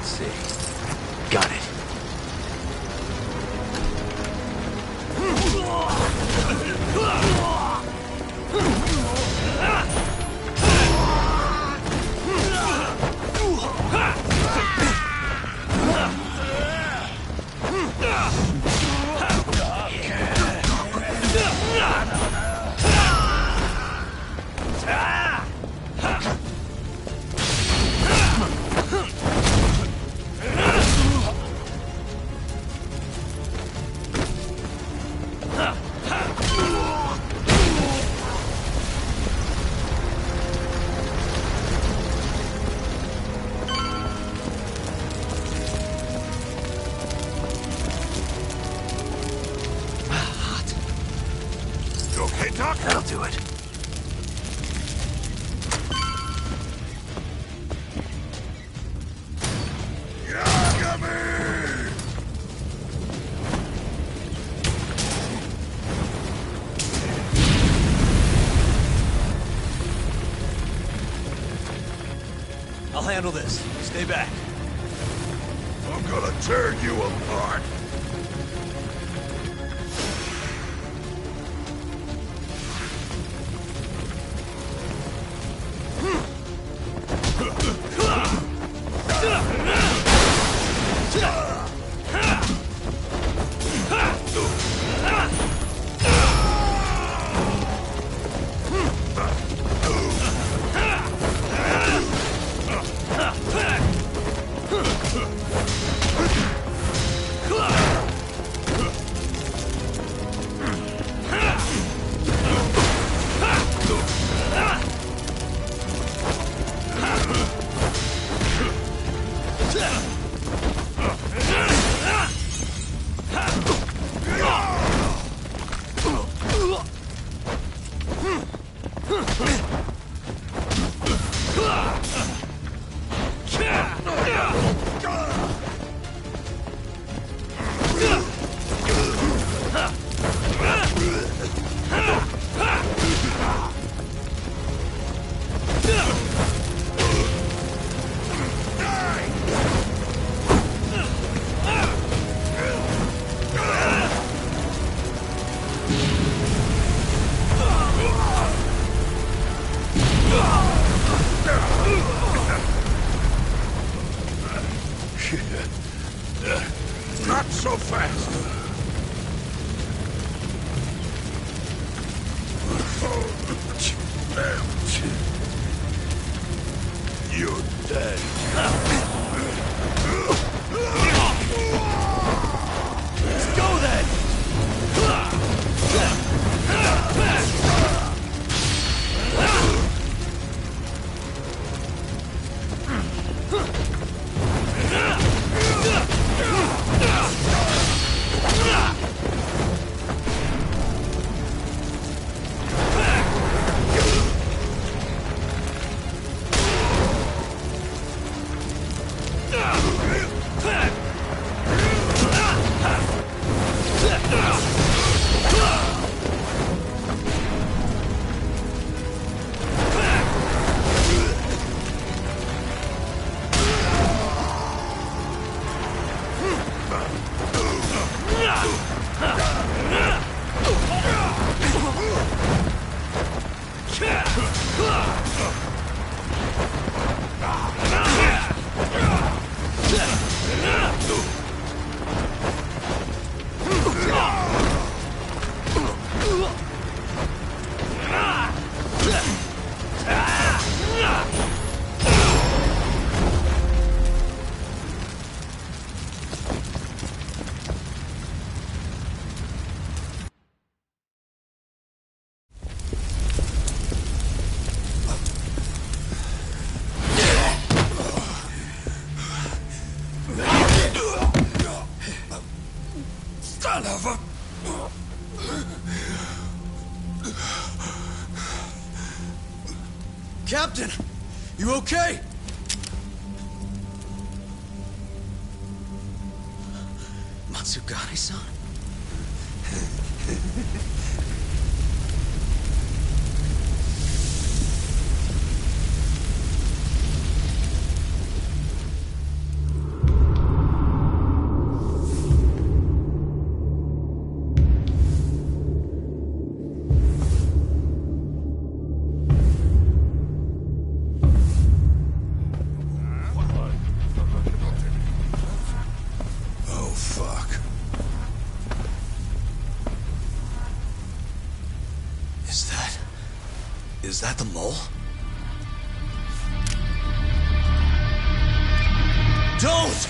Let's see. Got it. That'll do it. I'll handle this. Stay back. I'm gonna tear you apart. Not so fast. You're dead. Let's go then! Captain, you okay? Matsugane-san? Is that the mole? Don't!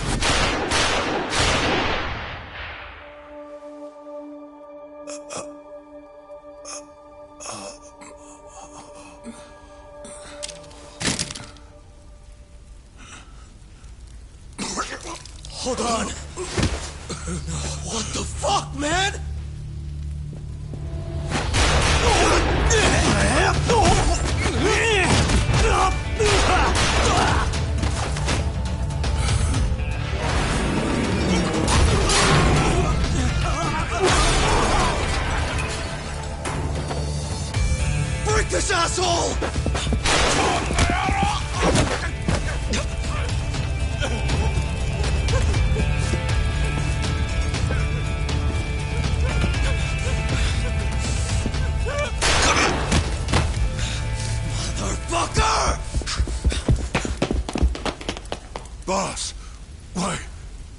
Hold on. What the fuck, man? Break this asshole! Boss,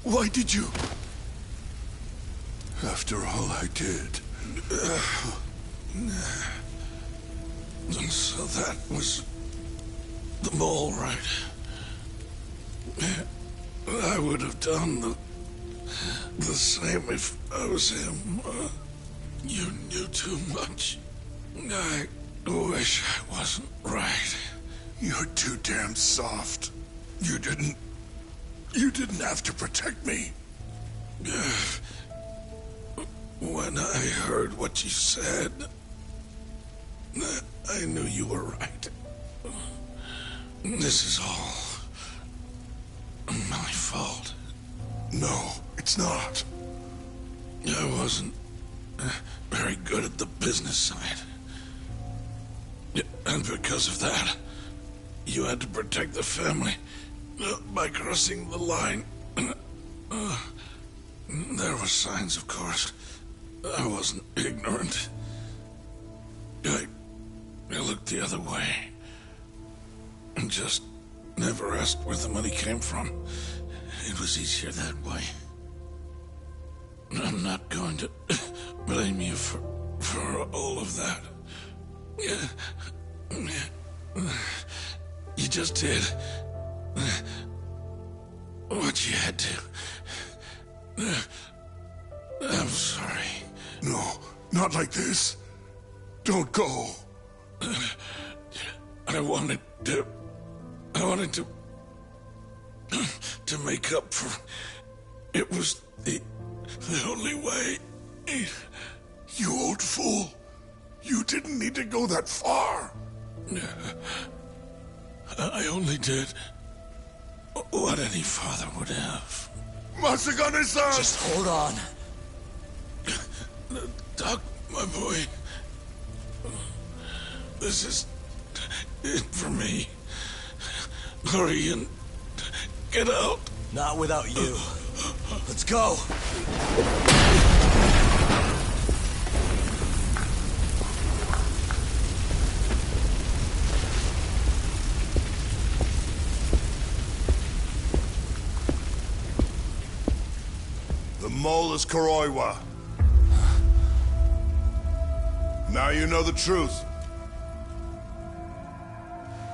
why did you? After all I did. So that was the mole, right? I would have done the same if I was him. You knew too much. I wish I wasn't right. You're too damn soft. You didn't have to protect me. When I heard what you said, I knew you were right. This is all my fault. No, it's not. I wasn't very good at the business side. And because of that, you had to protect the family by crossing the line. There were signs, of course. I wasn't ignorant. I looked the other way and just never asked where the money came from. It was easier that way. I'm not going to blame you for all of that. You just did what you had to. I'm sorry. No, not like this. Don't go. I wanted to make up for. It was the only way. You old fool. You didn't need to go that far. I only did what any father would have. Masagane-san! Just hold on. Doc, my boy. This is it for me. Hurry and get out. Not without you. Let's go. The mole is Kuroiwa. Now you know the truth.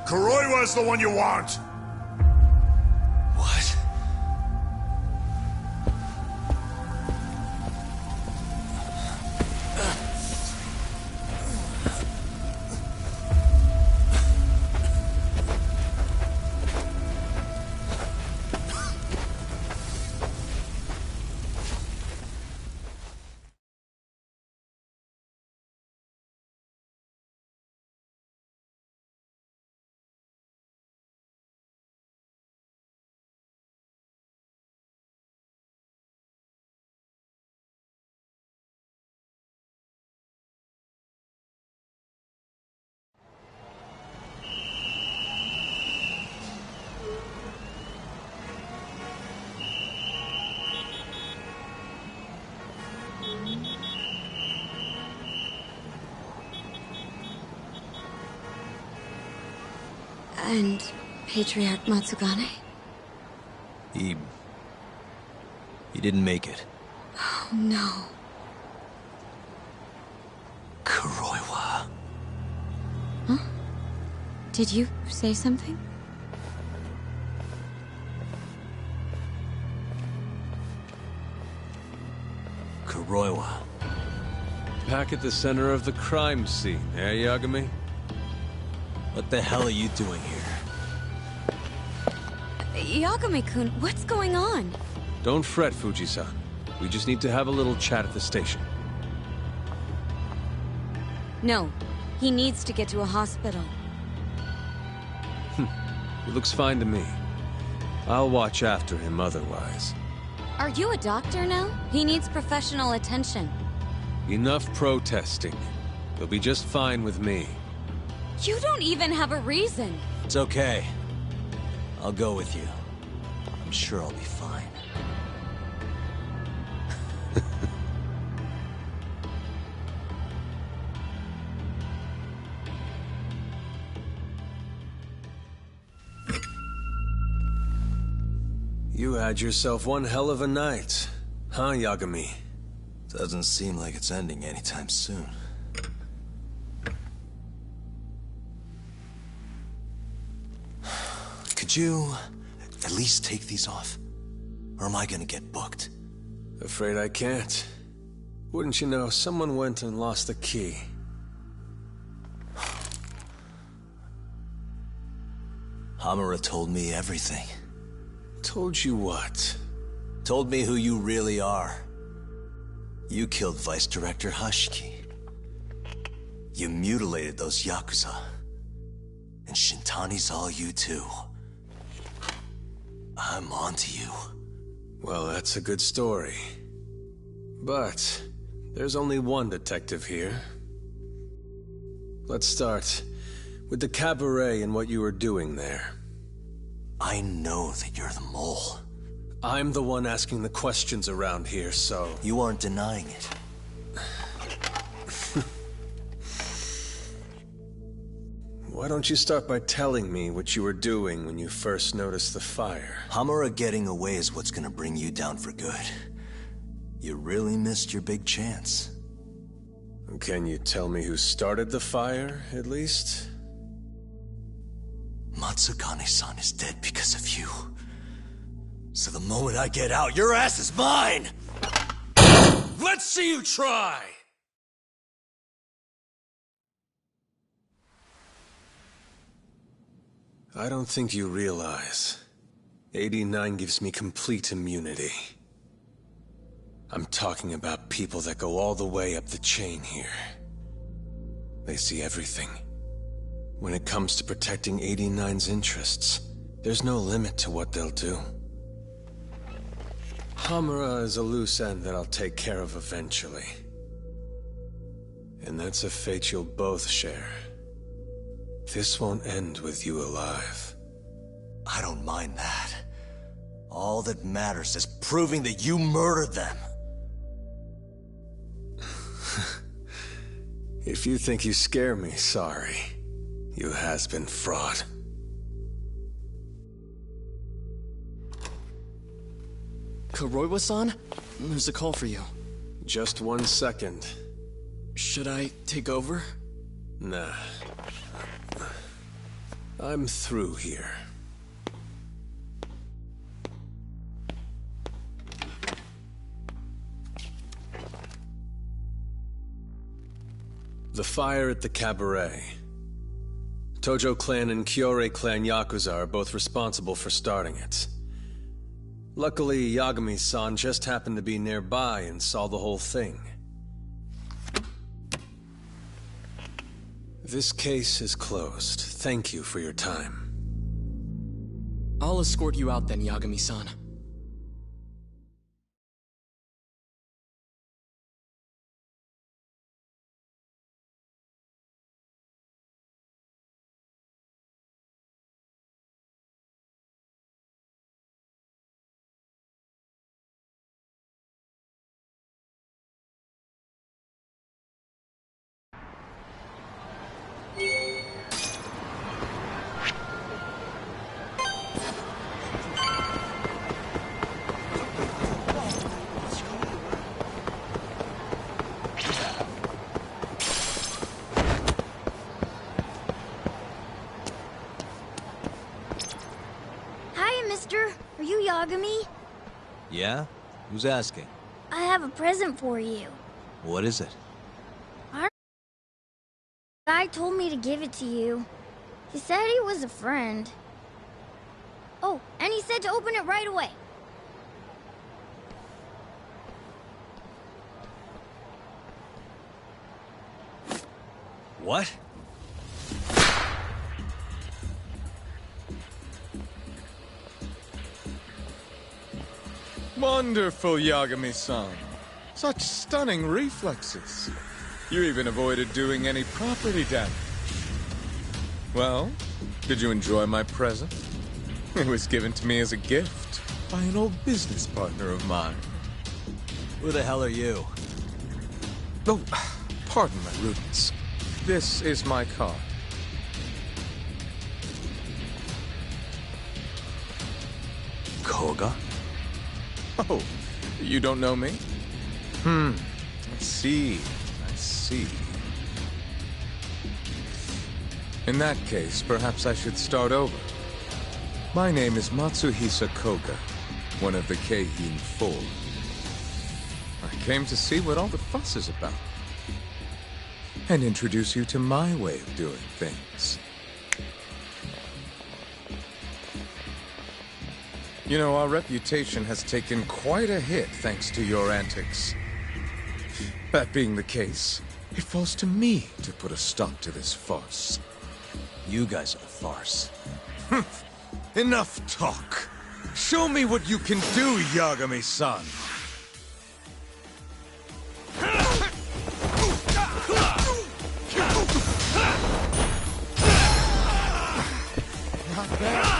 Kuroiwa is the one you want. What? And Patriarch Matsugane? He didn't make it. Oh, no. Kuroiwa. Did you say something? Kuroiwa. Back at the center of the crime scene, eh, Yagami? What the hell are you doing here? Yagami-kun, what's going on? Don't fret, Fuji-san. We just need to have a little chat at the station. No, he needs to get to a hospital. He looks fine to me. I'll watch after him otherwise. Are you a doctor now? He needs professional attention. Enough protesting. He'll be just fine with me. You don't even have a reason. It's okay. I'll go with you. I'm sure I'll be fine. You had yourself one hell of a night, huh, Yagami? Doesn't seem like it's ending anytime soon. Could you at least take these off? Or am I gonna get booked? Afraid I can't. Wouldn't you know, someone went and lost the key. Hamura told me everything. Told you what? Told me who you really are. You killed Vice Director Hashiki. You mutilated those Yakuza. And Shintani's all you too. I'm onto you. Well, that's a good story. But there's only one detective here. Let's start with the cabaret and what you were doing there. I know that you're the mole. I'm the one asking the questions around here, so... You aren't denying it. Why don't you start by telling me what you were doing when you first noticed the fire? Hamura getting away is what's gonna bring you down for good. You really missed your big chance. Can you tell me who started the fire, at least? Matsukane-san is dead because of you. So the moment I get out, your ass is mine! Let's see you try! I don't think you realize. 89 gives me complete immunity. I'm talking about people that go all the way up the chain here. They see everything. When it comes to protecting 89's interests, there's no limit to what they'll do. Hamura is a loose end that I'll take care of eventually. And that's a fate you'll both share. This won't end with you alive. I don't mind that. All that matters is proving that you murdered them. If you think you scare me, sorry. You has-been fraud. Kuroiwa-san? There's a call for you. Just 1 second. Should I take over? Nah. I'm through here. The fire at the cabaret. Tojo clan and Kyorei clan Yakuza are both responsible for starting it. Luckily, Yagami-san just happened to be nearby and saw the whole thing. This case is closed. Thank you for your time. I'll escort you out then, Yagami-san. Mister, are you Yagami? Yeah? Who's asking? I have a present for you. What is it? Guy told me to give it to you. He said he was a friend. Oh, and he said to open it right away. What? Wonderful, Yagami-san. Such stunning reflexes. You even avoided doing any property damage. Well, did you enjoy my present? It was given to me as a gift by an old business partner of mine. Who the hell are you? Oh, pardon my rudeness. This is my card. Koga? Oh, you don't know me? I see. In that case, perhaps I should start over. My name is Matsuhisa Koga, one of the Keihin Four. I came to see what all the fuss is about, and introduce you to my way of doing things. You know, our reputation has taken quite a hit thanks to your antics. That being the case, it falls to me to put a stop to this farce. You guys are the farce. Enough talk. Show me what you can do, Yagami-san. Not bad.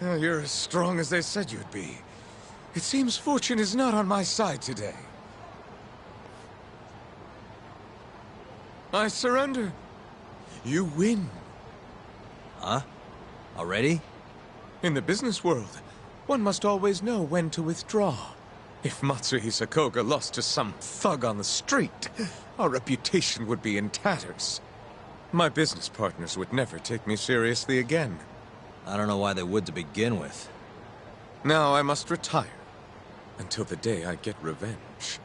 You're as strong as they said you'd be. It seems fortune is not on my side today. I surrender. You win. Huh? Already? In the business world, one must always know when to withdraw. If Matsui Sakoga lost to some thug on the street, our reputation would be in tatters. My business partners would never take me seriously again. I don't know why they would to begin with. Now I must retire, until the day I get revenge.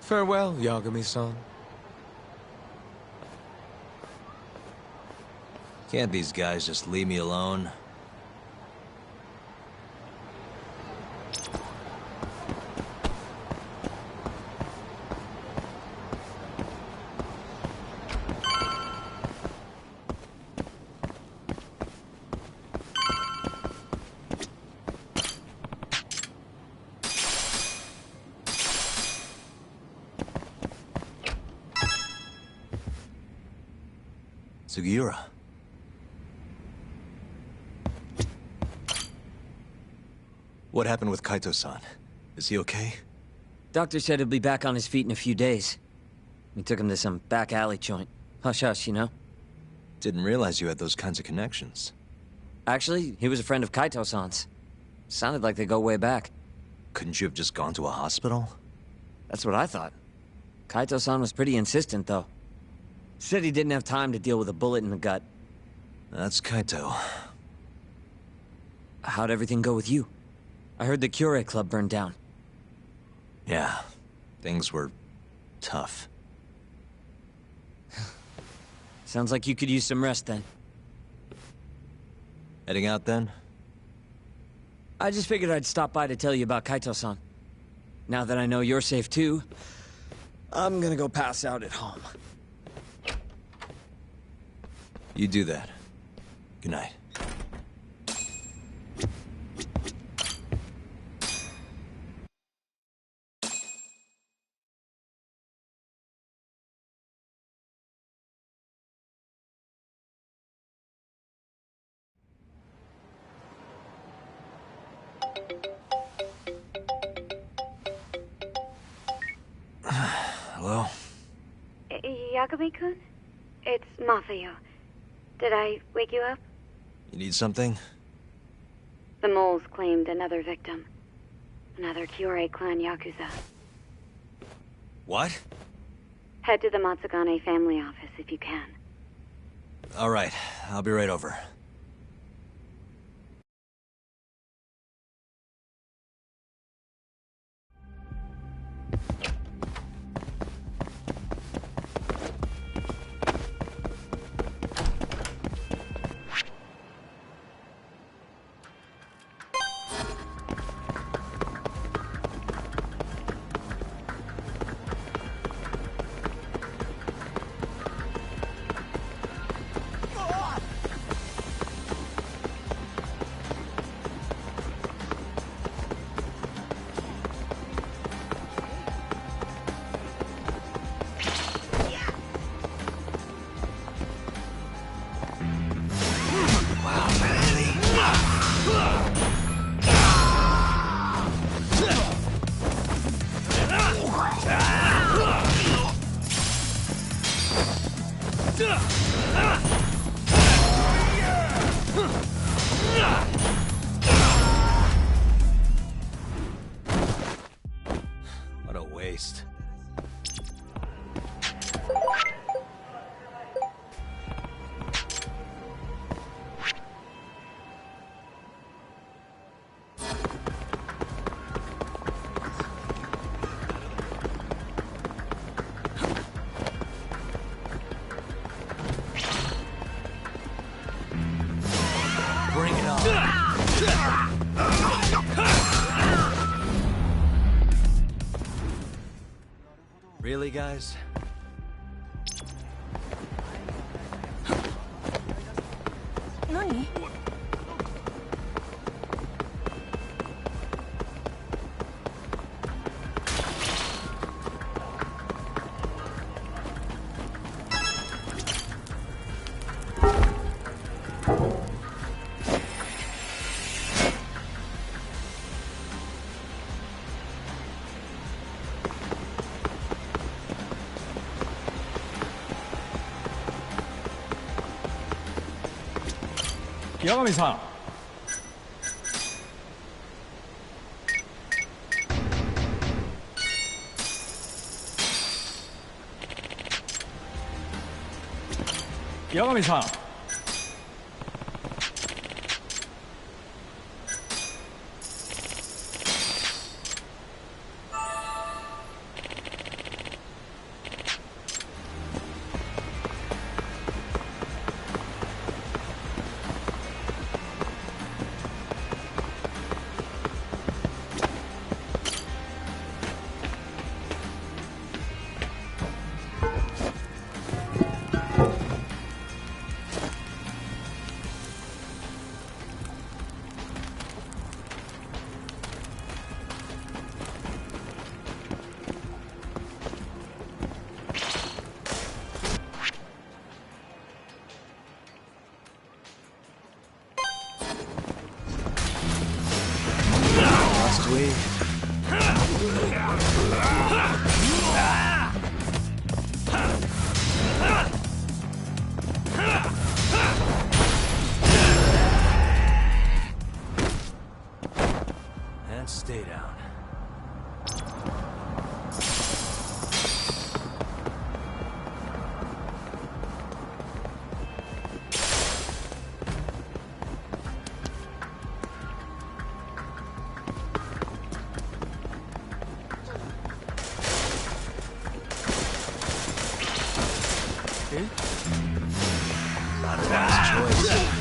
Farewell, Yagami-san. Can't these guys just leave me alone? Sugiura. What happened with Kaito-san? Is he okay? Doctor said he'll be back on his feet in a few days. We took him to some back alley joint. Hush-hush, you know? Didn't realize you had those kinds of connections. Actually, he was a friend of Kaito-san's. Sounded like they go way back. Couldn't you have just gone to a hospital? That's what I thought. Kaito-san was pretty insistent, though. Said he didn't have time to deal with a bullet in the gut. That's Kaito. How'd everything go with you? I heard the Cure Club burned down. Yeah, things were tough. Sounds like you could use some rest then. Heading out then? I just figured I'd stop by to tell you about Kaito-san. Now that I know you're safe too, I'm gonna go pass out at home. You do that. Good night. Hello? Yagami-kun? It's Masayo. Did I wake you up? You need something? The moles claimed another victim. Another Kyorei clan Yakuza. What? Head to the Matsugane family office if you can. All right, I'll be right over. What a waste. Bring it on. Really, guys? Nani? 八神さん。八神さん。And stay down. Not a wise choice.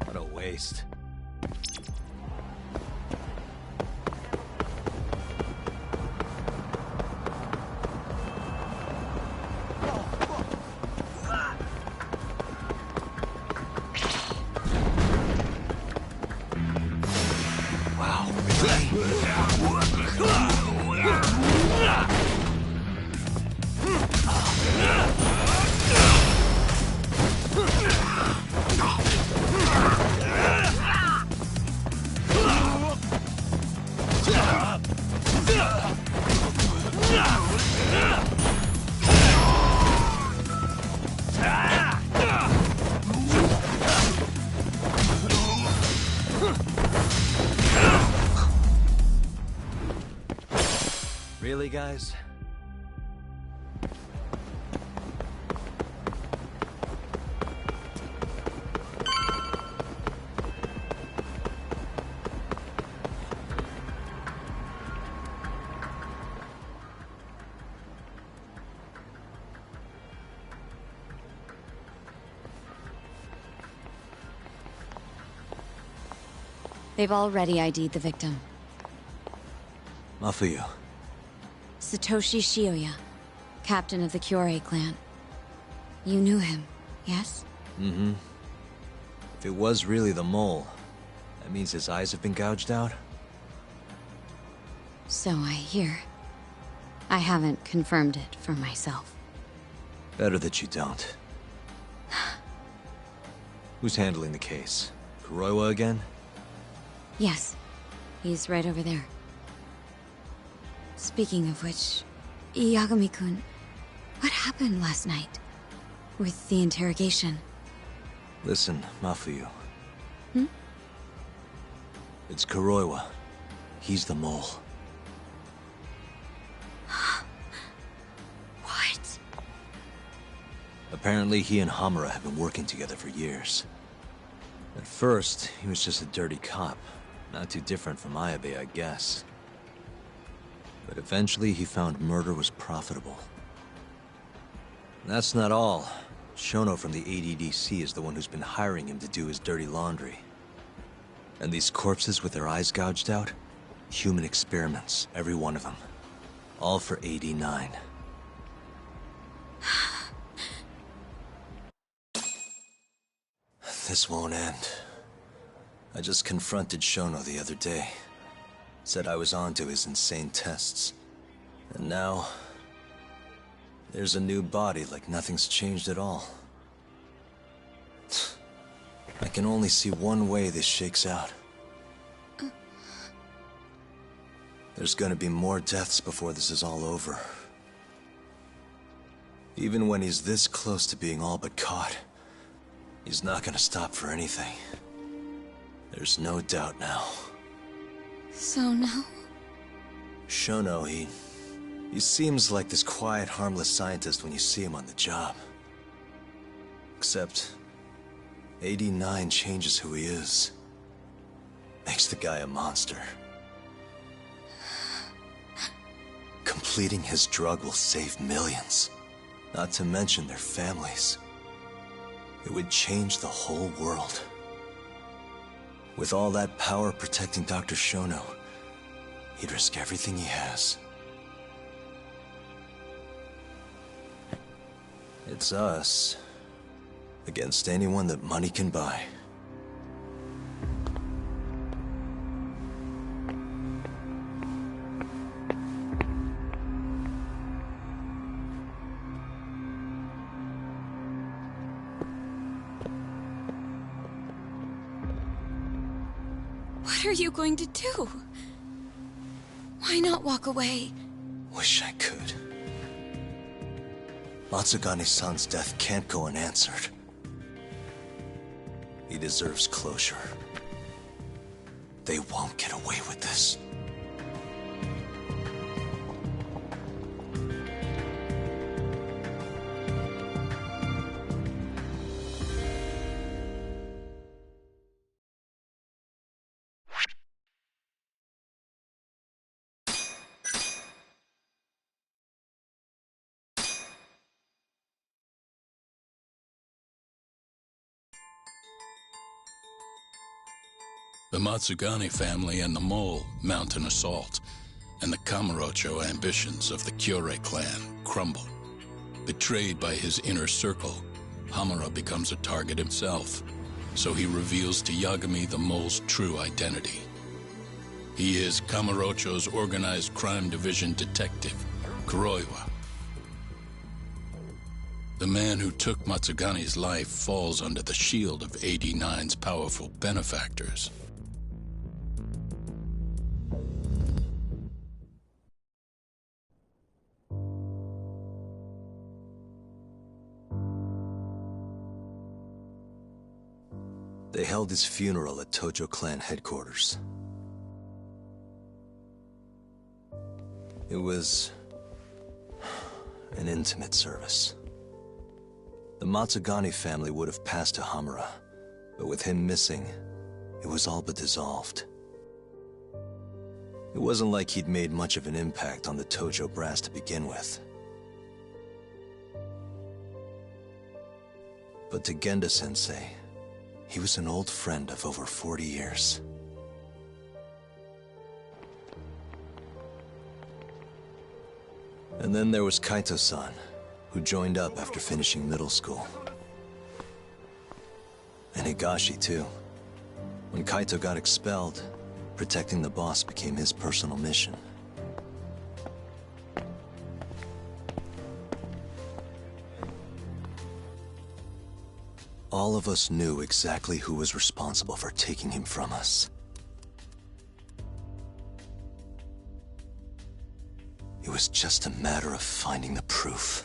What a waste. Wow, really, guys? They've already ID'd the victim. Mafuyu. Satoshi Shioya, captain of the Kyorei clan. You knew him, yes? Mm-hmm. If it was really the mole, that means his eyes have been gouged out? So I hear. I haven't confirmed it for myself. Better that you don't. Who's handling the case? Kuroiwa again? Yes. He's right over there. Speaking of which, Yagami-kun, what happened last night? With the interrogation? Listen, Mafuyu. Hmm? It's Kuroiwa. He's the mole. What? Apparently he and Hamura have been working together for years. At first, he was just a dirty cop. Not too different from Ayabe, I guess. But eventually he found murder was profitable. And that's not all. Shono from the ADDC is the one who's been hiring him to do his dirty laundry. And these corpses with their eyes gouged out? Human experiments, every one of them. All for 89. This won't end. I just confronted Shono the other day. Said I was onto his insane tests. And now... there's a new body like nothing's changed at all. I can only see one way this shakes out. There's gonna be more deaths before this is all over. Even when he's this close to being all but caught, he's not gonna stop for anything. There's no doubt now. So now? Shono, he seems like this quiet, harmless scientist when you see him on the job. Except, 89 changes who he is. Makes the guy a monster. Completing his drug will save millions. Not to mention their families. It would change the whole world. With all that power protecting Dr. Shono, he'd risk everything he has. It's us against anyone that money can buy. What are you going to do? Why not walk away? Wish I could. Matsugane-san's death can't go unanswered. He deserves closure. They won't get away with this. The Matsugane family and the Mole mount an assault, and the Kamurocho ambitions of the Kyorei clan crumble. Betrayed by his inner circle, Hamura becomes a target himself, so he reveals to Yagami the Mole's true identity. He is Kamurocho's organized crime division detective, Kuroiwa. The man who took Matsugane's life falls under the shield of 89's powerful benefactors. They held his funeral at Tojo clan headquarters. It was an intimate service. The Matsugane family would have passed to Hamura, but with him missing, it was all but dissolved. It wasn't like he'd made much of an impact on the Tojo brass to begin with. But to Genda-sensei, he was an old friend of over 40 years. And then there was Kaito-san, who joined up after finishing middle school. And Higashi, too. When Kaito got expelled, protecting the boss became his personal mission. All of us knew exactly who was responsible for taking him from us. It was just a matter of finding the proof.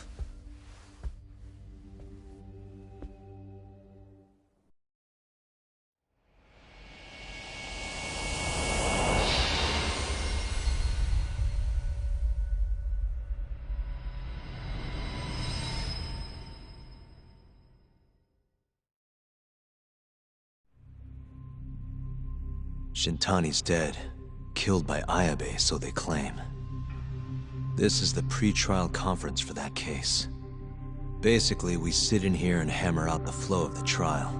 Shintani's dead, killed by Ayabe, so they claim. This is the pre-trial conference for that case. Basically, we sit in here and hammer out the flow of the trial.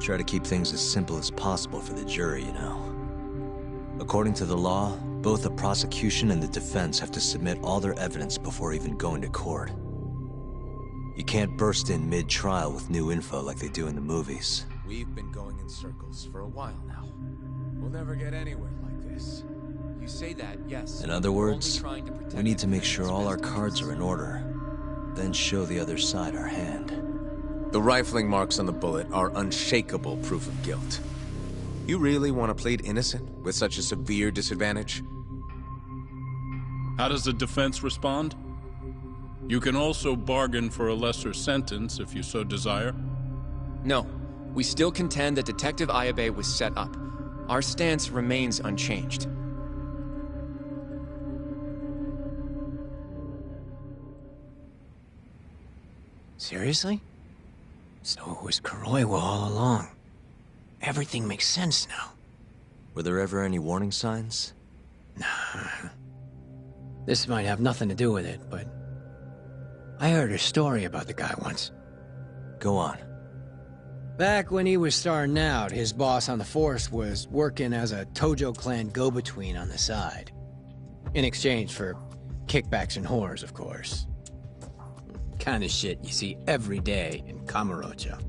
Try to keep things as simple as possible for the jury, you know. According to the law, both the prosecution and the defense have to submit all their evidence before even going to court. You can't burst in mid-trial with new info like they do in the movies. We've been going in circles for a while now. We'll never get anywhere like this. You say that, yes. In other words, we need to make sure all our cards are in order, then show the other side our hand. The rifling marks on the bullet are unshakable proof of guilt. You really want to plead innocent with such a severe disadvantage? How does the defense respond? You can also bargain for a lesser sentence if you so desire. No. We still contend that Detective Ayabe was set up. Our stance remains unchanged. Seriously? So it was Kuroiwa all along. Everything makes sense now. Were there ever any warning signs? Nah. This might have nothing to do with it, but... I heard a story about the guy once. Go on. Back when he was starting out, his boss on the force was working as a Tojo clan go-between on the side. In exchange for kickbacks and whores, of course. Kind of shit you see every day in Kamurocho.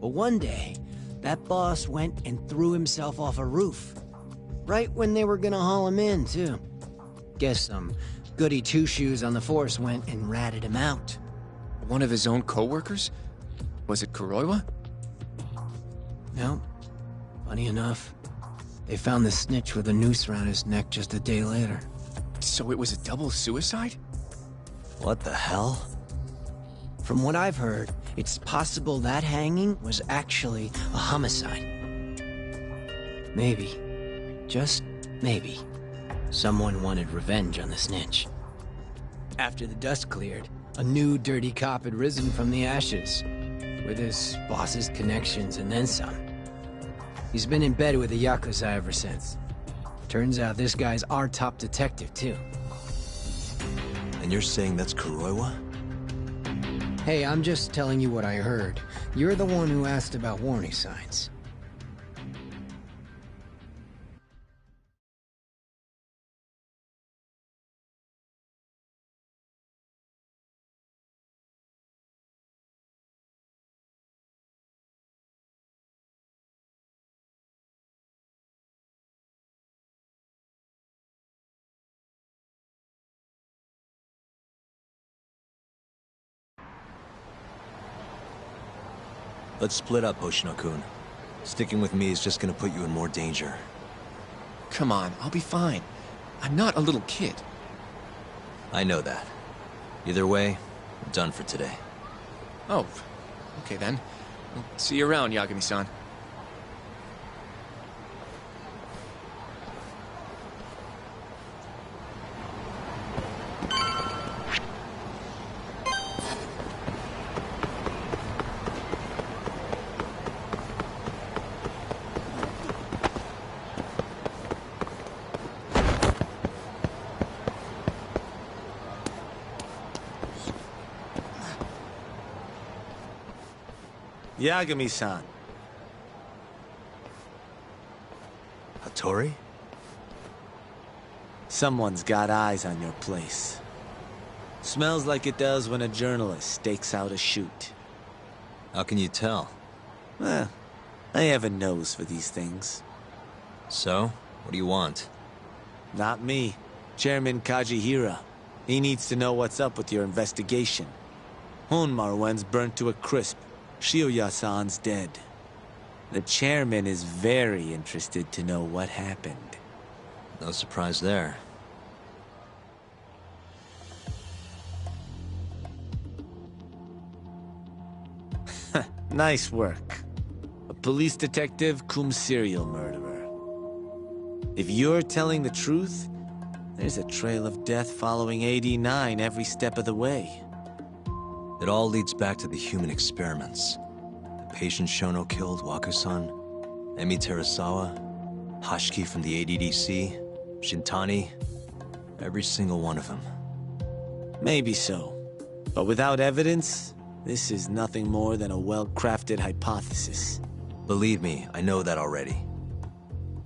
But one day, that boss went and threw himself off a roof. Right when they were gonna haul him in, too. Guess some goody two-shoes on the force went and ratted him out. One of his own co-workers? Was it Kuroiwa? No. Funny enough, they found the snitch with a noose around his neck just a day later. So it was a double suicide? What the hell? From what I've heard, it's possible that hanging was actually a homicide. Maybe, just maybe, someone wanted revenge on the snitch. After the dust cleared, a new dirty cop had risen from the ashes, with his boss's connections and then some. He's been in bed with the Yakuza ever since. Turns out this guy's our top detective, too. And you're saying that's Kuroiwa? Hey, I'm just telling you what I heard. You're the one who asked about warning signs. Let's split up, Hoshino-kun. Sticking with me is just gonna put you in more danger. Come on, I'll be fine. I'm not a little kid. I know that. Either way, I'm done for today. Oh, okay then. I'll see you around, Yagami-san. Yagami-san. Hattori? Someone's got eyes on your place. Smells like it does when a journalist stakes out a shoot. How can you tell? Well, I have a nose for these things. So, what do you want? Not me. Chairman Kajihira. He needs to know what's up with your investigation. Honmarwen's burnt to a crisp. Shioya-san's dead. The chairman is very interested to know what happened. No surprise there. Nice work. A police detective cum serial murderer. If you're telling the truth, there's a trail of death following AD-9 every step of the way. It all leads back to the human experiments. The patient Shono killed, Waku-san, Emi Terasawa, Hashiki from the ADDC, Shintani, every single one of them. Maybe so. But without evidence, this is nothing more than a well-crafted hypothesis. Believe me, I know that already.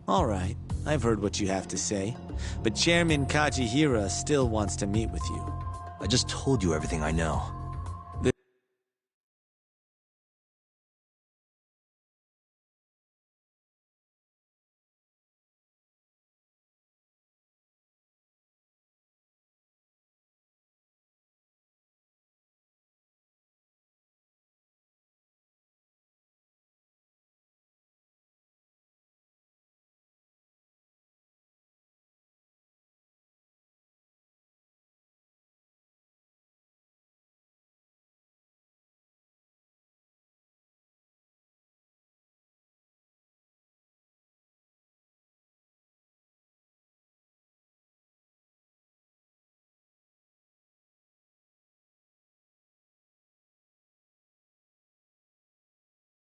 All right, I've heard what you have to say. But Chairman Kajihira still wants to meet with you. I just told you everything I know.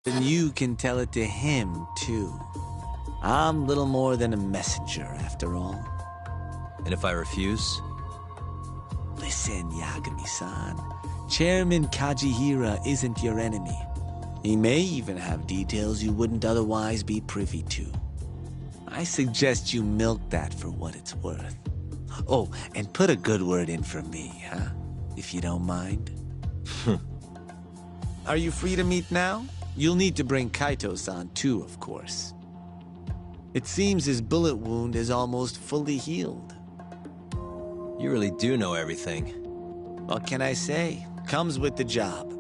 Then you can tell it to him, too. I'm little more than a messenger, after all. And if I refuse? Listen, Yagami-san. Chairman Kajihira isn't your enemy. He may even have details you wouldn't otherwise be privy to. I suggest you milk that for what it's worth. Oh, and put a good word in for me, huh? If you don't mind. Are you free to meet now? You'll need to bring Kaito-san too, of course. It seems his bullet wound is almost fully healed. You really do know everything. What can I say? Comes with the job.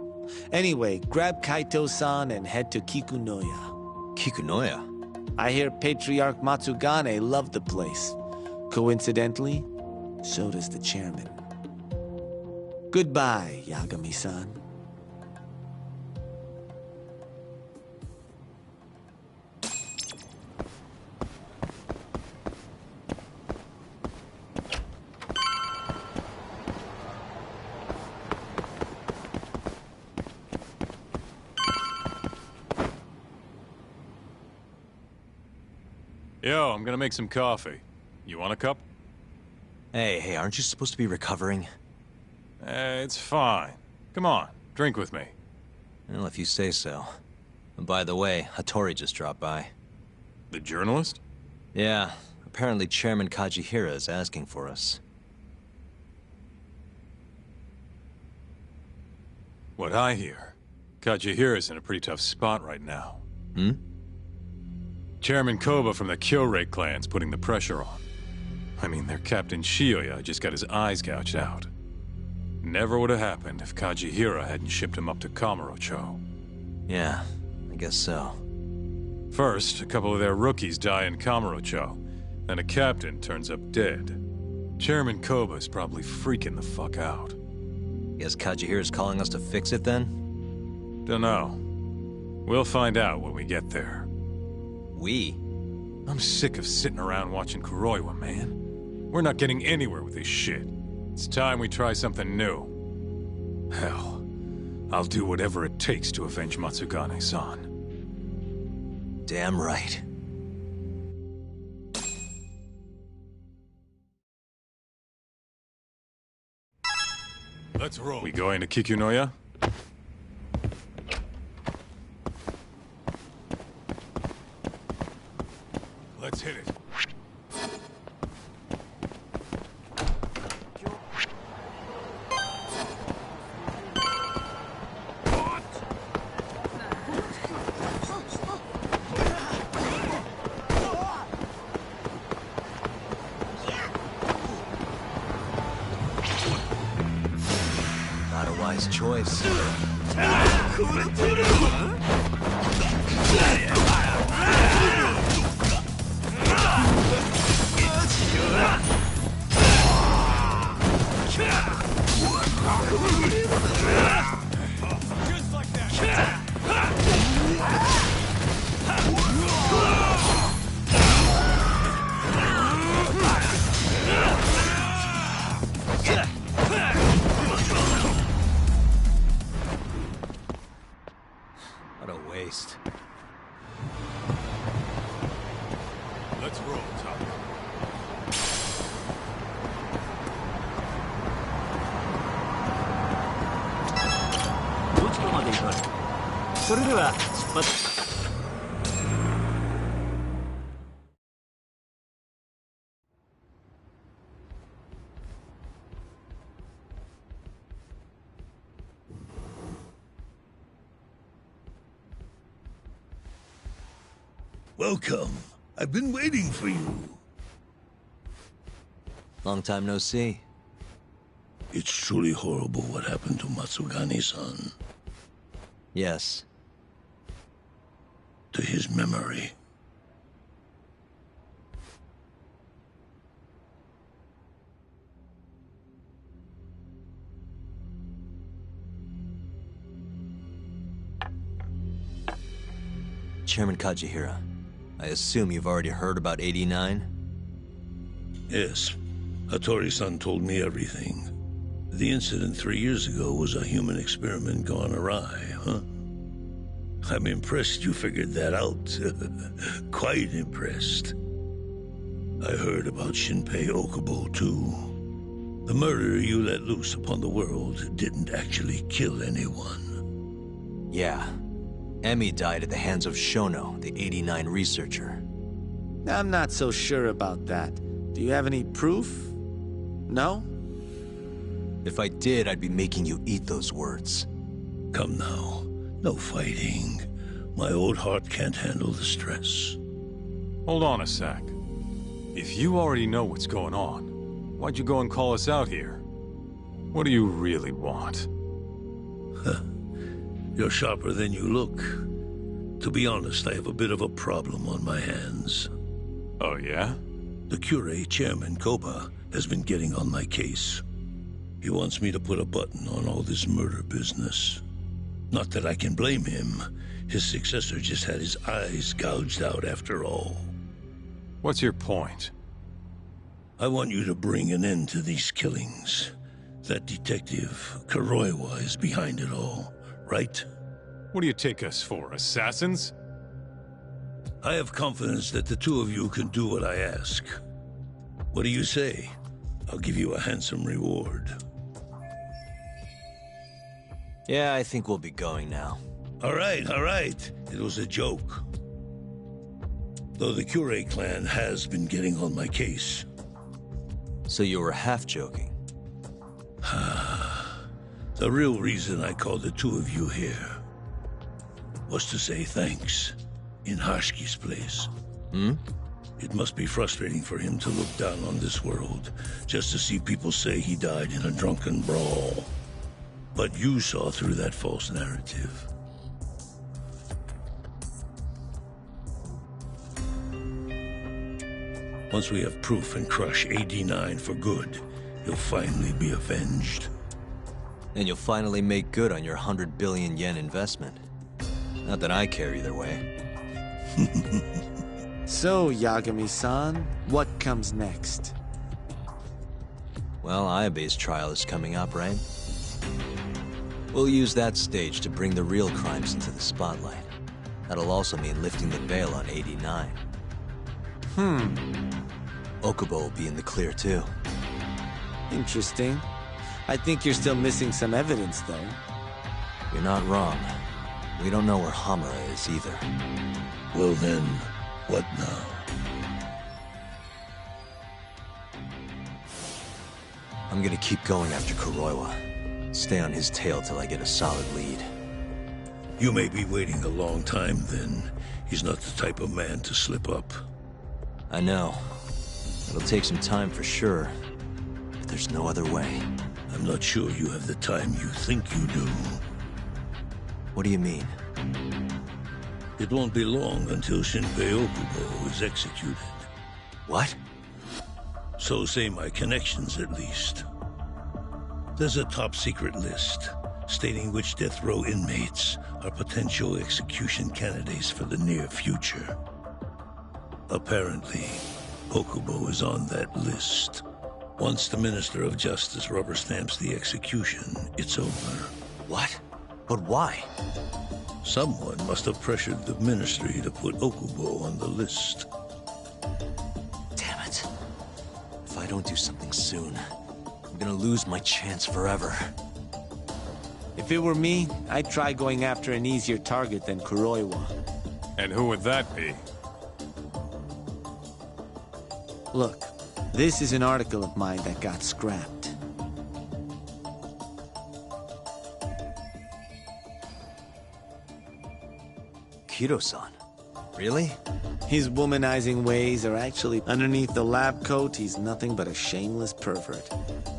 Anyway, grab Kaito-san and head to Kikunoya. Kikunoya? I hear Patriarch Matsugane loved the place. Coincidentally, so does the chairman. Goodbye, Yagami-san. Yo, I'm gonna make some coffee. You want a cup? Hey, aren't you supposed to be recovering? It's fine. Come on, drink with me. Well, if you say so. And by the way, Hattori just dropped by. The journalist? Yeah, apparently Chairman Kajihira is asking for us. What I hear, Kajihira's in a pretty tough spot right now. Hmm? Chairman Koba from the Kyorei clan's putting the pressure on. I mean, their Captain Shioya just got his eyes gouged out. Never would have happened if Kajihira hadn't shipped him up to Kamurocho. Yeah, I guess so. First, a couple of their rookies die in Kamurocho, then a captain turns up dead. Chairman Koba's probably freaking the fuck out. Guess Kajihira's calling us to fix it then? Dunno. We'll find out when we get there. We? I'm sick of sitting around watching Kuroiwa, man. We're not getting anywhere with this shit. It's time we try something new. Hell, I'll do whatever it takes to avenge Matsugane-san. Damn right. Let's roll. We going to Kikunoya? Let's hit it. Not a wise choice. What a waste. Let's roll, Tuck. どちらまで行く？それでは出発。Welcome. I've been waiting for you. Long time no see. It's truly horrible what happened to Matsugane-san. Yes. To his memory. Chairman Kajihira, I assume you've already heard about 89? Yes. Hattori-san told me everything. The incident 3 years ago was a human experiment gone awry, huh? I'm impressed you figured that out. Quite impressed. I heard about Shinpei Okubo, too. The murder you let loose upon the world didn't actually kill anyone. Yeah. Emmy died at the hands of Shono, the 89 researcher. I'm not so sure about that. Do you have any proof? No? If I did, I'd be making you eat those words. Come now. No fighting. My old heart can't handle the stress. Hold on a sec. If you already know what's going on, why'd you go and call us out here? What do you really want? You're sharper than you look. To be honest, I have a bit of a problem on my hands. Oh, yeah? The Cure, Chairman Koba, has been getting on my case. He wants me to put a button on all this murder business. Not that I can blame him. His successor just had his eyes gouged out after all. What's your point? I want you to bring an end to these killings. That detective, Kuroiwa, is behind it all, right? What do you take us for, assassins? I have confidence that the two of you can do what I ask. What do you say? I'll give you a handsome reward. Yeah, I think we'll be going now. All right. It was a joke. Though the Cure clan has been getting on my case. So you were half joking? The real reason I called the two of you here was to say thanks in Hashki's place. Hmm? It must be frustrating for him to look down on this world, just to see people say he died in a drunken brawl. But you saw through that false narrative. Once we have proof and crush AD9 for good, you'll finally be avenged. And you'll finally make good on your 100 billion yen investment. Not that I care either way. So, Yagami-san, what comes next? Well, Ayabe's trial is coming up, right? We'll use that stage to bring the real crimes into the spotlight. That'll also mean lifting the veil on 89. Okubo will be in the clear, too. Interesting. I think you're still missing some evidence, though. You're not wrong. We don't know where Hamura is, either. Well then, what now? I'm gonna keep going after Kuroiwa. Stay on his tail till I get a solid lead. You may be waiting a long time then. He's not the type of man to slip up. I know. It'll take some time for sure. But there's no other way. I'm not sure you have the time you think you do. What do you mean? It won't be long until Shinbei Okubo is executed. What? So say my connections, at least. There's a top-secret list stating which death row inmates are potential execution candidates for the near future. Apparently, Okubo is on that list. Once the Minister of Justice rubber stamps the execution, it's over. What? But why? Someone must have pressured the Ministry to put Okubo on the list. Damn it. If I don't do something soon, I'm gonna lose my chance forever. If it were me, I'd try going after an easier target than Kuroiwa. And who would that be? Look, this is an article of mine that got scrapped. Kido-san? Really? His womanizing ways are actually underneath the lab coat. He's nothing but a shameless pervert.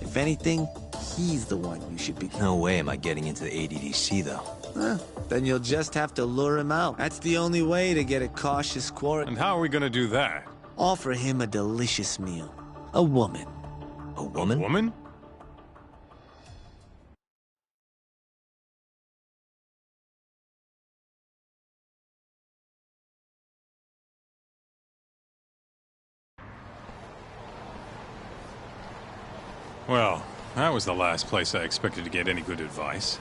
If anything, he's the one you should be. No way am I getting into the ADDC, though. Then you'll just have to lure him out. That's the only way to get a cautious quarry. And how are we gonna do that? Offer him a delicious meal. A woman. A woman? A woman? Well, that was the last place I expected to get any good advice.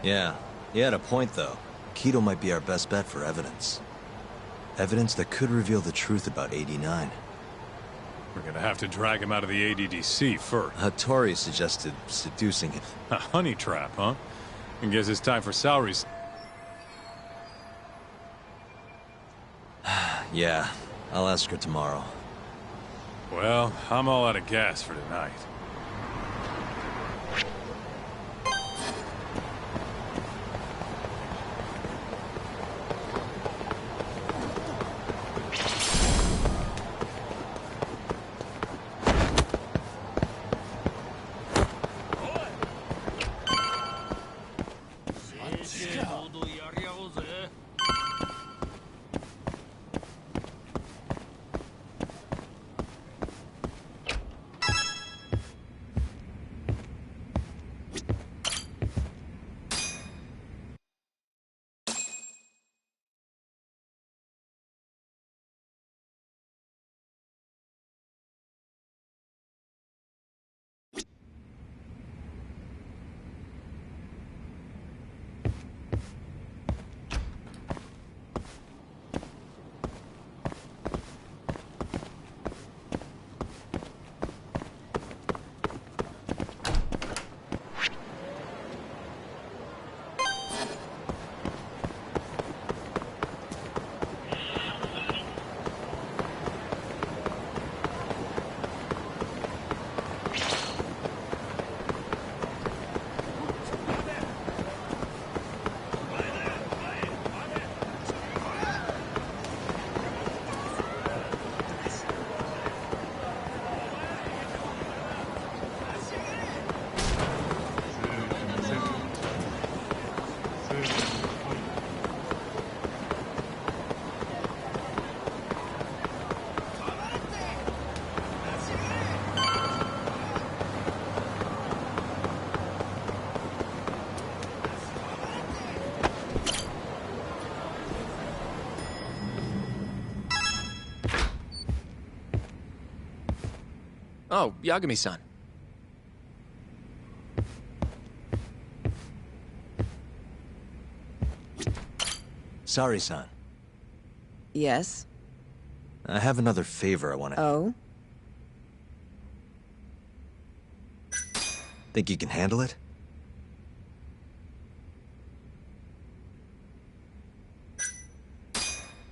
Yeah, he had a point, though. Kido might be our best bet for evidence. Evidence that could reveal the truth about 89. We're gonna have to drag him out of the ADDC first. Hattori suggested seducing him. A honey trap, huh? I guess it's time for salaries. Yeah, I'll ask her tomorrow. Well, I'm all out of gas for tonight. Oh, Yagami-san. Sorry-san. Yes? I have another favor I want to... Oh? Think you can handle it?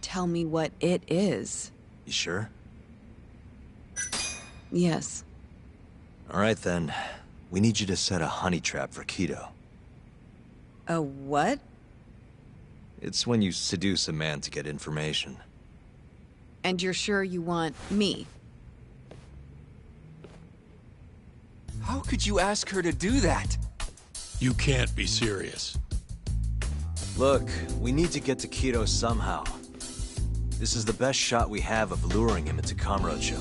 Tell me what it is. You sure? Yes. All right, then. We need you to set a honey trap for Kido. A what? It's when you seduce a man to get information. And you're sure you want me? How could you ask her to do that? You can't be serious. Look, we need to get to Kito somehow. This is the best shot we have of luring him into Kamurocho.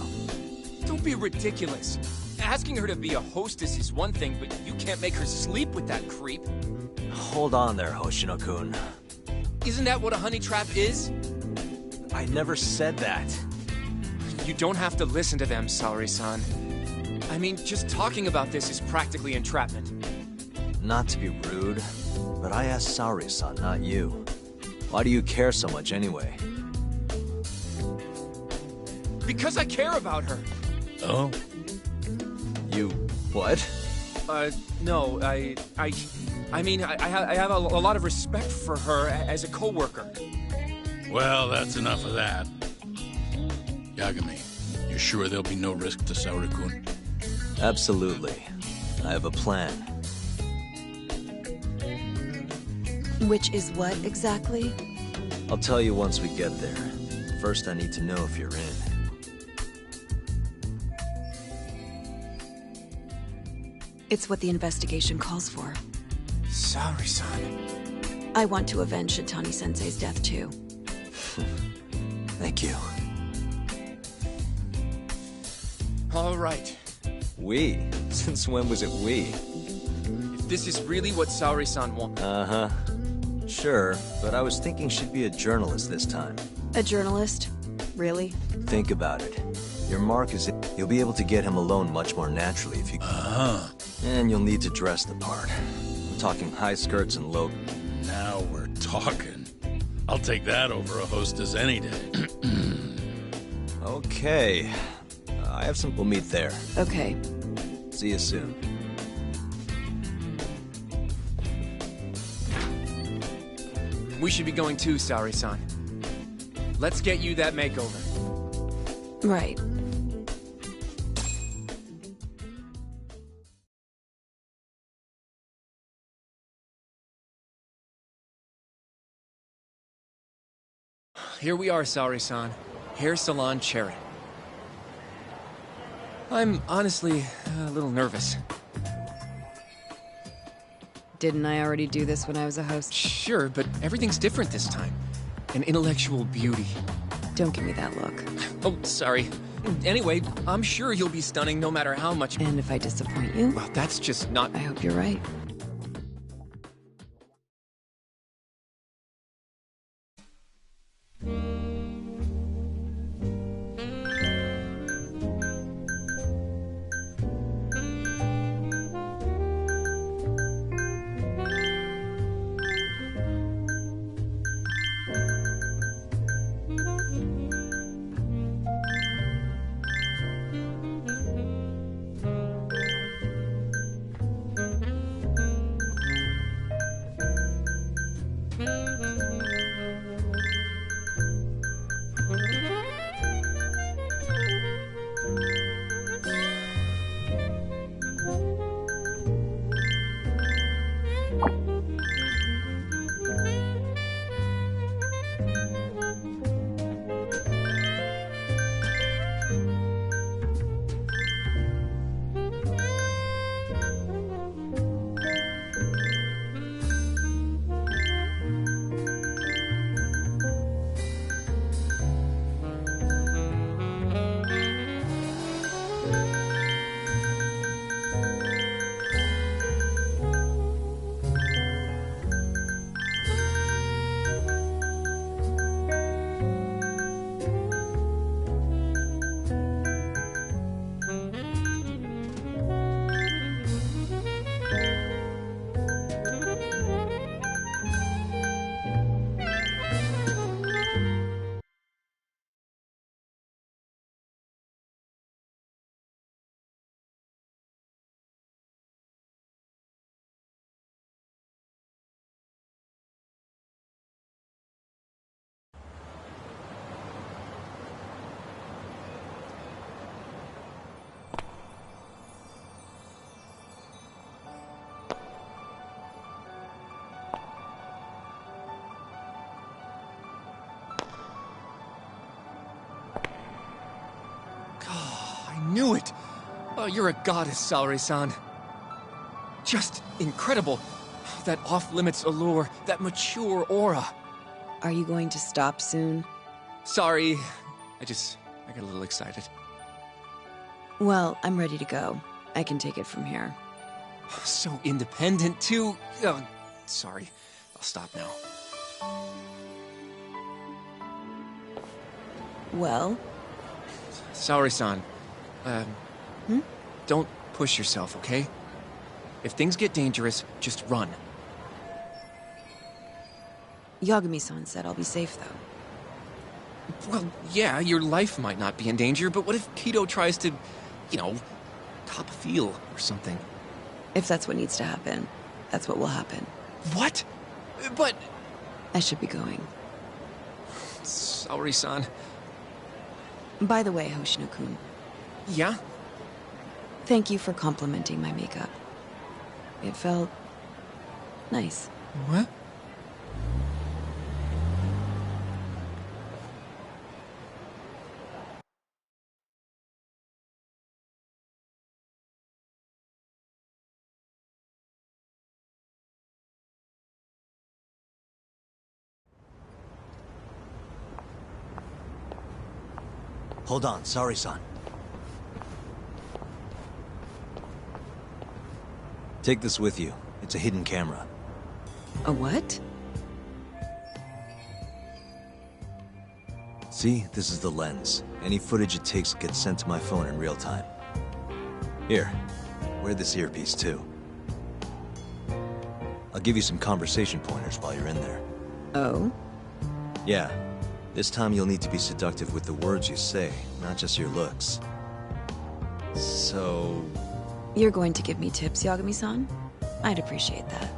Don't be ridiculous. Asking her to be a hostess is one thing, but you can't make her sleep with that creep. Hold on there, Hoshino-kun. Isn't that what a honey trap is? I never said that. You don't have to listen to them, Saori-san. I mean, just talking about this is practically entrapment. Not to be rude, but I asked Saori-san, not you. Why do you care so much anyway? Because I care about her. Oh? You... what? No, I mean, I have a lot of respect for her as a co-worker. Well, that's enough of that. Yagami, you sure there'll be no risk to Saori-kun? Absolutely. I have a plan. Which is what, exactly? I'll tell you once we get there. First, I need to know if you're in. It's what the investigation calls for. Saori-san. I want to avenge Shitani-sensei's death, too. Thank you. All right. We? Since when was it we? If this is really what Saori-san wants... Uh-huh. Sure, but I was thinking she'd be a journalist this time. A journalist? Really? Think about it. Your mark is... You'll be able to get him alone much more naturally if you... Uh-huh. And you'll need to dress the part. I'm talking high skirts and low... Now we're talking. I'll take that over a hostess any day. Okay. I have some... We'll meet there. Okay. See you soon. We should be going too, Saori-san. Let's get you that makeover. Right. Here we are, Saori-san. Hair Salon Cherry. I'm honestly a little nervous. Didn't I already do this when I was a host? Sure, but everything's different this time. An intellectual beauty. Don't give me that look. Oh, sorry. Anyway, I'm sure you'll be stunning no matter how much... And if I disappoint you? Well, that's just not... I hope you're right. Knew it! Oh, you're a goddess, Saori-san. Just incredible. That off-limits allure, that mature aura. Are you going to stop soon? Sorry, I got a little excited. Well, I'm ready to go. I can take it from here. So independent, too. Oh, sorry. I'll stop now. Well? Saori-san. Don't push yourself, okay? If things get dangerous, just run. Yagami-san said I'll be safe, though. Well, yeah, your life might not be in danger, but what if Kido tries to, cop a feel or something? If that's what needs to happen, that's what will happen. What? But... I should be going. Saori-san. By the way, Hoshino-kun. Yeah? Thank you for complimenting my makeup. It felt... nice. What? Hold on, sorry-san. Take this with you. It's a hidden camera. A what? See, this is the lens. Any footage it takes gets sent to my phone in real time. Here, wear this earpiece too. I'll give you some conversation pointers while you're in there. Oh? Yeah. This time you'll need to be seductive with the words you say, not just your looks. So... You're going to give me tips, Yagami-san? I'd appreciate that.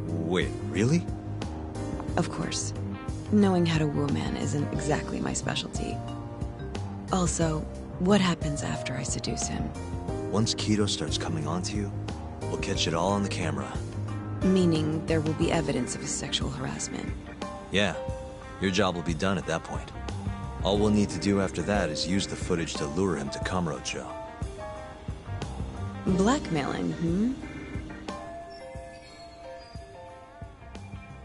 Wait, really? Of course. Knowing how to woo a man isn't exactly my specialty. Also, what happens after I seduce him? Once Kido starts coming onto you, we'll catch it all on the camera. Meaning there will be evidence of his sexual harassment. Yeah. Your job will be done at that point. All we'll need to do after that is use the footage to lure him to Kamurocho. Blackmailing,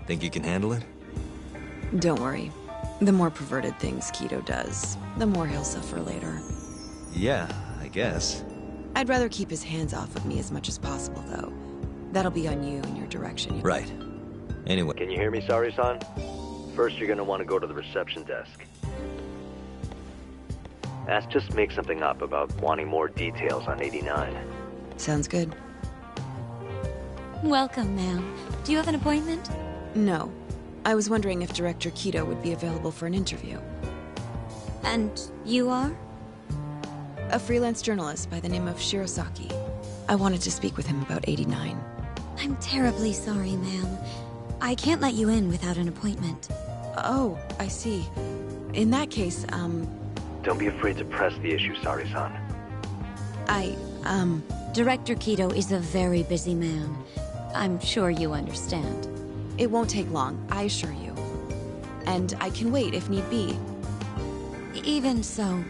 Think you can handle it? Don't worry. The more perverted things Kido does, the more he'll suffer later. Yeah, I guess. I'd rather keep his hands off of me as much as possible, though. That'll be on you and your direction. Right. Anyway... Can you hear me, Saori-san? First, you're gonna want to go to the reception desk. Just make something up about wanting more details on 89. Sounds good. Welcome, ma'am. Do you have an appointment? No. I was wondering if Director Kido would be available for an interview. And you are? A freelance journalist by the name of Shirosaki. I wanted to speak with him about 89. I'm terribly sorry, ma'am. I can't let you in without an appointment. Oh, I see. In that case, Don't be afraid to press the issue, Saori-san. Director Kido is a very busy man. I'm sure you understand. It won't take long, I assure you. And I can wait if need be. Even so.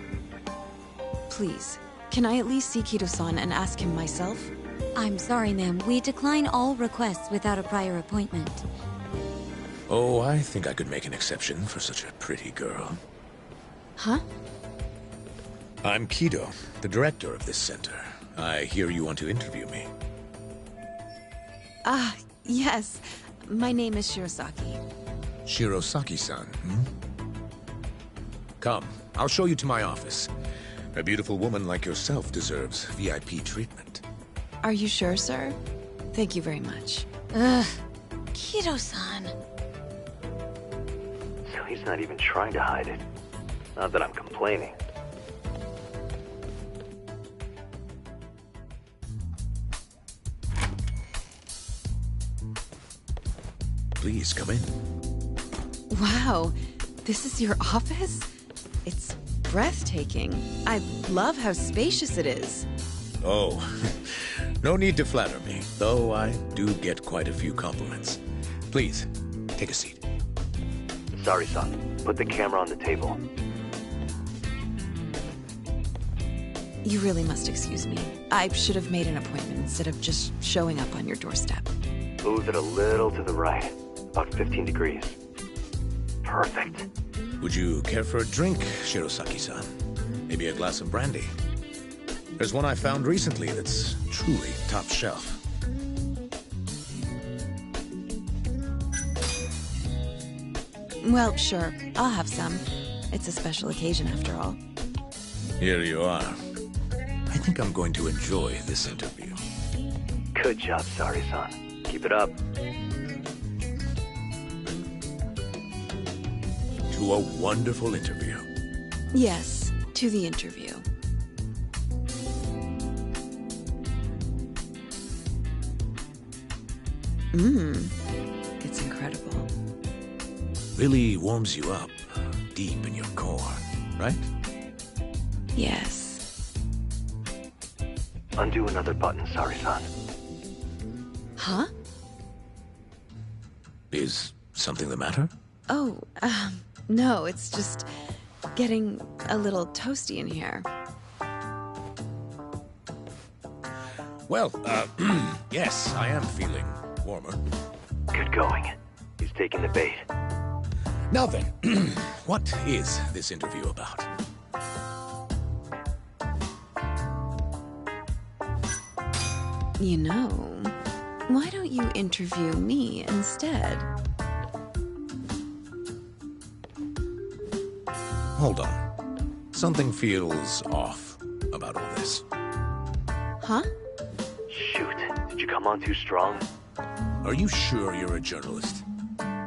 Please, can I at least see Kido-san and ask him myself? I'm sorry, ma'am. We decline all requests without a prior appointment. Oh, I think I could make an exception for such a pretty girl. Huh? I'm Kido, the director of this center. I hear you want to interview me. Yes. My name is Shirosaki. Shirosaki-san, Come, I'll show you to my office. A beautiful woman like yourself deserves VIP treatment. Are you sure, sir? Thank you very much. Kido-san. So he's not even trying to hide it. Not that I'm complaining. Please, come in. Wow, this is your office? It's breathtaking. I love how spacious it is. Oh, no need to flatter me, though I do get quite a few compliments. Please, take a seat. Saori-san, put the camera on the table. You really must excuse me. I should have made an appointment instead of just showing up on your doorstep. Move it a little to the right, about 15 degrees. Perfect. Would you care for a drink, Shirosaki-san? Maybe a glass of brandy? There's one I found recently that's truly top shelf. Well, sure. I'll have some. It's a special occasion after all. Here you are. I think I'm going to enjoy this interview. Good job, Sari-san. Keep it up. To a wonderful interview. Yes, to the interview. It's incredible. Really warms you up, deep in your core, right? Yes. Undo another button, Sari-san. Huh? Is something the matter? Oh, no, it's just getting a little toasty in here. Well, yes, I am feeling warmer. Good going. He's taking the bait. Now then, what is this interview about? You know, why don't you interview me instead? Hold on. Something feels off about all this. Huh? Shoot. Did you come on too strong? Are you sure you're a journalist?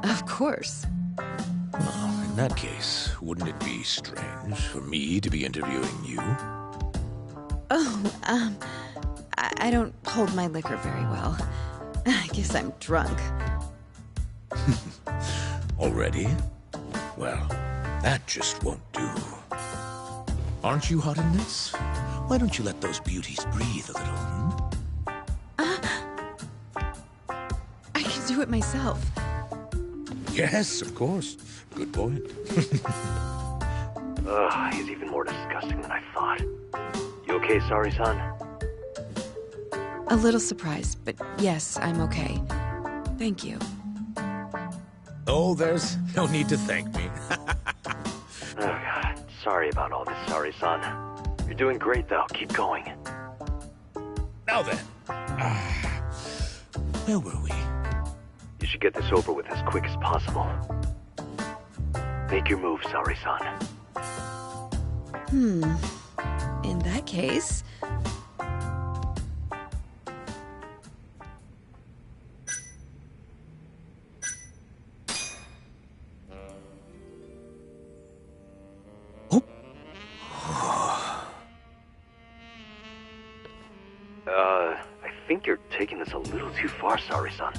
Of course. Well, in that case, wouldn't it be strange for me to be interviewing you? Oh, I don't hold my liquor very well. I guess I'm drunk. Already? Well, that just won't do. Aren't you hot in this? Why don't you let those beauties breathe a little, I can do it myself. Yes, of course. Good point. Ugh, he's even more disgusting than I thought. You okay, Sari-san? A little surprised, but yes, I'm okay. Thank you. Oh, there's no need to thank me. Oh, God. Sorry about all this, Sari-san. You're doing great, though. Keep going. Now then. Where were we? You should get this over with as quick as possible. Make your move, Sari-san. In that case... I think you're taking this a little too far, Sari-san.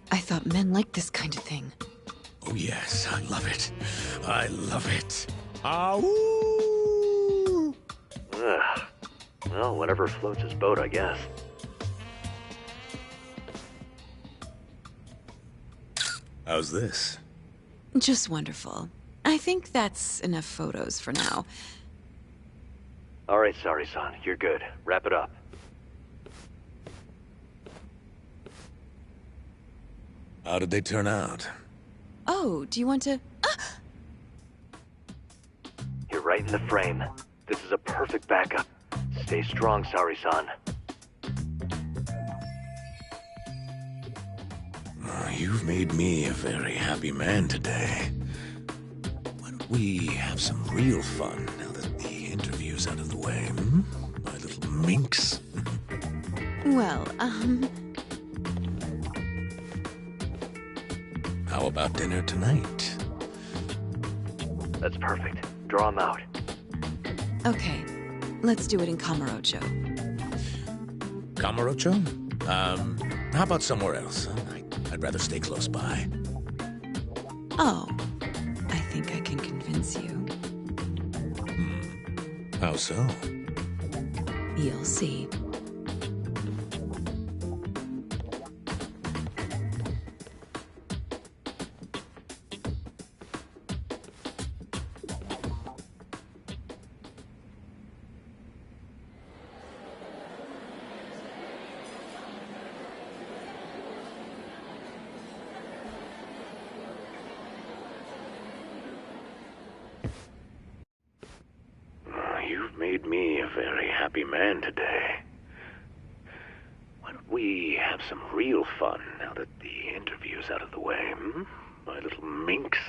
I thought men liked this kind of thing. Oh, yes, I love it. I love it. Ow! Ugh. Well, whatever floats his boat, I guess. How's this? Just wonderful. I think that's enough photos for now. All right, Sari-san, you're good. Wrap it up. How did they turn out? Oh, do you want to... You're right in the frame. This is a perfect backup. Stay strong, Sari-san. You've made me a very happy man today. Why don't we have some real fun now that the interview's out of the way, my little minx? Well, How about dinner tonight? That's perfect. Draw him out. Okay, let's do it in Kamurocho. Kamurocho? How about somewhere else? I'd rather stay close by. Oh, I think I can convince you. How so? You'll see. made me a very happy man today. Why don't we have some real fun now that the interview's out of the way, my little minx?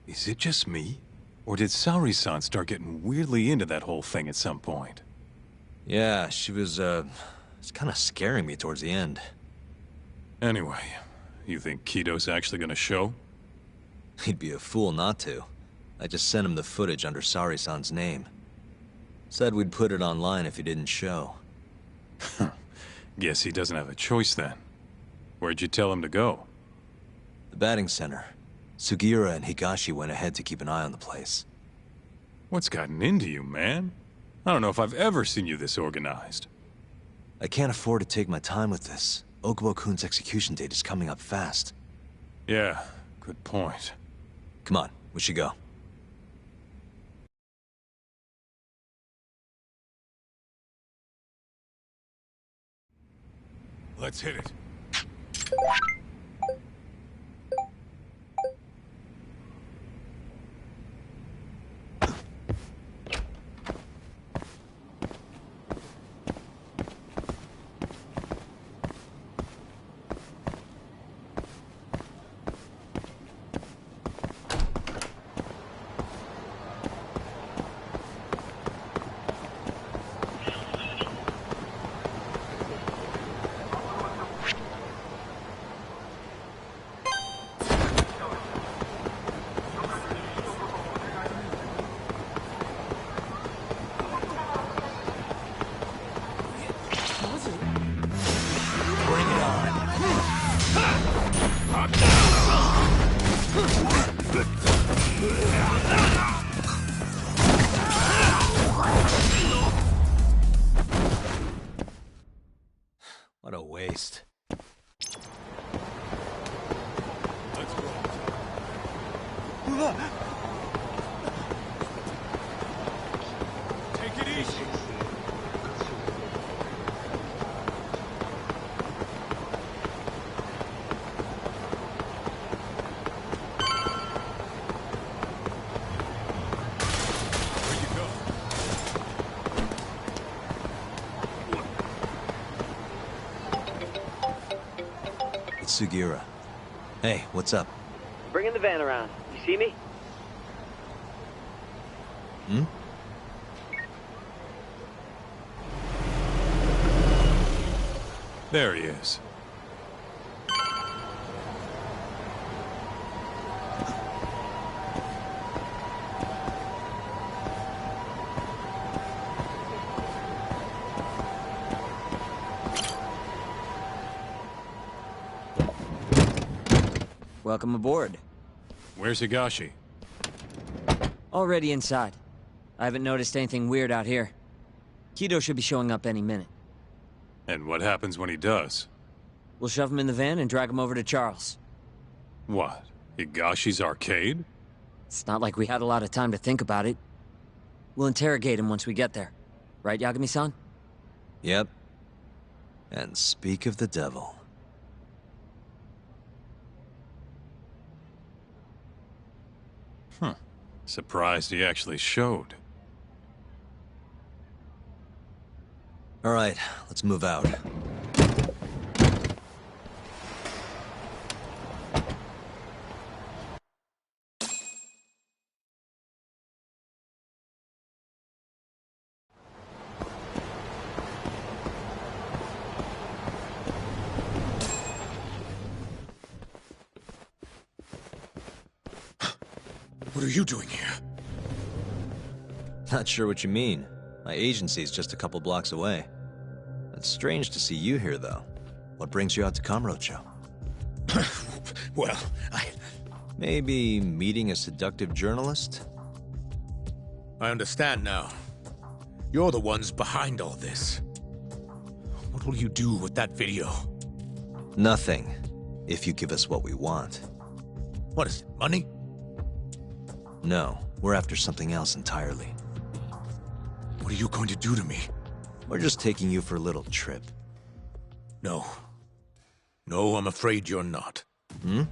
Is it just me? Or did Saori-san start getting weirdly into that whole thing at some point? Yeah, she was, it's kind of scaring me towards the end. Anyway, you think Kido's actually gonna show? He'd be a fool not to. I just sent him the footage under Saori-san's name. Said we'd put it online if he didn't show. Guess he doesn't have a choice then. Where'd you tell him to go? The batting center. Sugiura and Higashi went ahead to keep an eye on the place. What's gotten into you, man? I don't know if I've ever seen you this organized. I can't afford to take my time with this. Okubo-kun's execution date is coming up fast. Yeah, good point. Come on, we should go. Let's hit it. What a waste. Let's go. Take it easy. It's Sugiura. Hey, what's up? Bringing the van around. You see me? Hmm? There he is. Welcome aboard. Where's Higashi? Already inside. I haven't noticed anything weird out here. Kido should be showing up any minute. And what happens when he does? We'll shove him in the van and drag him over to Charles. What? Higashi's arcade? It's not like we had a lot of time to think about it. We'll interrogate him once we get there. Right, Yagami-san? Yep. And speak of the devil. Surprised he actually showed. All right, let's move out. What are you doing here? Not sure what you mean. My agency's just a couple blocks away. It's strange to see you here, though. What brings you out to Kamurocho? Well, Maybe meeting a seductive journalist? I understand now. You're the ones behind all this. What will you do with that video? Nothing, if you give us what we want. What is it, money? No, we're after something else entirely. What are you going to do to me? We're just taking you for a little trip. No. No, I'm afraid you're not. Hmm?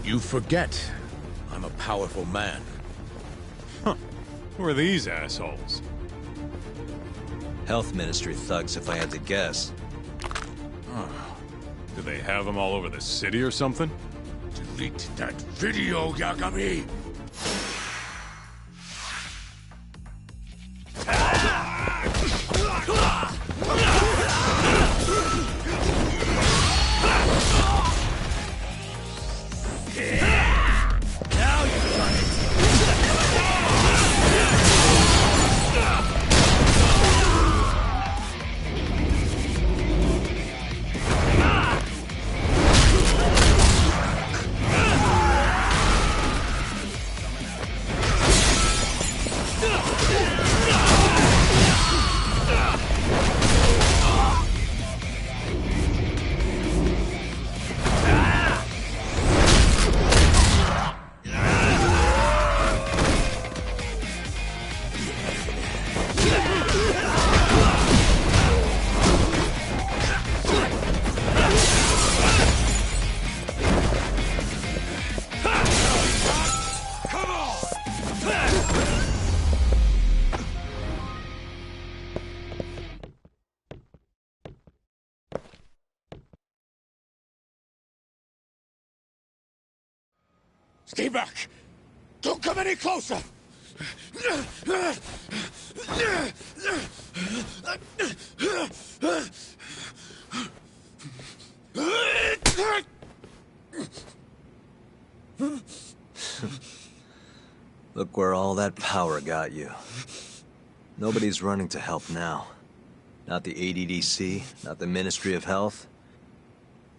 You forget I'm a powerful man. Who are these assholes? Health Ministry thugs, if I had to guess. Do they have them all over the city or something? Delete that video, Yagami! Stay back! Don't come any closer! Look where all that power got you. Nobody's running to help now. Not the ADDC, not the Ministry of Health.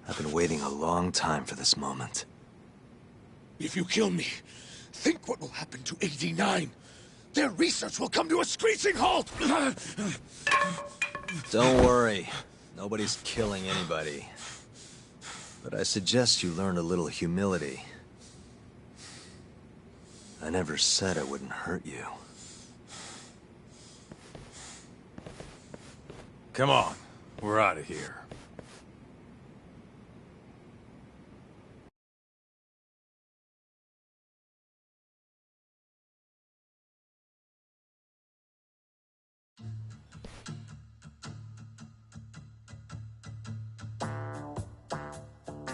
I've been waiting a long time for this moment. If you kill me, think what will happen to 89. Their research will come to a screeching halt! Don't worry. Nobody's killing anybody. But I suggest you learn a little humility. I never said it wouldn't hurt you. Come on, we're out of here.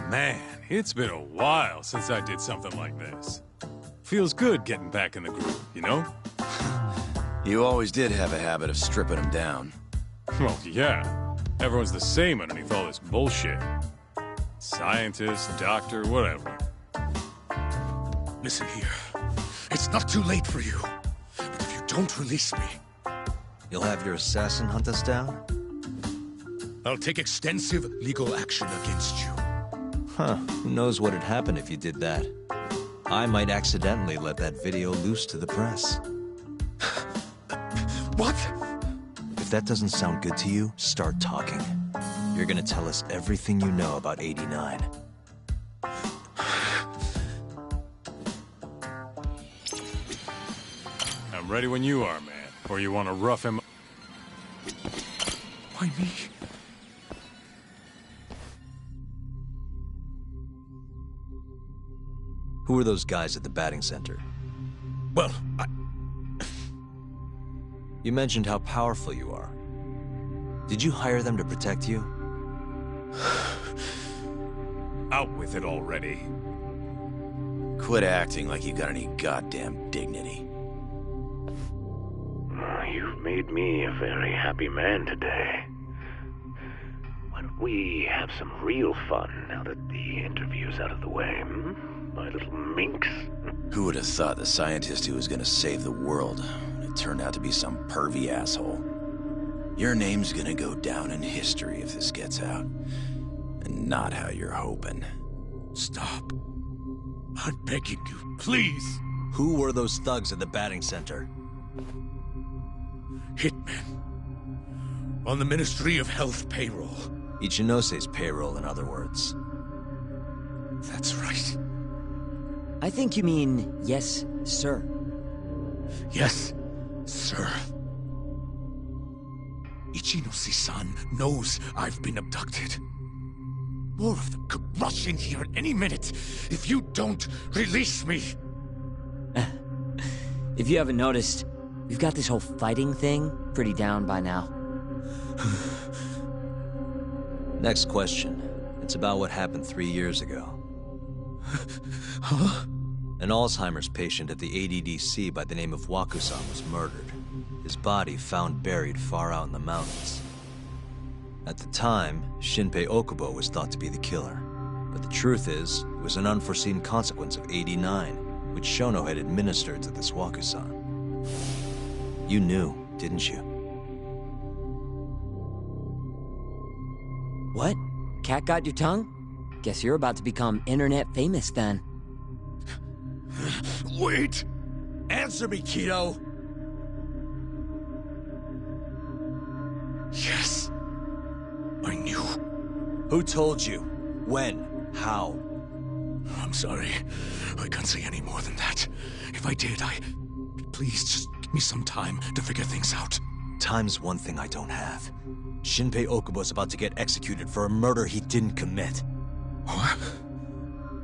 Man, it's been a while since I did something like this. Feels good getting back in the groove, you know? You always did have a habit of stripping them down. Well, yeah. Everyone's the same underneath all this bullshit. Scientist, doctor, whatever. Listen here. It's not too late for you. But if you don't release me... You'll have your assassin hunt us down? I'll take extensive legal action against you. Huh. Who knows what'd happen if you did that? I might accidentally let that video loose to the press. What? If that doesn't sound good to you, start talking. You're gonna tell us everything you know about 89. I'm ready when you are, man. Or you want to rough him... Why me? Who are those guys at the batting center? Well, You mentioned how powerful you are. Did you hire them to protect you? Out with it already. Quit acting like you got any goddamn dignity. You've made me a very happy man today. Why don't we have some real fun now that the interview's out of the way, my little minx? Who would have thought the scientist who was gonna save the world would turn out to be some pervy asshole? Your name's gonna go down in history if this gets out. And not how you're hoping. Stop. I'm begging you, please. Who were those thugs at the batting center? Hitmen. On the Ministry of Health payroll. Ichinose's payroll, in other words. That's right. I think you mean, yes, sir. Yes, sir. Ichinose-san knows I've been abducted. More of them could rush in here at any minute if you don't release me. If you haven't noticed, We've got this whole fighting thing pretty down by now. Next question. It's about what happened 3 years ago. Huh? An Alzheimer's patient at the ADDC by the name of Waku-san was murdered. His body found buried far out in the mountains. At the time, Shinpei Okubo was thought to be the killer. But the truth is, it was an unforeseen consequence of 89, which Shono had administered to this Waku-san. You knew, didn't you? What? Cat got your tongue? Guess you're about to become internet famous then. Wait! Answer me, Kido! Yes. I knew. Who told you? When? How? I'm sorry. I can't say any more than that. If I did, Please, just give me some time to figure things out. Time's one thing I don't have. Shinpei Okubo's about to get executed for a murder he didn't commit. What?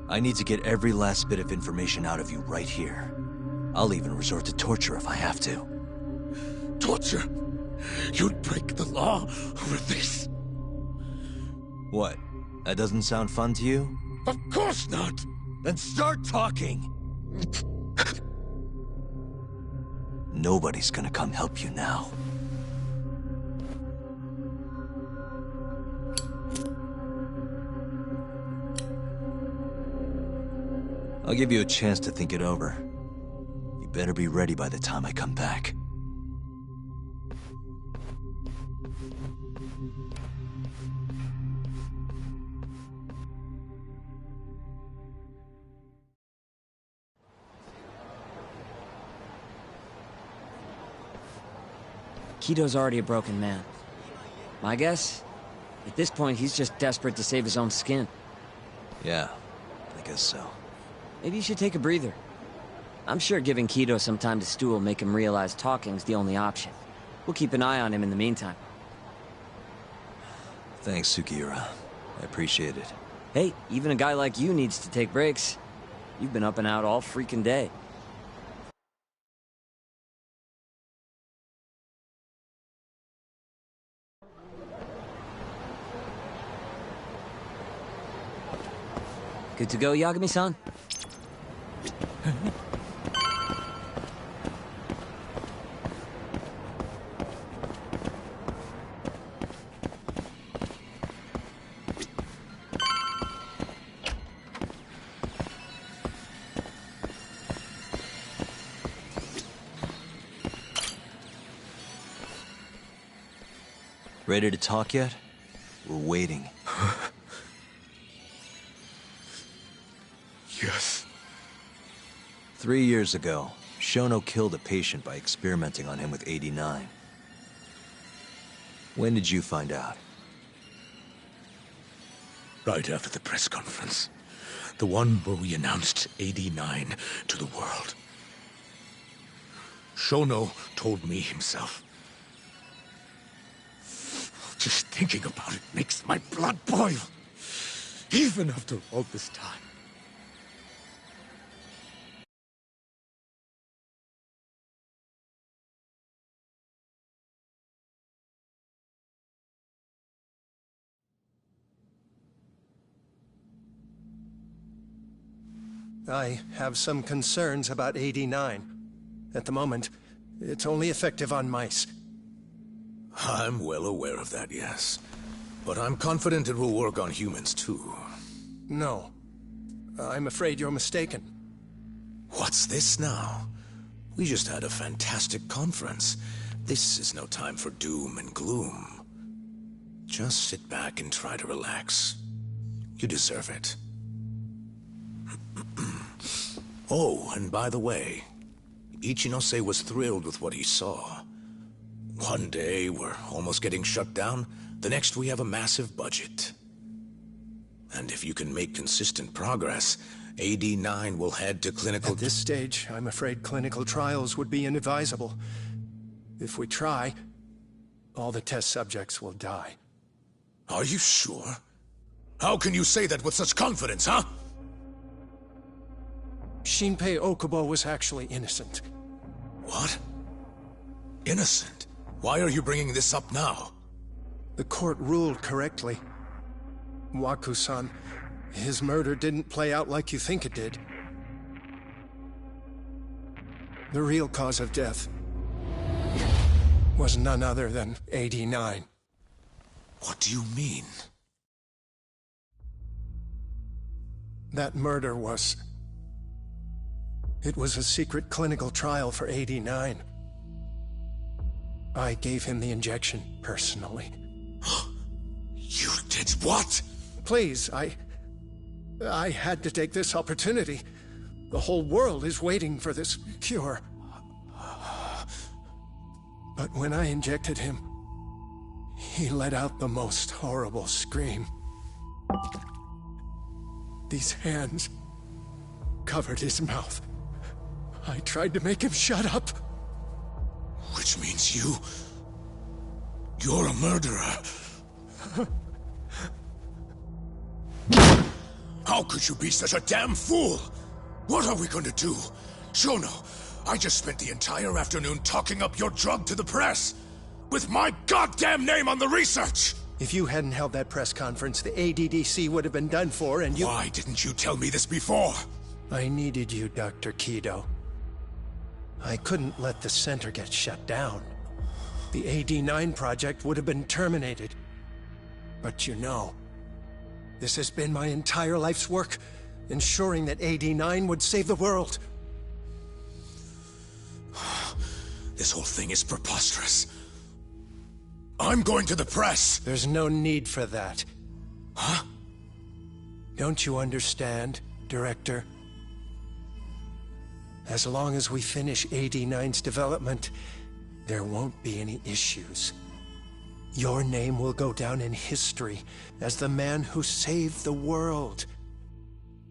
I need to get every last bit of information out of you right here. I'll even resort to torture if I have to. Torture? You'd break the law over this? What? That doesn't sound fun to you? Of course not! Then start talking! Nobody's gonna come help you now. I'll give you a chance to think it over. You better be ready by the time I come back. Kido's already a broken man. My guess? At this point, he's just desperate to save his own skin. Yeah, I guess so. Maybe you should take a breather. I'm sure giving Kido some time to stew will make him realize talking's the only option. We'll keep an eye on him in the meantime. Thanks, Sugiura. I appreciate it. Hey, even a guy like you needs to take breaks. You've been up and out all freaking day. Good to go, Yagami-san? Ready to talk yet? We're waiting. Yes. 3 years ago, Shono killed a patient by experimenting on him with 89. When did you find out? Right after the press conference. The one where we announced 89 to the world. Shono told me himself. Just thinking about it makes my blood boil. Even after all this time. I have some concerns about 89. At the moment, it's only effective on mice. I'm well aware of that, yes. But I'm confident it will work on humans, too. No. I'm afraid you're mistaken. What's this now? We just had a fantastic conference. This is no time for doom and gloom. Just sit back and try to relax. You deserve it. Oh, and by the way, Ichinose was thrilled with what he saw. One day, we're almost getting shut down. The next, we have a massive budget. And if you can make consistent progress, AD9 will head to clinical... At this stage, I'm afraid clinical trials would be inadvisable. If we try, all the test subjects will die. Are you sure? How can you say that with such confidence, huh? Shinpei Okubo was actually innocent. What? innocent. Why are you bringing this up now? The court ruled correctly. Waku-san, his murder didn't play out like you think it did. The real cause of death was none other than 89. What do you mean? That murder was... It was a secret clinical trial for 89. I gave him the injection, personally. You did what? Please, I had to take this opportunity. The whole world is waiting for this cure. But when I injected him, he let out the most horrible scream. These hands covered his mouth. I tried to make him shut up. Which means you're a murderer. How could you be such a damn fool? What are we going to do? Shono, I just spent the entire afternoon talking up your drug to the press, with my goddamn name on the research! If you hadn't held that press conference, the ADDC would have been done for, and you... Why didn't you tell me this before? I needed you, Dr. Kido. I couldn't let the center get shut down. The AD9 project would have been terminated. But you know, this has been my entire life's work, ensuring that AD9 would save the world. This whole thing is preposterous. I'm going to the press! There's no need for that. Huh? Don't you understand, Director? As long as we finish AD9's development, there won't be any issues. Your name will go down in history as the man who saved the world.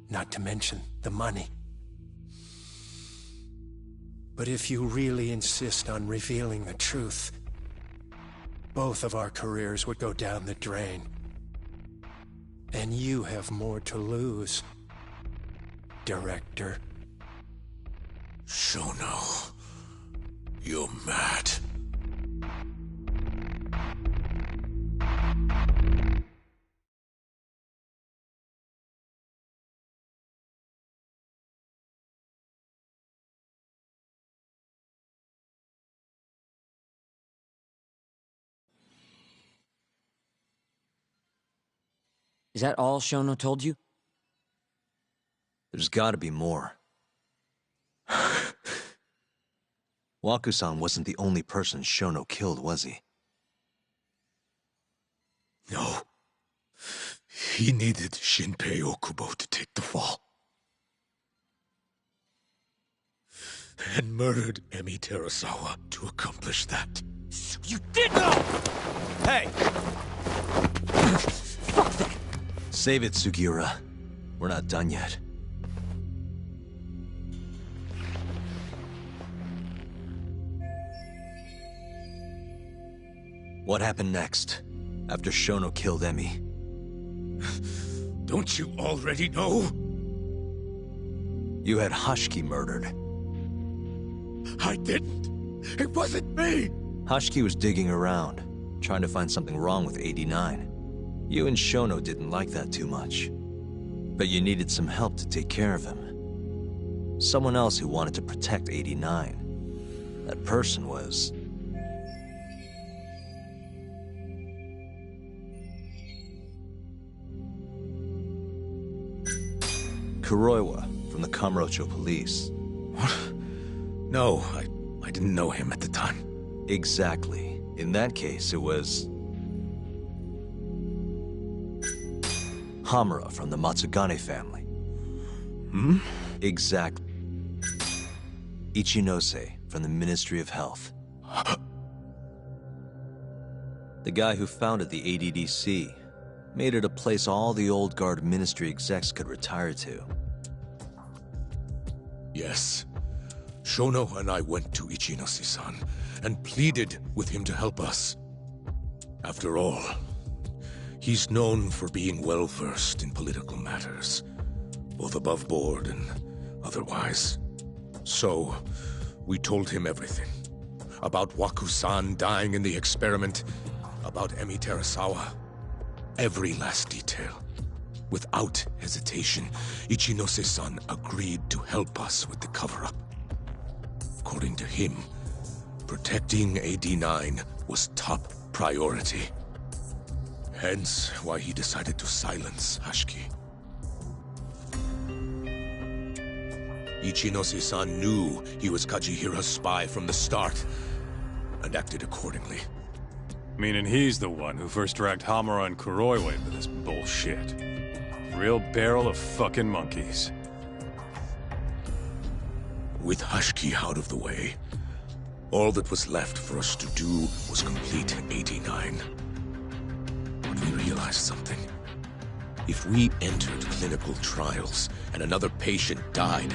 Not to mention the money. But if you really insist on revealing the truth, both of our careers would go down the drain. And you have more to lose, Director. Shono, you're mad. Is that all Shono told you? There's gotta be more. Waku-san wasn't the only person Shono killed, was he? No. He needed Shinpei Okubo to take the fall. And murdered Emi Terasawa to accomplish that. You did know! Hey! Save it, Sugiura. We're not done yet. What happened next, after Shono killed Emi? Don't you already know? You had Hashiki murdered. I didn't. It wasn't me! Hashiki was digging around, trying to find something wrong with 89. You and Shono didn't like that too much. But you needed some help to take care of him. Someone else who wanted to protect 89. That person was... Kuroiwa, from the Kamurocho police. What? No, I didn't know him at the time. Exactly. In that case, it was... Hamura from the Matsugane family. Hmm? Exactly. Ichinose from the Ministry of Health. The guy who founded the ADDC made it a place all the old guard ministry execs could retire to. Yes. Shono and I went to Ichinose-san and pleaded with him to help us. After all, he's known for being well-versed in political matters, both above board and otherwise. So, we told him everything. about Waku-san dying in the experiment, about Emi Terasawa. Every last detail. Without hesitation, Ichinose-san agreed to help us with the cover-up. According to him, protecting AD-9 was top priority. Hence why he decided to silence Hashiki. Ichinose-san knew he was Kajihira's spy from the start, and acted accordingly. Meaning he's the one who first dragged Hamura and Kuroiwa into this bullshit. Real barrel of fucking monkeys. With Hashiki out of the way, all that was left for us to do was complete AD-9. But we realized something. If we entered clinical trials and another patient died,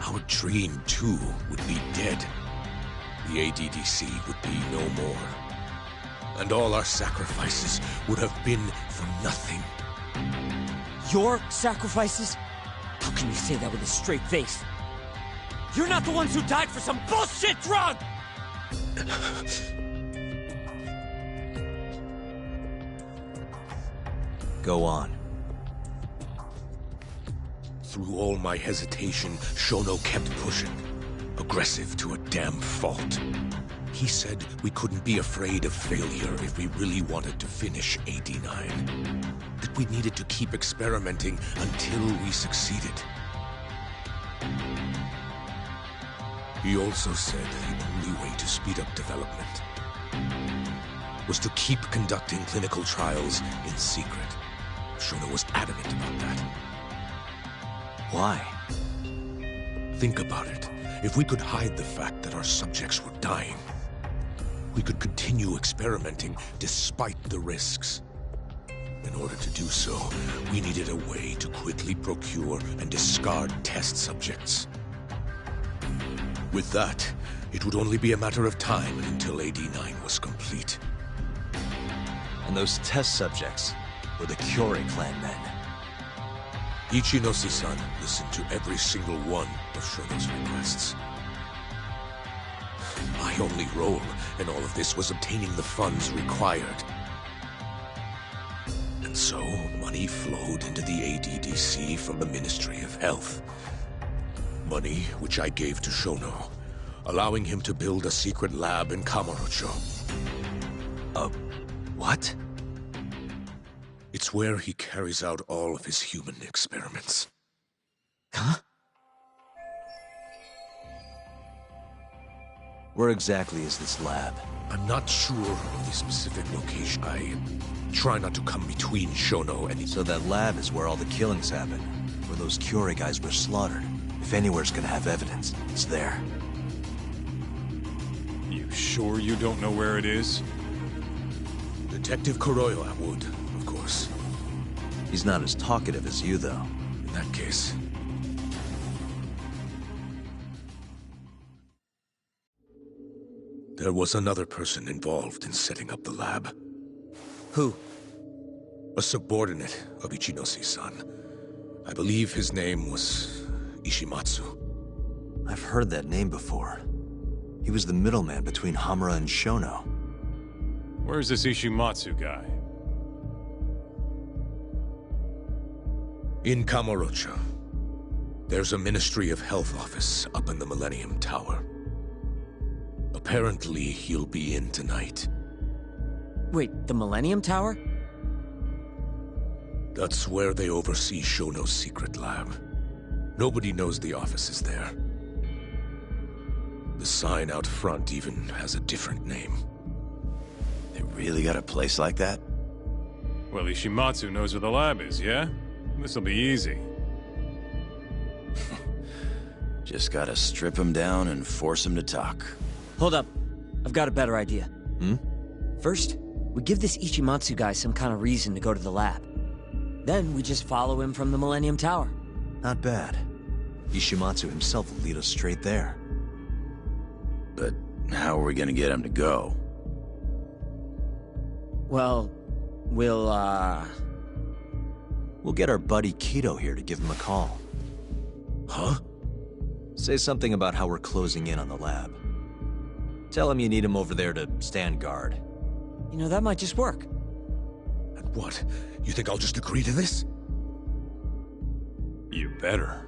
our dream too would be dead. The ADDC would be no more. And all our sacrifices would have been for nothing. Your sacrifices? How can you say that with a straight face? You're not the ones who died for some bullshit drug! Go on. Through all my hesitation, Shono kept pushing. Aggressive to a damn fault. He said we couldn't be afraid of failure if we really wanted to finish AD-9. That we needed to keep experimenting until we succeeded. He also said the only way to speed up development was to keep conducting clinical trials in secret. Shono was adamant about that. Why? Think about it. If we could hide the fact that our subjects were dying, we could continue experimenting despite the risks. In order to do so, we needed a way to quickly procure and discard test subjects. With that, it would only be a matter of time until AD-9 was complete. And those test subjects were the Kyorei clan men. Ichinose-san listened to every single one of Shono's requests. My only role in all of this was obtaining the funds required. And so, money flowed into the ADDC from the Ministry of Health. Money which I gave to Shono, allowing him to build a secret lab in Kamurocho. What? It's where he carries out all of his human experiments. Huh? Where exactly is this lab? I'm not sure of the specific location. I try not to come between Shono and... So that lab is where all the killings happened, where those Kyorei guys were slaughtered. If anywhere's gonna have evidence, it's there. You sure you don't know where it is? Detective Kuroiwa would, of course. He's not as talkative as you, though. In that case... There was another person involved in setting up the lab. Who? A subordinate of Ichinose-san. I believe his name was Ishimatsu. I've heard that name before. He was the middleman between Hamura and Shono. Where's this Ishimatsu guy? In Kamurocho. There's a Ministry of Health office up in the Millennium Tower. Apparently, he'll be in tonight. Wait, the Millennium Tower? That's where they oversee Shono's secret lab. Nobody knows the office is there. The sign out front even has a different name. They really got a place like that? Well, Ishimatsu knows where the lab is, yeah? This'll be easy. Just gotta strip him down and force him to talk. Hold up. I've got a better idea. Hmm? First, we give this Ichimatsu guy some kind of reason to go to the lab. Then we just follow him from the Millennium Tower. Not bad. Ishimatsu himself will lead us straight there. But how are we gonna get him to go? Well, we'll get our buddy Kido here to give him a call. Huh? Say something about how we're closing in on the lab. Tell him you need him over there to stand guard. You know, that might just work. And what? You think I'll just agree to this? You better.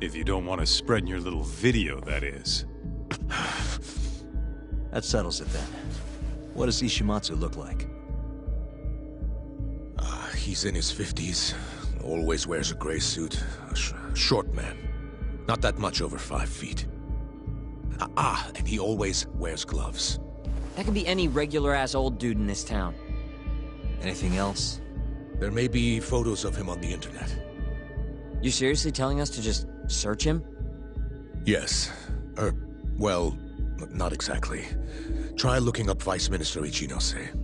If you don't want to spread in your little video, that is. That settles it then. What does Ishimatsu look like? He's in his 50s. Always wears a gray suit. A short man. Not that much over 5 feet. And he always wears gloves. That could be any regular-ass old dude in this town. Anything else? There may be photos of him on the internet. You seriously telling us to just search him? Yes. Well, not exactly. Try looking up Vice Minister Ichinose.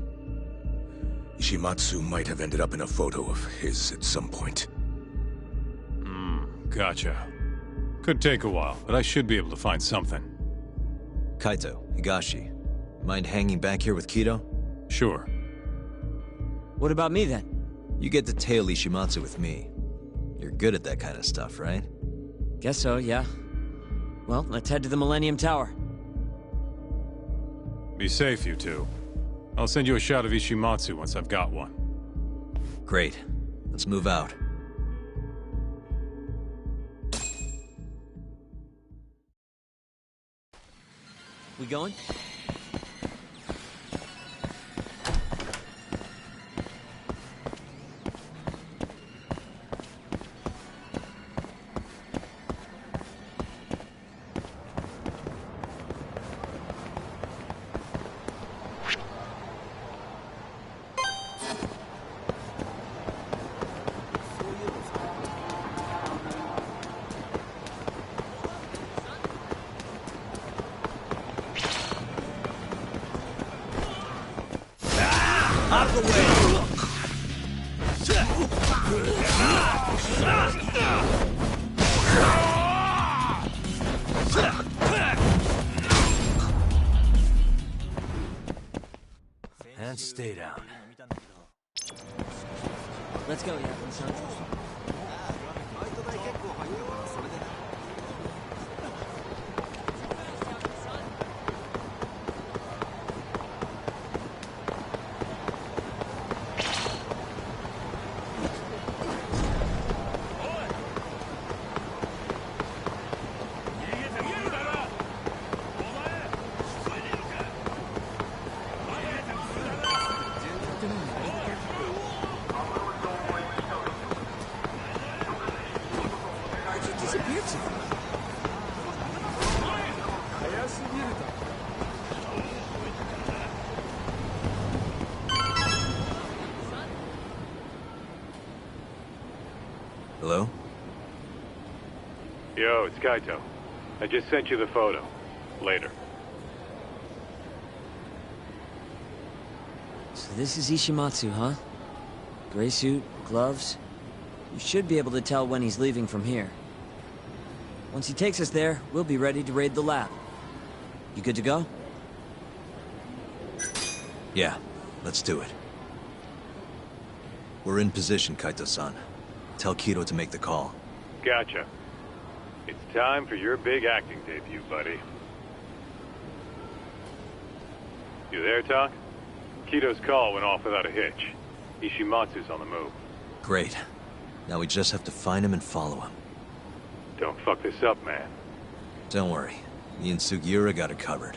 Ishimatsu might have ended up in a photo of his at some point. Gotcha. Could take a while, but I should be able to find something. Kaito, Higashi, mind hanging back here with Kido? Sure. What about me then? You get to tail Ishimatsu with me. You're good at that kind of stuff, right? Guess so, yeah. Well, let's head to the Millennium Tower. Be safe, you two. I'll send you a shot of Ishimatsu once I've got one. Great. Let's move out. We going? Out of the way! And stay down. Let's go, Yakuza-san. Hello? Yo, it's Kaito. I just sent you the photo. Later. So this is Ishimatsu, huh? Gray suit, gloves. You should be able to tell when he's leaving from here. Once he takes us there, we'll be ready to raid the lab. You good to go? Yeah, let's do it. We're in position, Kaito-san. Tell Kido to make the call. Gotcha. It's time for your big acting debut, buddy. You there, Talk? Kido's call went off without a hitch. Ishimatsu's on the move. Great. Now we just have to find him and follow him. Don't fuck this up, man. Don't worry. Me and Sugiura got it covered.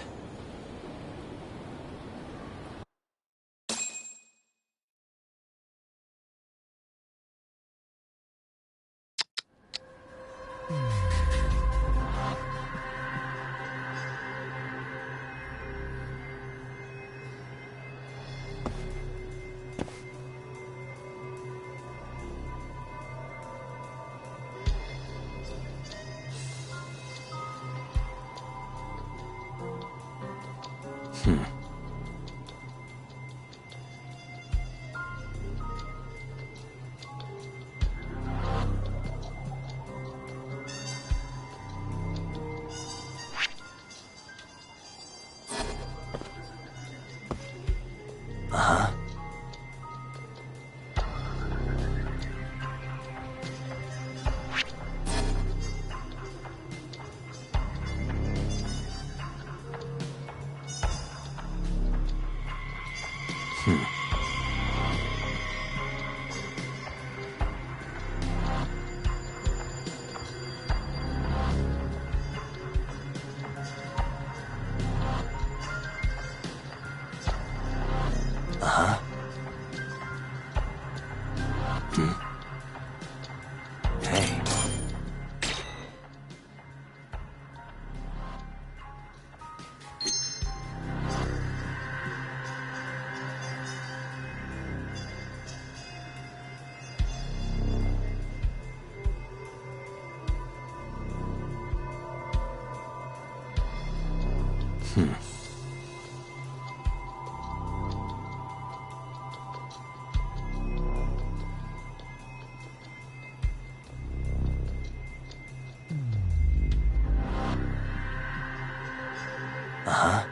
Uh-huh.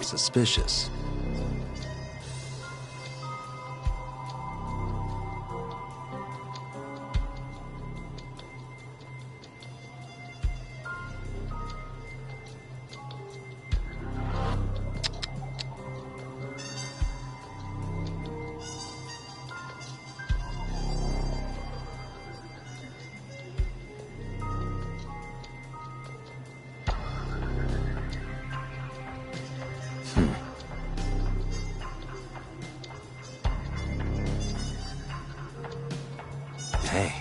Suspicious. Hey.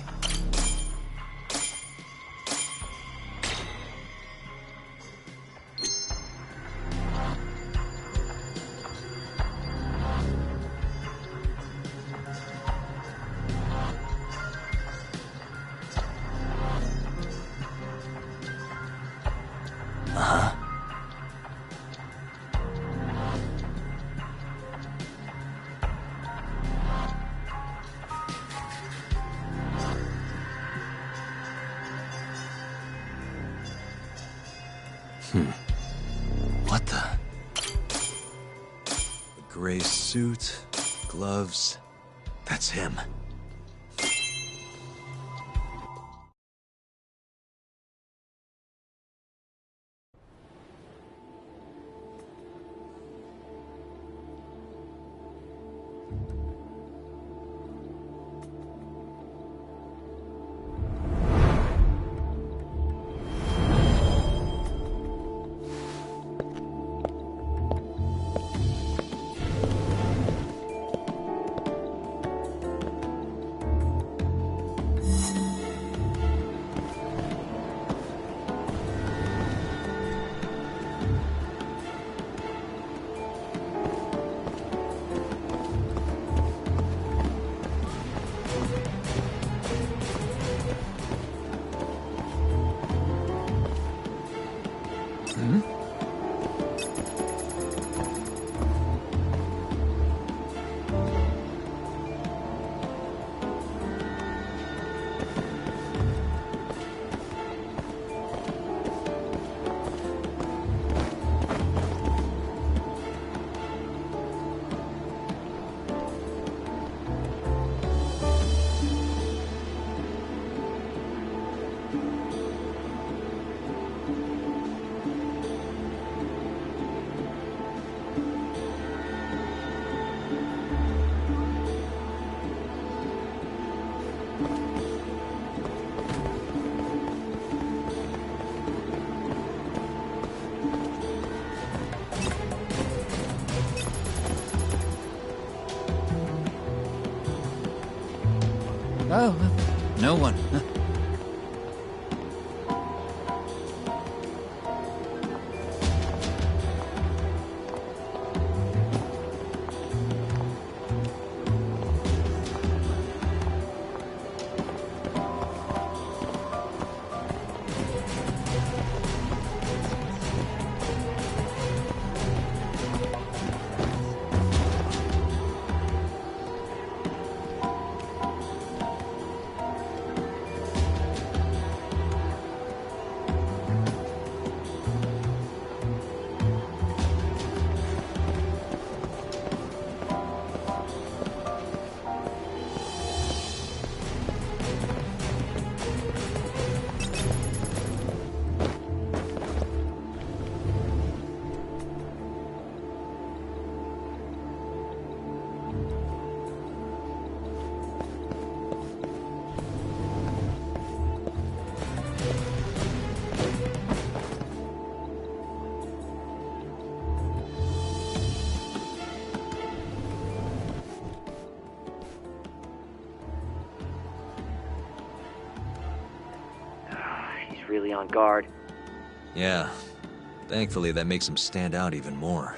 Uh-huh. What the? A gray suit, gloves. That's him. Oh, no one. Really on guard. Yeah. Thankfully, that makes him stand out even more.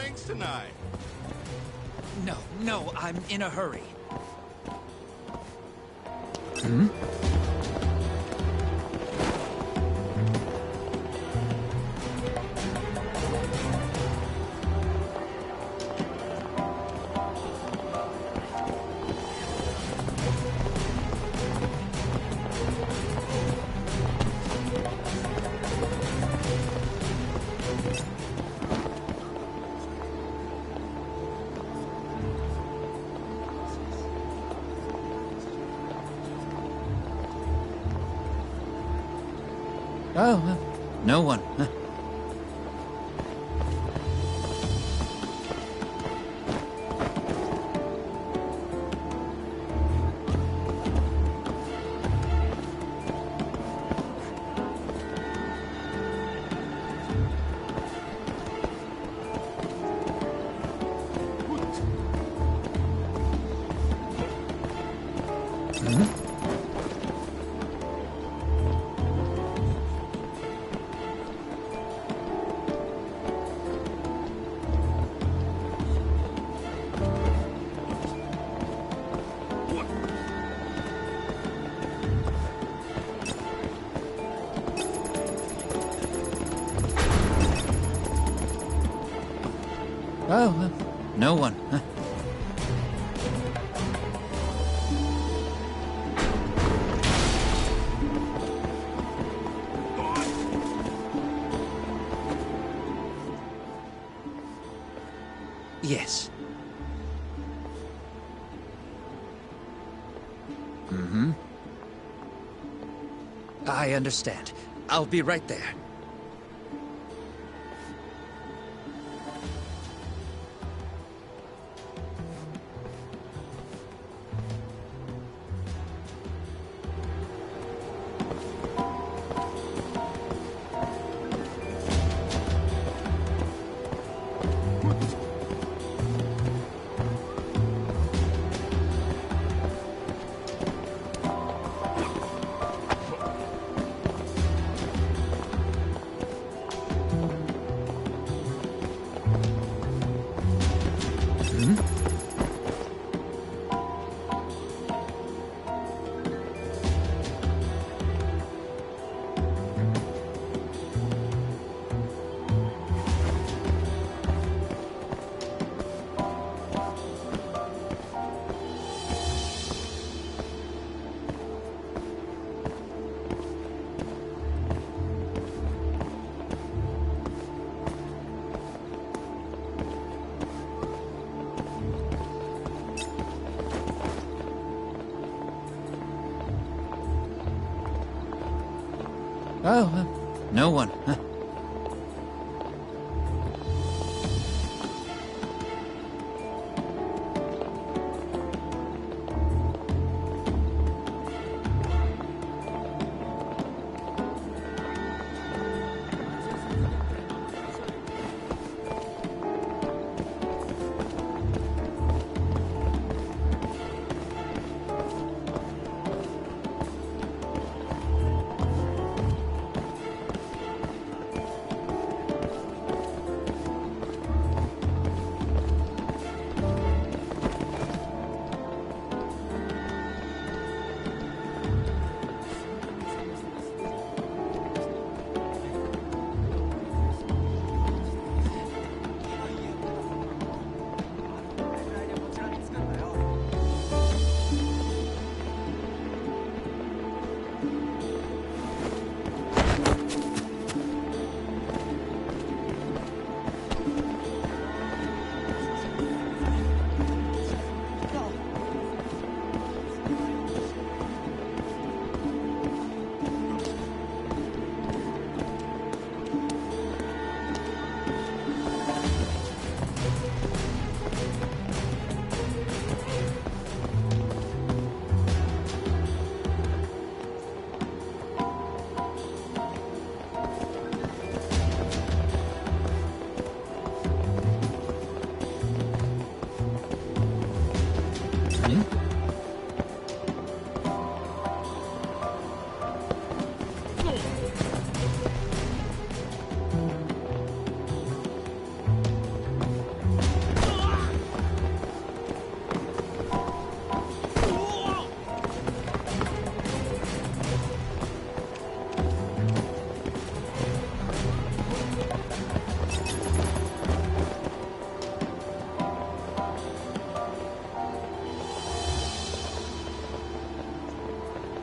drinks tonight? No, I'm in a hurry. Hmm? Oh, no one. Huh. Oh, no one. Huh. Yes. Mm-hmm. I understand. I'll be right there. Oh, no one. Huh.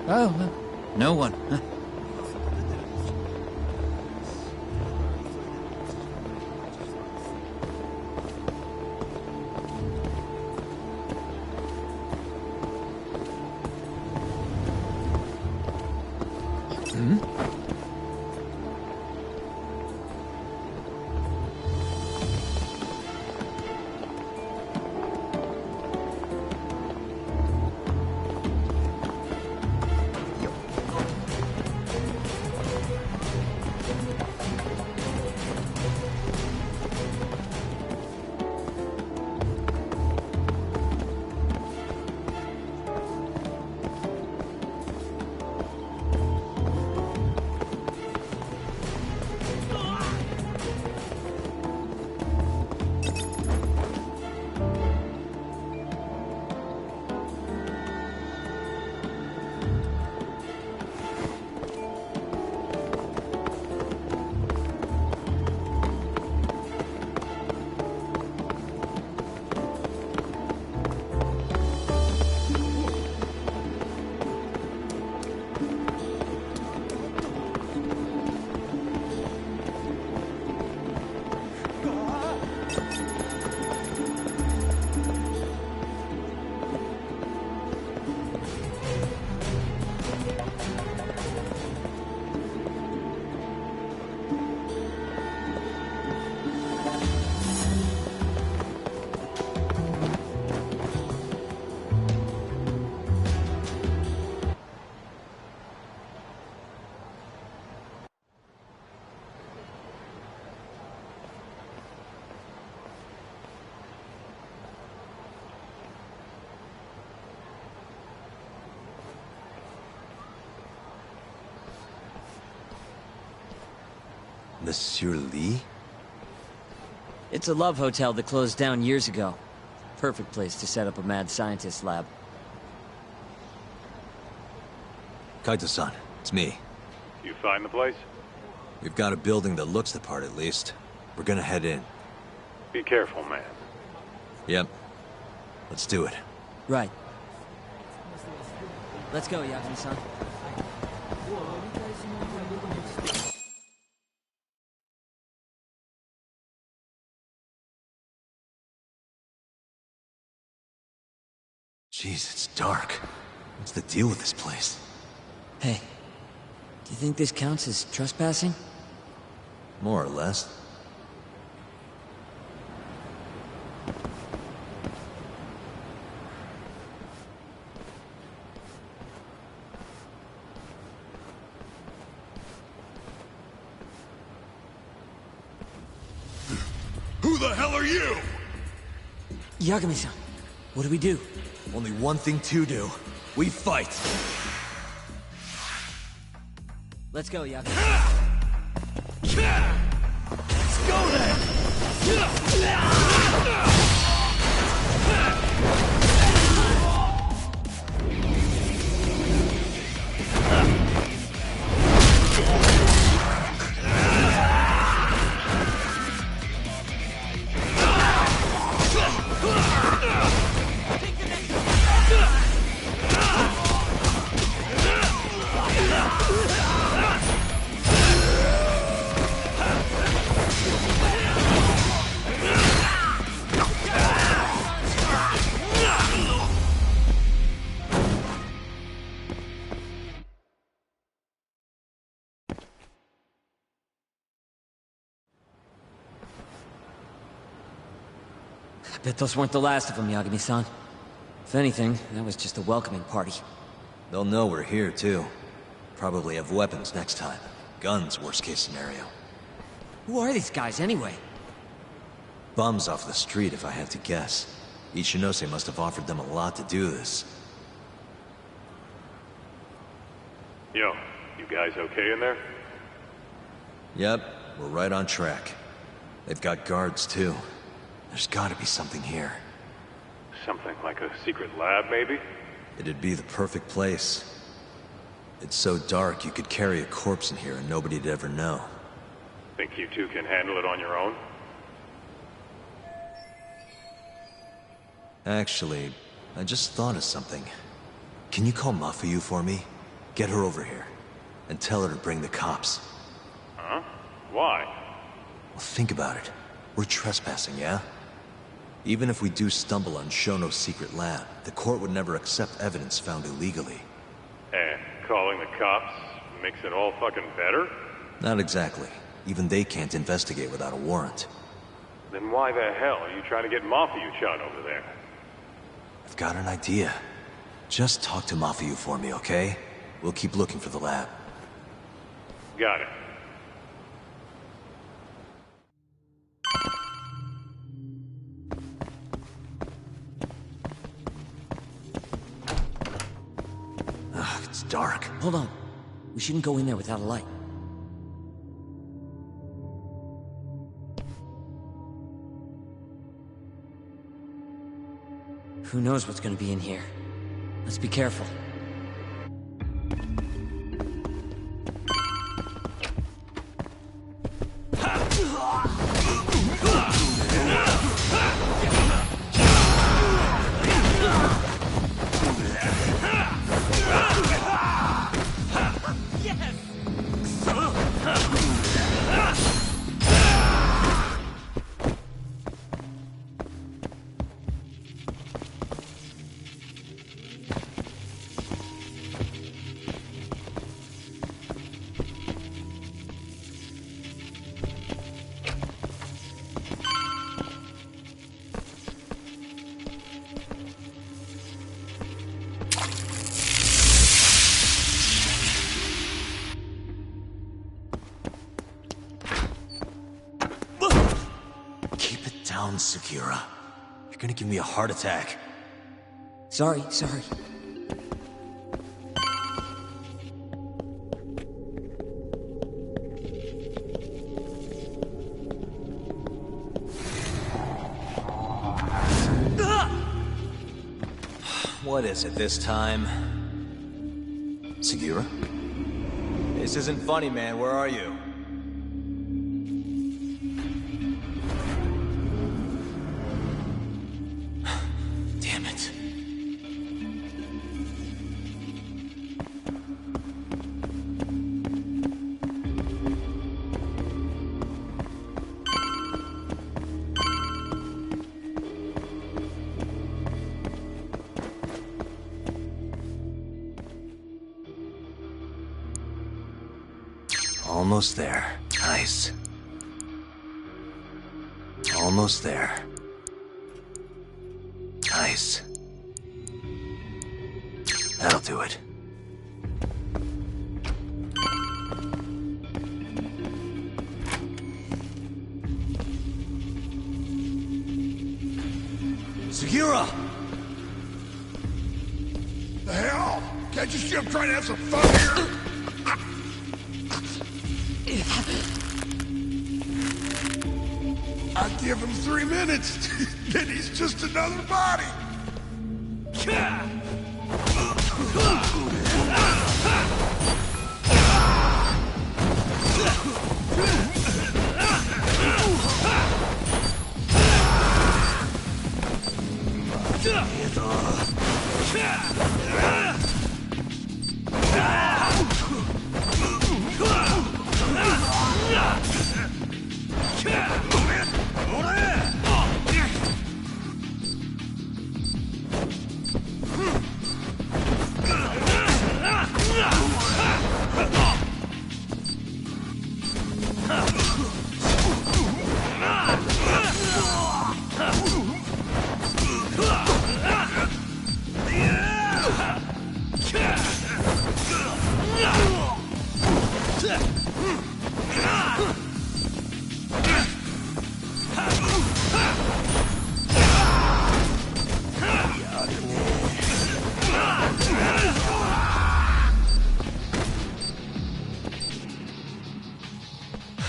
Oh, no one. Huh. Monsieur Lee? It's a love hotel that closed down years ago. Perfect place to set up a mad scientist lab. Kaito-san, it's me. You find the place? We've got a building that looks the part at least. We're gonna head in. Be careful, man. Yep. Let's do it. Right. Let's go, Yagami-san. Jeez, it's dark. What's the deal with this place? Hey, do you think this counts as trespassing? More or less. Who the hell are you? Yagami-san, what do we do? Only one thing to do. We fight. Let's go, Yagami. Let's go then! I bet those weren't the last of them, Yagami-san. If anything, that was just a welcoming party. They'll know we're here, too. Probably have weapons next time. Guns, worst case scenario. Who are these guys, anyway? Bums off the street, if I had to guess. Ichinose must have offered them a lot to do this. Yo, you guys okay in there? Yep, we're right on track. They've got guards, too. There's gotta be something here. Something like a secret lab, maybe? It'd be the perfect place. It's so dark you could carry a corpse in here and nobody'd ever know. Think you two can handle it on your own? Actually, I just thought of something. Can you call Mafuyu for me? Get her over here. And tell her to bring the cops. Huh? Why? Well, think about it. We're trespassing, yeah? Even if we do stumble on Shono's secret lab, the court would never accept evidence found illegally. And calling the cops makes it all fucking better? Not exactly. Even they can't investigate without a warrant. Then why the hell are you trying to get Mafia-chan over there? I've got an idea. Just talk to Mafia for me, okay? We'll keep looking for the lab. Got it. Ugh, it's dark. Hold on. We shouldn't go in there without a light. Who knows what's gonna be in here? Let's be careful. Sekira. You're gonna give me a heart attack. Sorry. What is it this time? Sekira? This isn't funny, man. Where are you? Almost there. Nice. Almost there. Nice. That'll do it. Sekira! The hell? Can't you see I'm trying to have some fun here? I give him 3 minutes, then he's just another body.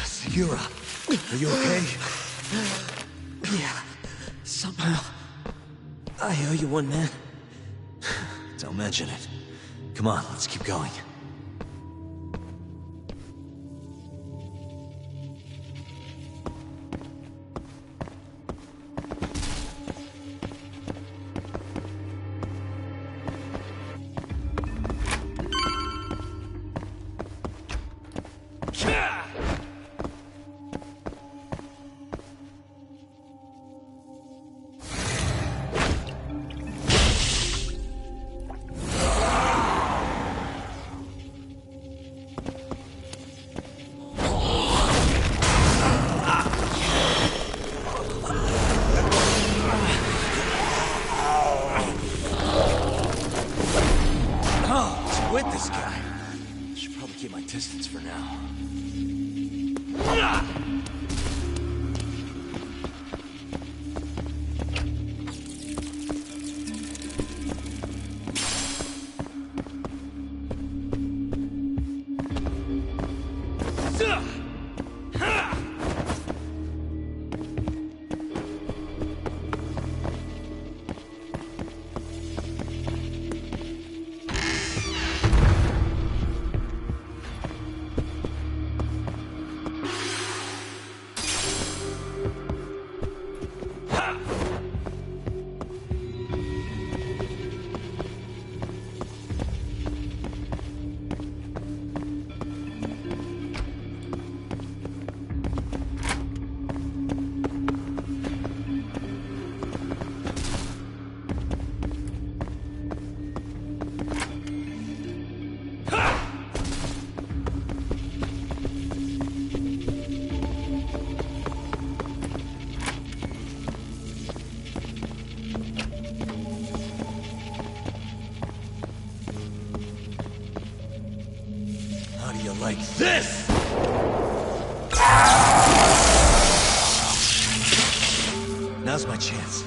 Sekira, are you okay? Yeah, somehow. I owe you one, man. Don't mention it. Come on, let's keep going. this! Now's my chance.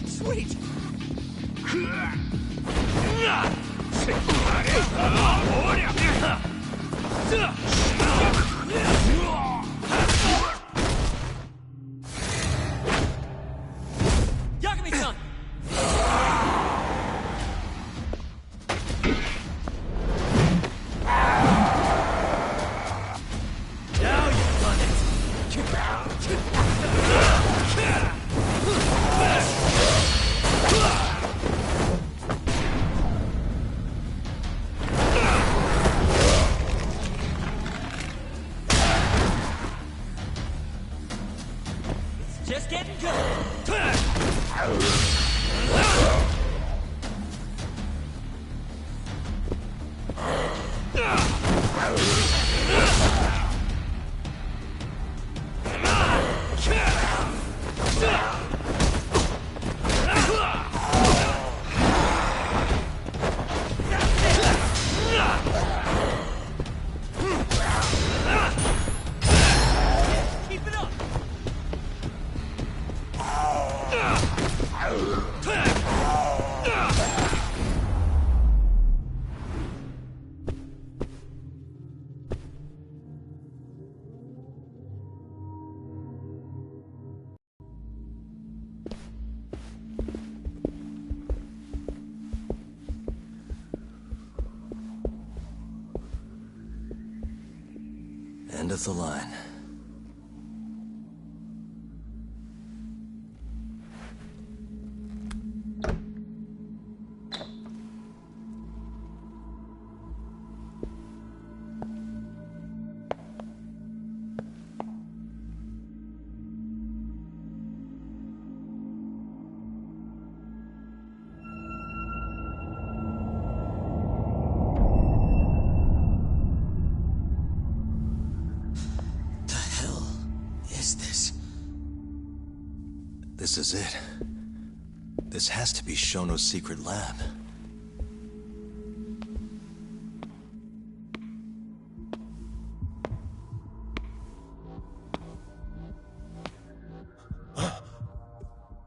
Sweet! Yagami-san! Now you've done it! It's just getting good. Keep it up! End of the line. This is it. This has to be Shono's secret lab.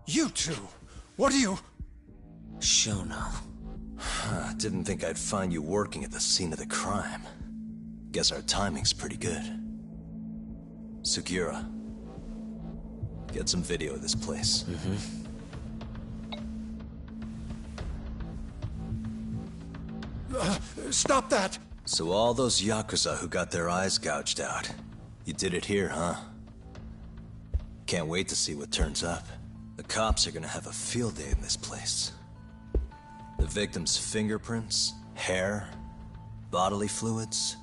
You two! What are you... Shono. Didn't think I'd find you working at the scene of the crime. Guess our timing's pretty good. Sugiura. Get some video of this place. Stop that! So all those Yakuza who got their eyes gouged out, you did it here, huh? Can't wait to see what turns up. The cops are gonna have a field day in this place. The victim's fingerprints, hair, bodily fluids,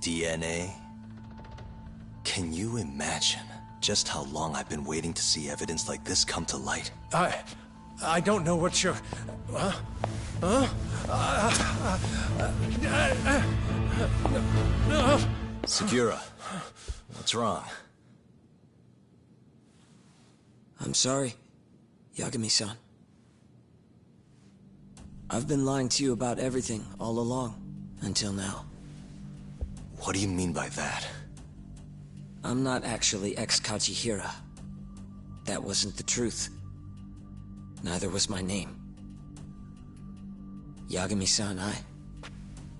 DNA. Can you imagine just how long I've been waiting to see evidence like this come to light? I don't know what you're... Sugiura, what's wrong? I'm sorry, Yagami-san. I've been lying to you about everything all along, until now. What do you mean by that? I'm not actually ex-Kajihira. That wasn't the truth. Neither was my name. Yagami-san,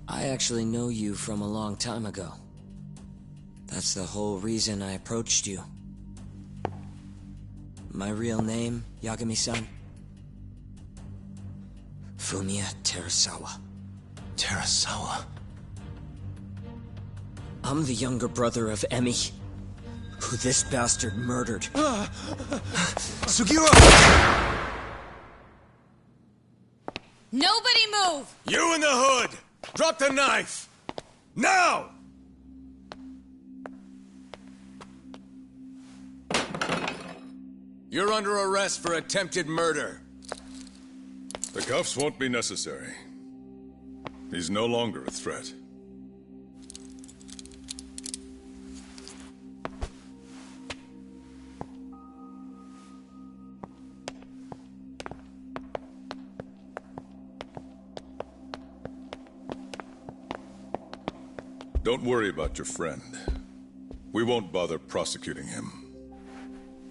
I actually know you from a long time ago. That's the whole reason I approached you. My real name, Yagami-san? Fumiya Terasawa. Terasawa? I'm the younger brother of Emi. who this bastard murdered. Sugiura! Nobody move! You in the hood! Drop the knife! Now! You're under arrest for attempted murder. The cuffs won't be necessary. He's no longer a threat. Don't worry about your friend. We won't bother prosecuting him.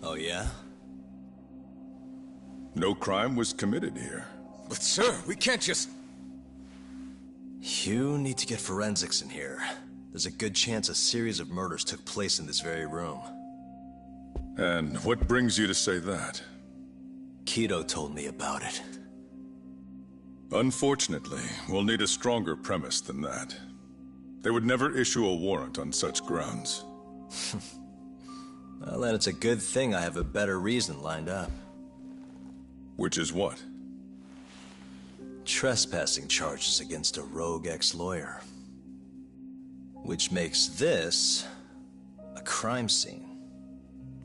Oh, yeah? No crime was committed here. But sir, we can't just... You need to get forensics in here. There's a good chance a series of murders took place in this very room. And what brings you to say that? Kido told me about it. Unfortunately, we'll need a stronger premise than that. They would never issue a warrant on such grounds. Well, then it's a good thing I have a better reason lined up. Which is what? Trespassing charges against a rogue ex-lawyer. Which makes this a crime scene.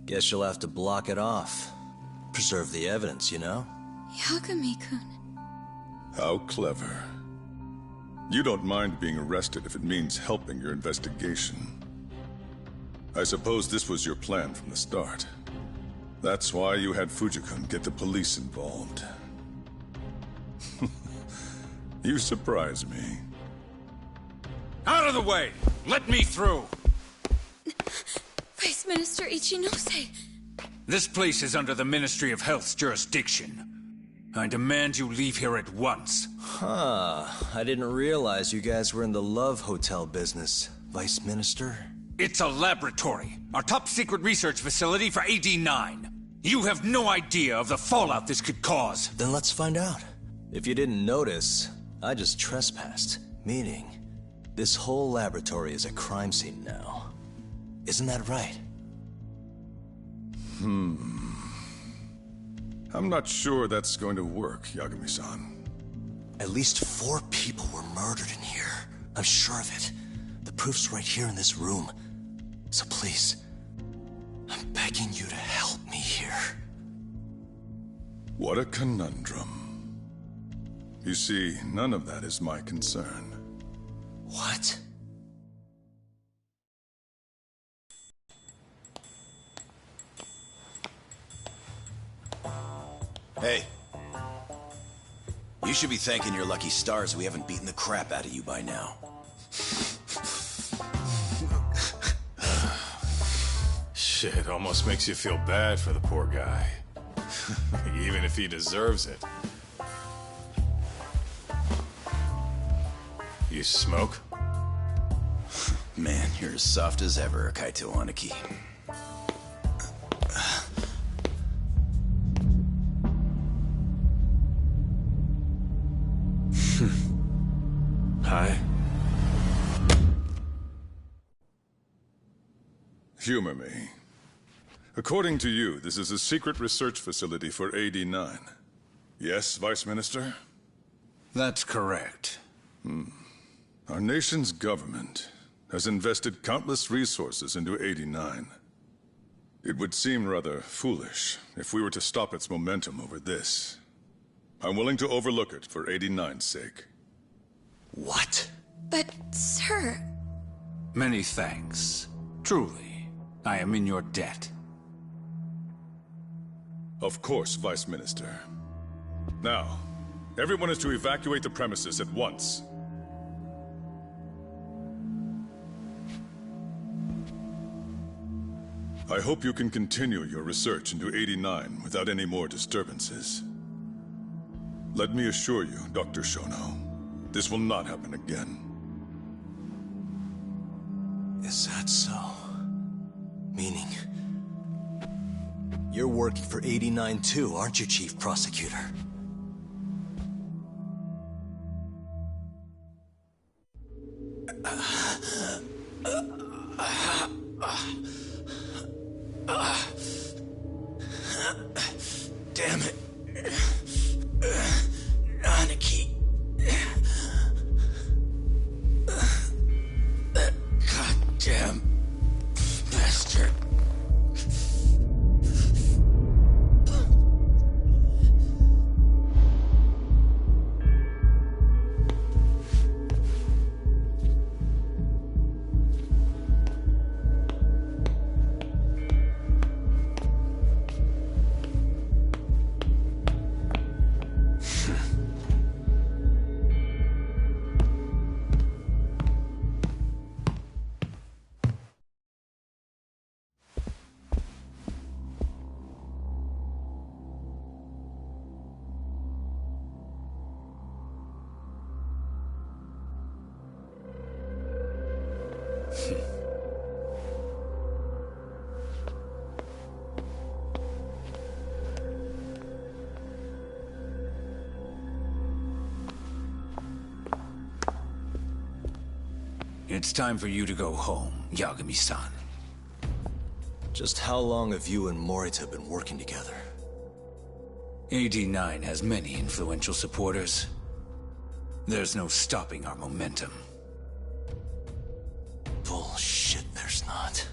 Guess you'll have to block it off. Preserve the evidence, you know? Yagami-kun. How clever. You don't mind being arrested if it means helping your investigation. I suppose this was your plan from the start. That's why you had Fujikun get the police involved. You surprise me. Out of the way! Let me through! Vice Minister Ichinose. This place is under the Ministry of Health's jurisdiction. I demand you leave here at once. Huh. I didn't realize you guys were in the love hotel business, Vice Minister. It's a laboratory. Our top secret research facility for AD9. You have no idea of the fallout this could cause. Then let's find out. If you didn't notice, I just trespassed. Meaning, this whole laboratory is a crime scene now. Isn't that right? I'm not sure that's going to work, Yagami-san. At least 4 people were murdered in here. I'm sure of it. The proof's right here in this room. So please, I'm begging you to help me here. What a conundrum. You see, none of that is my concern. What? Hey. You should be thanking your lucky stars we haven't beaten the crap out of you by now. Shit, almost makes you feel bad for the poor guy. Even if he deserves it. You smoke? Man, you're as soft as ever, Kaito Aniki. Hi. Humor me. According to you, this is a secret research facility for AD9. Yes, Vice Minister? That's correct. Our nation's government has invested countless resources into AD9. It would seem rather foolish if we were to stop its momentum over this. I'm willing to overlook it for AD9's sake. What? But, sir... Many thanks. Truly. I am in your debt. Of course, Vice Minister. Now, everyone is to evacuate the premises at once. I hope you can continue your research into 89 without any more disturbances. Let me assure you, Dr. Shono, this will not happen again. Is that so? Meaning... You're working for 89 too, aren't you, Chief Prosecutor? It's time for you to go home, Yagami-san. Just how long have you and Morita been working together? AD9 has many influential supporters. There's no stopping our momentum. Bullshit, there's not.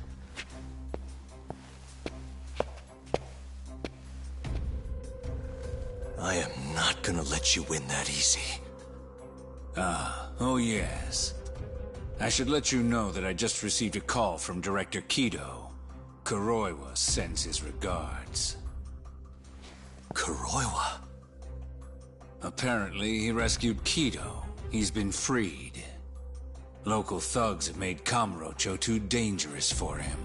I am not gonna let you win that easy. Oh yes. I should let you know that I just received a call from Director Kido. Kuroiwa sends his regards. Kuroiwa? Apparently, he rescued Kido. He's been freed. Local thugs have made Kamurocho too dangerous for him.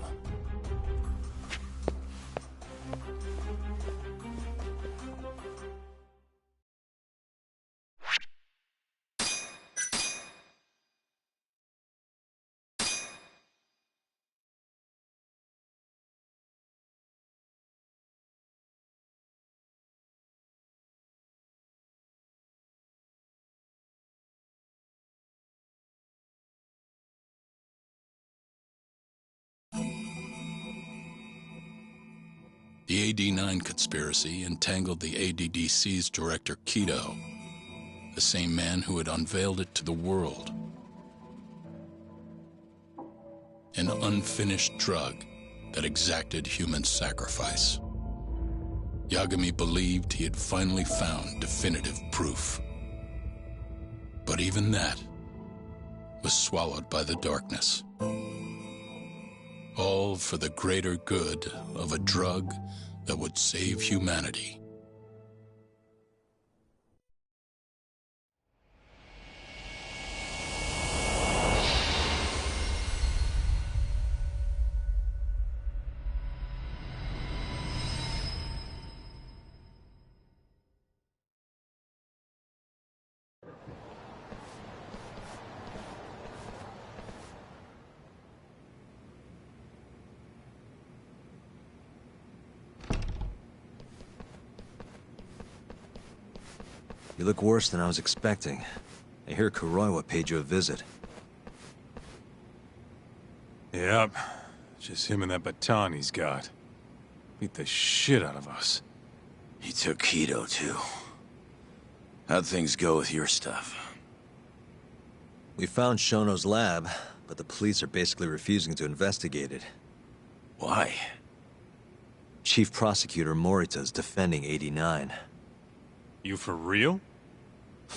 The AD9 conspiracy entangled the ADDC's director Kido, the same man who had unveiled it to the world. An unfinished drug that exacted human sacrifice. Yagami believed he had finally found definitive proof. But even that was swallowed by the darkness. All for the greater good of a drug that would save humanity. You look worse than I was expecting. I hear Kuroiwa paid you a visit. Yep. Just him and that baton he's got. Beat the shit out of us. He took Kido, too. How'd things go with your stuff? We found Shono's lab, but the police are basically refusing to investigate it. Why? Chief Prosecutor Morita's defending 89. You for real?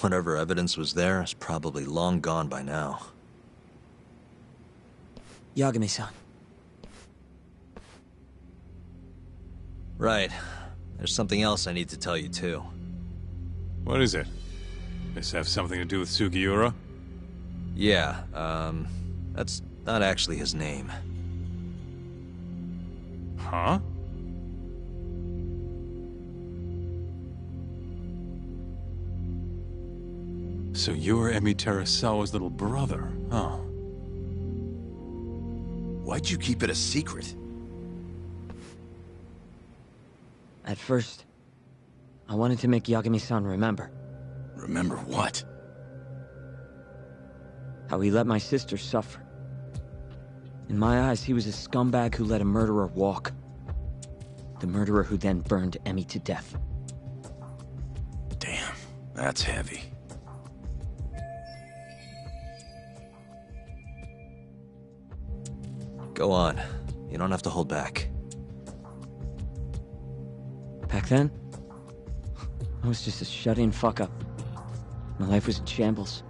Whatever evidence was there is probably long gone by now. Yagami-san. Right. There's something else I need to tell you, too. What is it? This have something to do with Sugiura? Yeah, that's not actually his name. Huh? So you're Emi Terasawa's little brother, huh? Why'd you keep it a secret? At first, I wanted to make Yagami-san remember. Remember what? How he let my sister suffer. In my eyes, he was a scumbag who let a murderer walk. The murderer who then burned Emi to death. Damn, that's heavy. Go on. You don't have to hold back. Back then, I was just a shut-in fuck-up. My life was in shambles.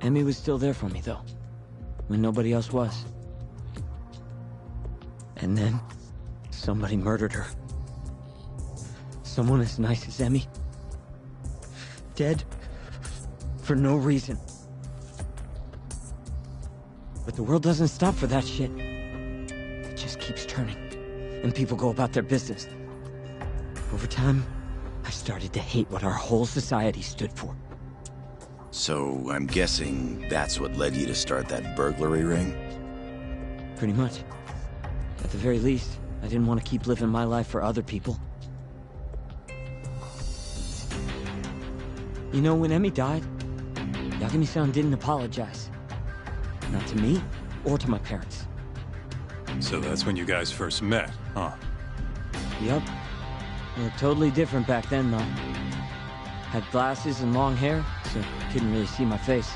Emi was still there for me, though, when nobody else was. And then, somebody murdered her. Someone as nice as Emi. Dead for no reason. But the world doesn't stop for that shit. It just keeps turning, and people go about their business. Over time, I started to hate what our whole society stood for. So, I'm guessing that's what led you to start that burglary ring? Pretty much. At the very least, I didn't want to keep living my life for other people. You know, when Emi died, Yagami-san didn't apologize. Not to me, or to my parents. So that's when you guys first met, huh? Yup. We were totally different back then, though. Had glasses and long hair, so couldn't really see my face.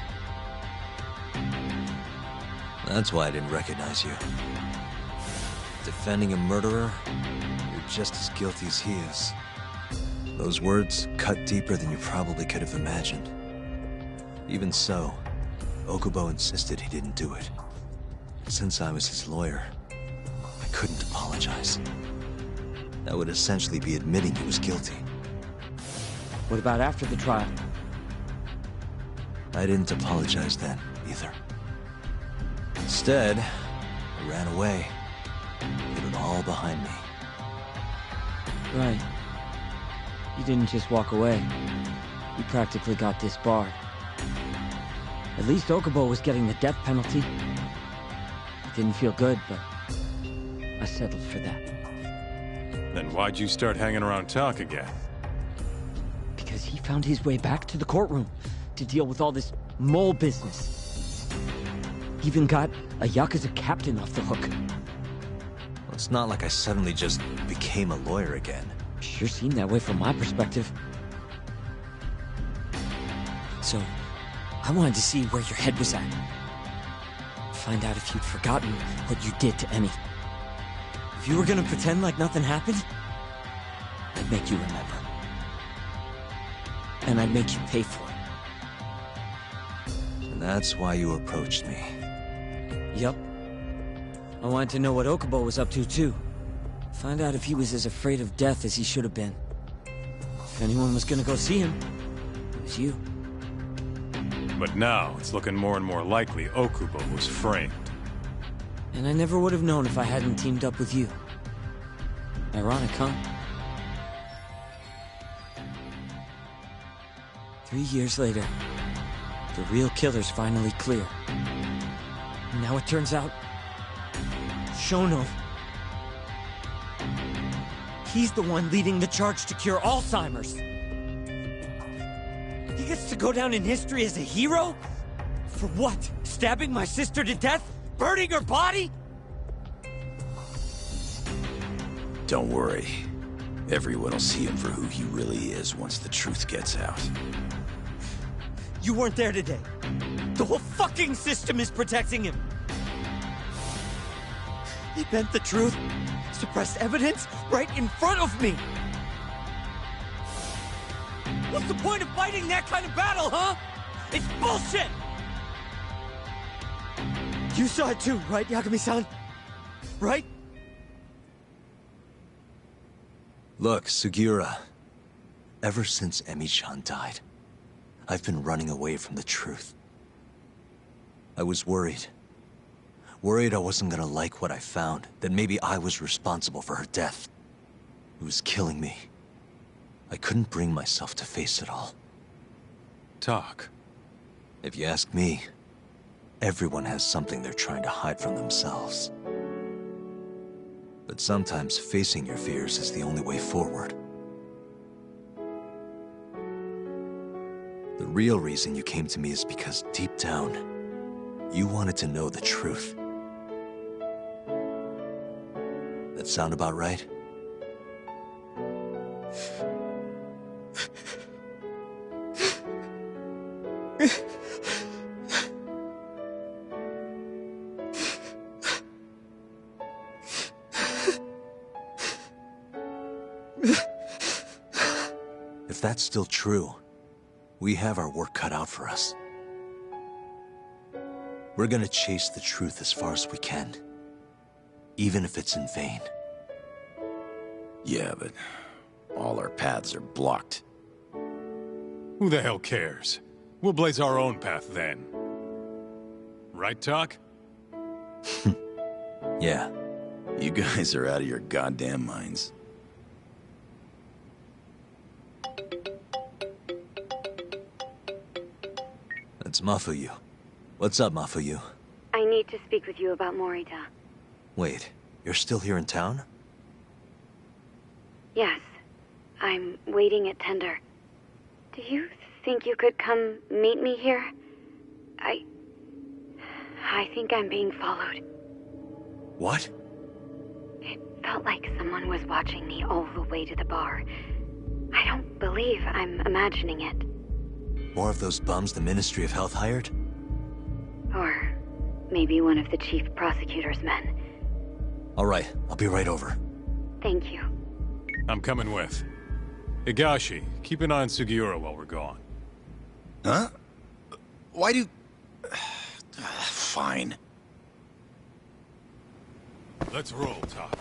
That's why I didn't recognize you. Defending a murderer, you're just as guilty as he is. Those words cut deeper than you probably could have imagined. Even so, Okubo insisted he didn't do it. Since I was his lawyer, I couldn't apologize. That would essentially be admitting he was guilty. What about after the trial? I didn't apologize then, either. Instead, I ran away, put it all behind me. Right. You didn't just walk away. You practically got disbarred. At least Okubo was getting the death penalty. It didn't feel good, but I settled for that. Then why'd you start hanging around Talk again? Because he found his way back to the courtroom to deal with all this mole business. Even got a Yakuza captain off the hook. Well, it's not like I suddenly just became a lawyer again. Sure seemed that way from my perspective. So, I wanted to see where your head was at. Find out if you'd forgotten what you did to Emmy. If you were gonna pretend like nothing happened, I'd make you remember. And I'd make you pay for it. And that's why you approached me. Yep. I wanted to know what Okubo was up to, too. Find out if he was as afraid of death as he should have been. If anyone was gonna go see him, it was you. But now, it's looking more and more likely Okubo was framed. And I never would have known if I hadn't teamed up with you. Ironic, huh? 3 years later, the real killer's finally clear. And now it turns out, Shono, he's the one leading the charge to cure Alzheimer's. He gets to go down in history as a hero? For what? Stabbing my sister to death? Burning her body? Don't worry. Everyone will see him for who he really is once the truth gets out. You weren't there today. The whole fucking system is protecting him. They bent the truth, suppressed evidence right in front of me. What's the point of fighting that kind of battle, huh? It's bullshit! You saw it too, right, Yagami-san? Right? Look, Sugiura. Ever since Emi-chan died, I've been running away from the truth. I was worried. Worried I wasn't gonna like what I found, that maybe I was responsible for her death. It was killing me. I couldn't bring myself to face it all. Talk. If you ask me, everyone has something they're trying to hide from themselves. But sometimes facing your fears is the only way forward. The real reason you came to me is because deep down, you wanted to know the truth. That sound about right? If that's still true, we have our work cut out for us. We're gonna chase the truth as far as we can, even if it's in vain. Yeah, but all our paths are blocked. Who the hell cares? We'll blaze our own path then. Right, Talk? Yeah. You guys are out of your goddamn minds. It's Mafuyu. What's up, Mafuyu? I need to speak with you about Morita. Wait, you're still here in town? Yes. I'm waiting at Tender. Do you think you could come meet me here? I think I'm being followed. What? It felt like someone was watching me all the way to the bar. I don't believe I'm imagining it. More of those bums the Ministry of Health hired? Or maybe one of the chief prosecutor's men. All right, I'll be right over. Thank you. I'm coming with. Higashi, keep an eye on Sugiura while we're gone. Huh? Why do... Fine. Let's roll, Top.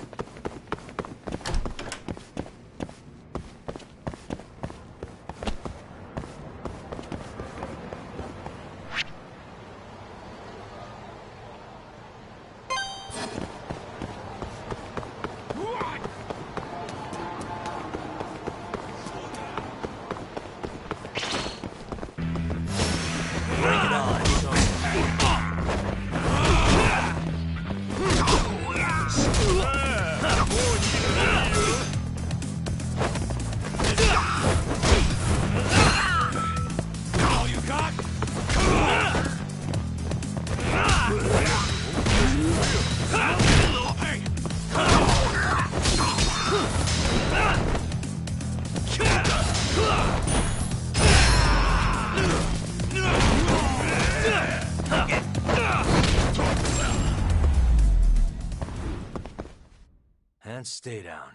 And stay down.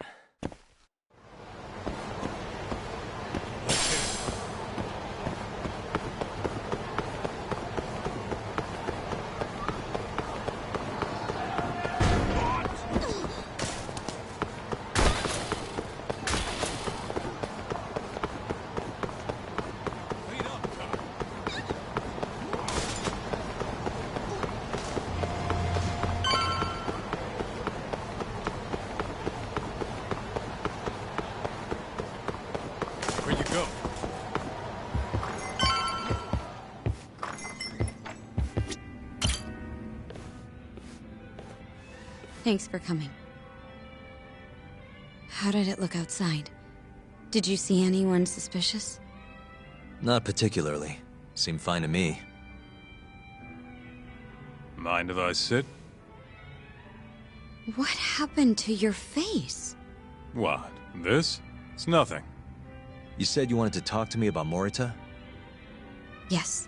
Thanks for coming. How did it look outside? Did you see anyone suspicious? Not particularly. Seemed fine to me. Mind if I sit? What happened to your face? What? This? It's nothing. You said you wanted to talk to me about Morita? Yes.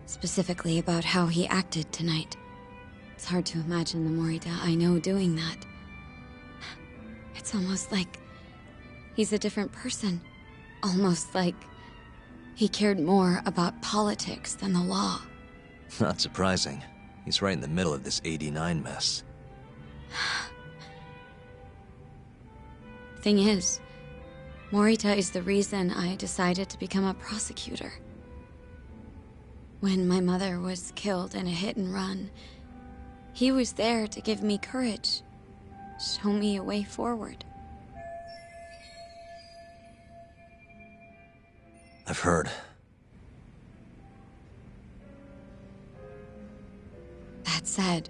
Specifically about how he acted tonight. It's hard to imagine the Morita I know doing that. It's almost like he's a different person. Almost like he cared more about politics than the law. Not surprising. He's right in the middle of this 89 mess. Thing is, Morita is the reason I decided to become a prosecutor. When my mother was killed in a hit and run, he was there to give me courage, show me a way forward. I've heard. That said,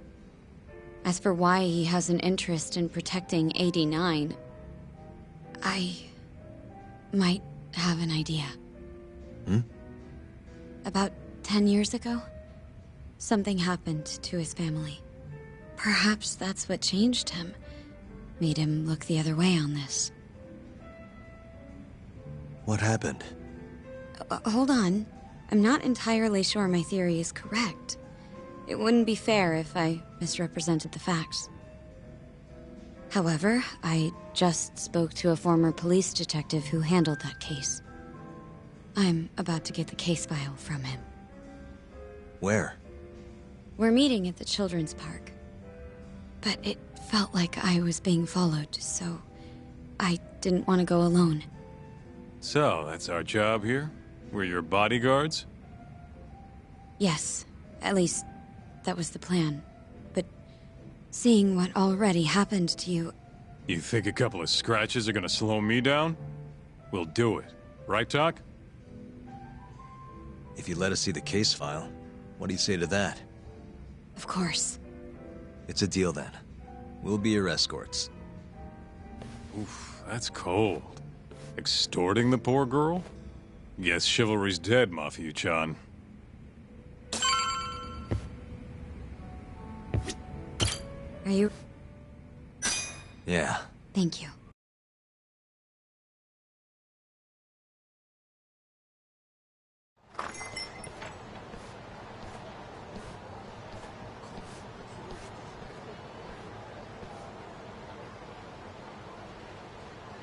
as for why he has an interest in protecting 89, I might have an idea. About 10 years ago, something happened to his family. Perhaps that's what changed him, made him look the other way on this. What happened? Hold on. I'm not entirely sure my theory is correct. It wouldn't be fair if I misrepresented the facts. However, I just spoke to a former police detective who handled that case. I'm about to get the case file from him. Where? We're meeting at the children's park. But it felt like I was being followed, so I didn't want to go alone. So, that's our job here? We're your bodyguards? Yes, at least that was the plan. But seeing what already happened to you... You think a couple of scratches are gonna slow me down? We'll do it. Right, Doc? If you let us see the case file, what do you say to that? Of course. It's a deal then. We'll be your escorts. Oof, that's cold. Extorting the poor girl? Guess chivalry's dead, Mafia-chan. Are you... Yeah. Thank you.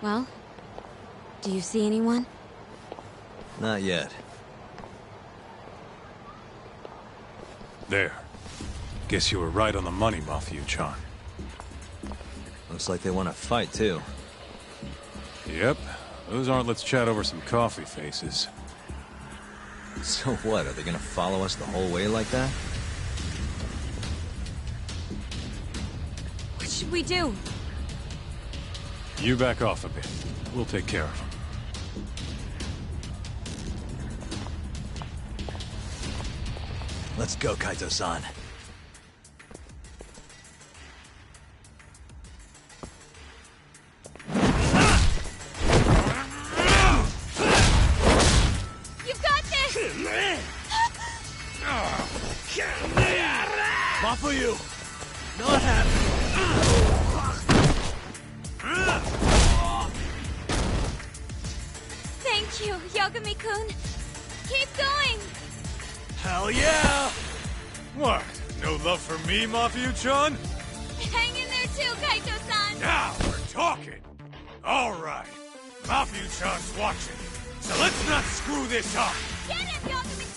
Well, do you see anyone? Not yet. There. Guess you were right on the money, Mafia-chan. Looks like they want to fight, too. Yep. Those aren't let's chat over some coffee faces. So what, are they gonna follow us the whole way like that? What should we do? You back off a bit. We'll take care of them. Let's go, Kaito-san. You've got this! Not for you! Not happening! Thank you, Yagami-kun. Keep going! Hell yeah! What? No love for me, Mafia-chan? Hang in there too, Kaito-san! Now we're talking! Alright, Mafia-chan's watching, so let's not screw this up! Get him, Yagami!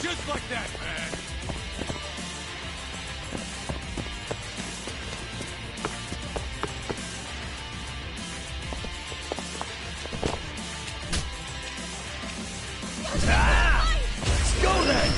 Just like that, man! Let's go then!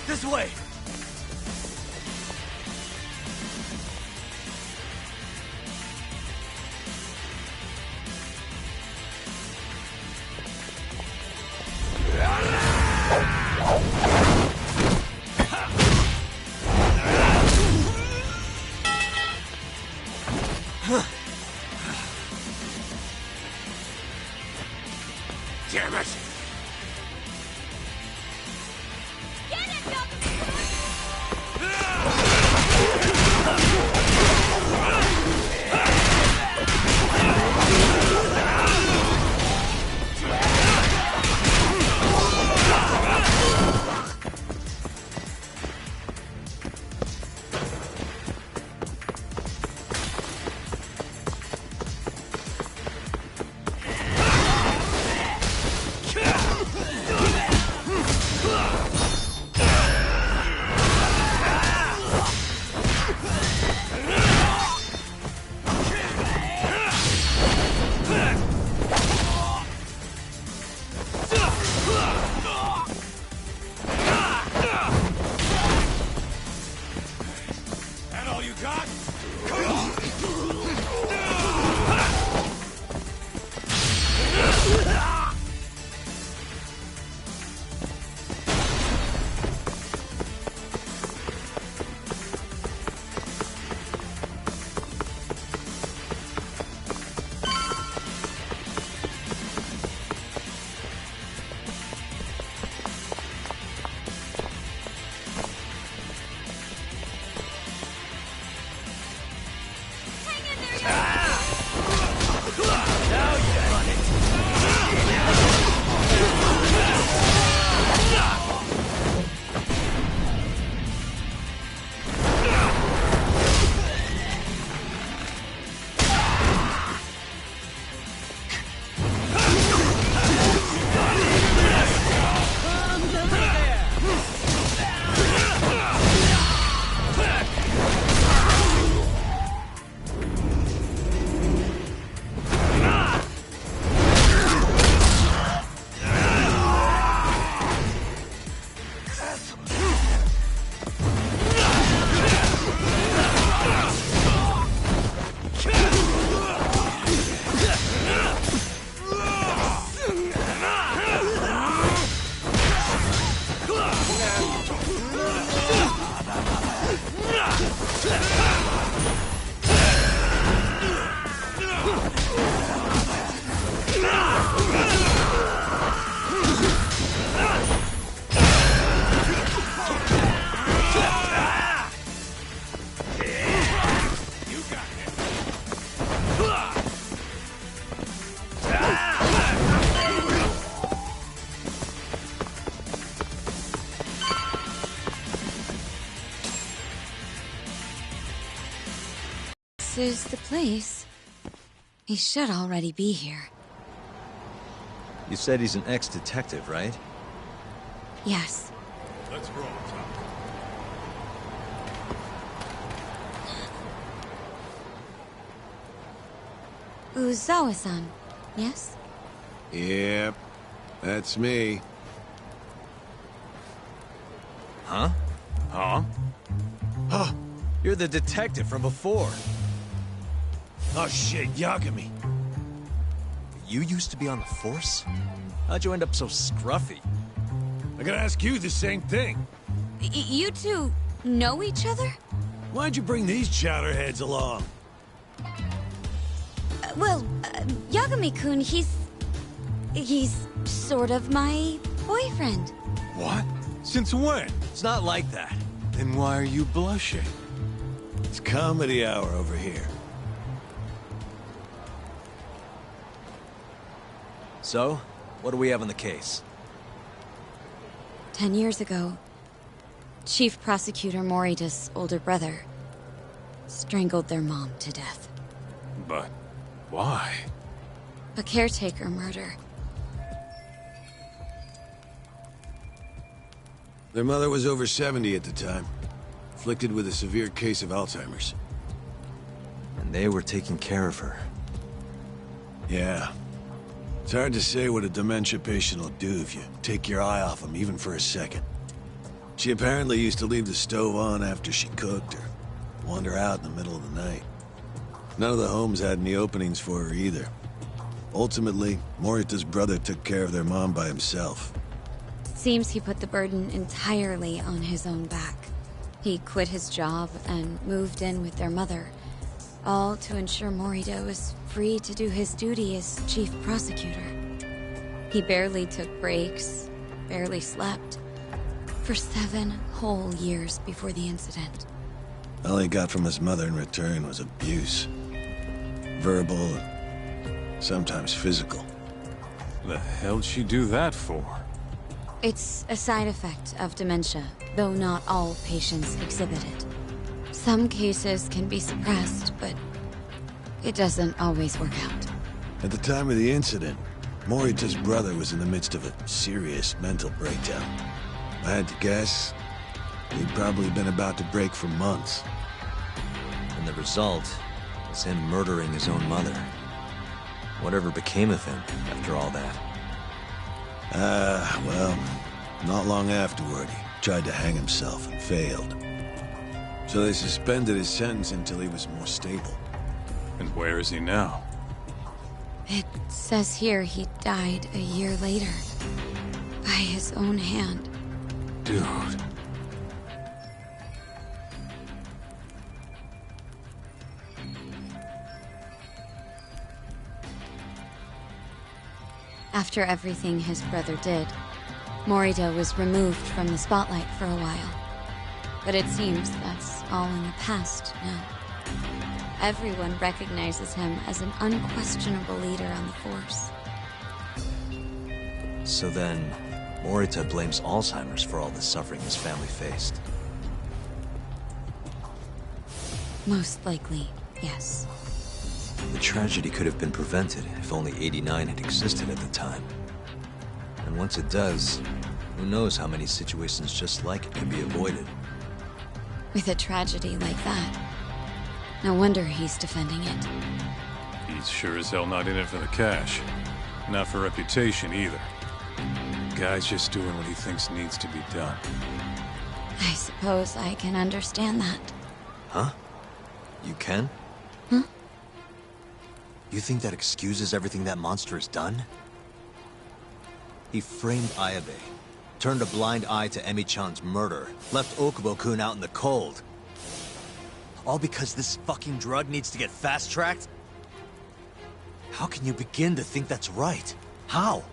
This way! Damn it! is the place. He should already be here. You said he's an ex-detective, right? Yes. Let's roll, Tom. Uzawa-san, yes? Yep, that's me. Huh? Huh? Huh? You're the detective from before. Oh shit, Yagami. You used to be on the force? How'd you end up so scruffy? I gotta ask you the same thing. You two know each other? Why'd you bring these chowderheads along? Yagami-kun, he's sort of my boyfriend. What? Since when? It's not like that. Then why are you blushing? It's comedy hour over here. So, what do we have on the case? 10 years ago, Chief Prosecutor Morita's older brother strangled their mom to death. But why? A caretaker murder. Their mother was over 70 at the time, afflicted with a severe case of Alzheimer's. And they were taking care of her. Yeah. It's hard to say what a dementia patient will do if you take your eye off them, even for a second. She apparently used to leave the stove on after she cooked, or wander out in the middle of the night. None of the homes had any openings for her either. Ultimately, Morita's brother took care of their mom by himself. Seems he put the burden entirely on his own back. He quit his job and moved in with their mother, all to ensure Morita was free to do his duty as chief prosecutor. He barely took breaks, barely slept, for 7 whole years before the incident. All he got from his mother in return was abuse. Verbal, and sometimes physical. The hell'd she do that for? It's a side effect of dementia, though not all patients exhibit it. Some cases can be suppressed, but it doesn't always work out. At the time of the incident, Morita's brother was in the midst of a serious mental breakdown. If I had to guess, he'd probably been about to break for months. And the result was him murdering his own mother. Whatever became of him after all that? Well, not long afterward, he tried to hang himself and failed. So they suspended his sentence until he was more stable. And where is he now? It says here he died a year later, by his own hand. Dude. After everything his brother did, Morita was removed from the spotlight for a while. But it seems that's all in the past now. Everyone recognizes him as an unquestionable leader on the force. So then, Morita blames Alzheimer's for all the suffering his family faced. Most likely, yes. The tragedy could have been prevented if only 89 had existed at the time. And once it does, who knows how many situations just like it can be avoided. With a tragedy like that, no wonder he's defending it. He's sure as hell not in it for the cash. Not for reputation, either. The guy's just doing what he thinks needs to be done. I suppose I can understand that. Huh? You can? Huh? You think that excuses everything that monster has done? He framed Ayabe, turned a blind eye to Emi-chan's murder, left Okubo-kun out in the cold. All because this fucking drug needs to get fast-tracked? How can you begin to think that's right? How?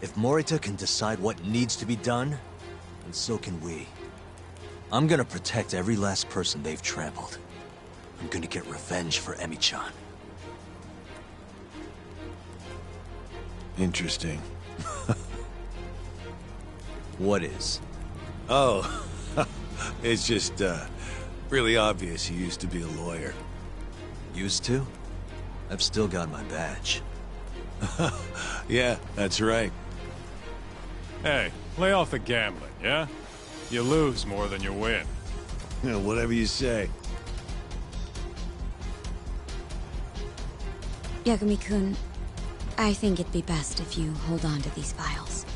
If Morita can decide what needs to be done, then so can we. I'm gonna protect every last person they've trampled. I'm gonna get revenge for Emi-chan. Interesting. What is? Oh, it's just, Really obvious you used to be a lawyer. Used to? I've still got my badge. Yeah, that's right. Hey, lay off the gambling, yeah? You lose more than you win. Yeah, whatever you say. Yagami-kun, I think it'd be best if you hold on to these files.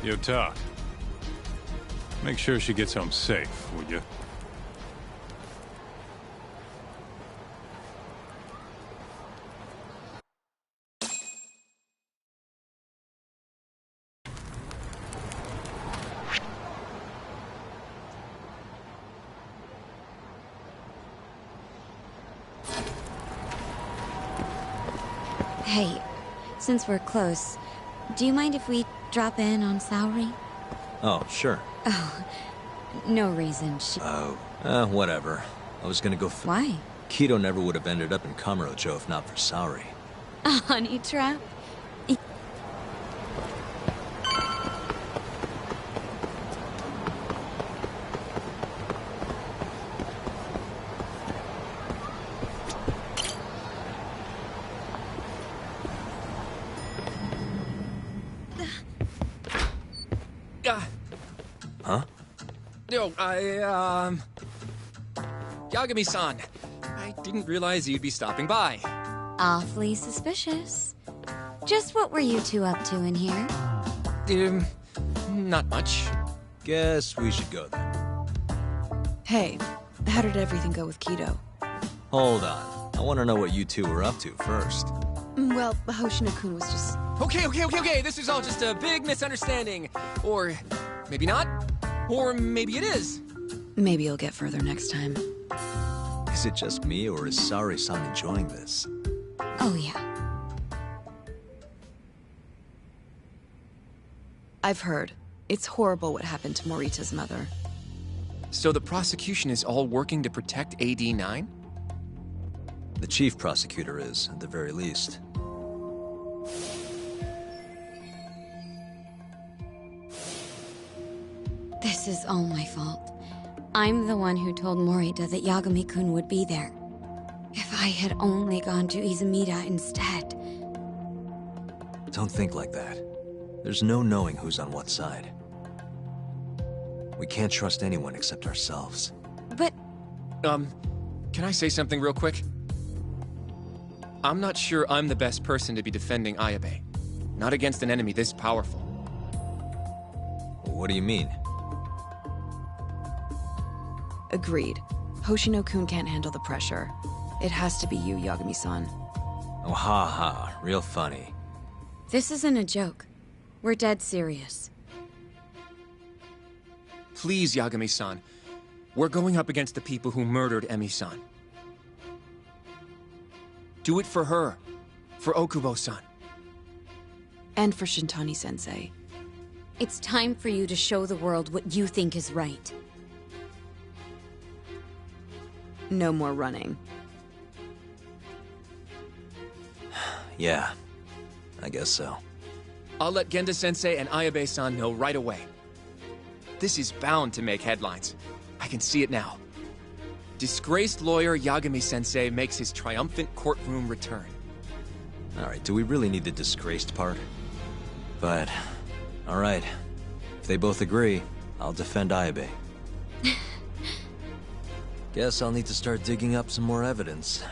Yota, make sure she gets home safe, would you? Hey, since we're close, do you mind if we drop in on Saori? Oh, sure. Oh, no reason. Whatever. I was gonna go Why? Kido never would have ended up in Kamurocho if not for Saori. A honey trap? Huh? No, Yagami-san, I didn't realize you'd be stopping by. Awfully suspicious. Just what were you two up to in here? Not much. Guess we should go then. Hey, how did everything go with Kido? Hold on. I want to know what you two were up to first. Well, Hoshino-kun was just... Okay. This is all just a big misunderstanding. Or maybe not. Or maybe it is. Maybe you'll get further next time. Is it just me, or is Saori-san enjoying this? Oh, yeah. I've heard. It's horrible what happened to Morita's mother. So the prosecution is all working to protect AD-9? The chief prosecutor is, at the very least. This is all my fault. I'm the one who told Morita that Yagami-kun would be there. If I had only gone to Izumida instead. Don't think like that. There's no knowing who's on what side. We can't trust anyone except ourselves. But... can I say something real quick? I'm not sure I'm the best person to be defending Ayabe. Not against an enemy this powerful. What do you mean? Agreed. Hoshino-kun can't handle the pressure. It has to be you, Yagami-san. Oh, ha. Real funny. This isn't a joke. We're dead serious. Please, Yagami-san. We're going up against the people who murdered Emi-san. Do it for her. For Okubo-san. And for Shintani-sensei. It's time for you to show the world what you think is right. No more running. Yeah, I guess so. I'll let Genda-sensei and Ayabe-san know right away. This is bound to make headlines. I can see it now. Disgraced lawyer Yagami-sensei makes his triumphant courtroom return. Alright, do we really need the disgraced part? But, alright. If they both agree, I'll defend Ayabe. Guess I'll need to start digging up some more evidence.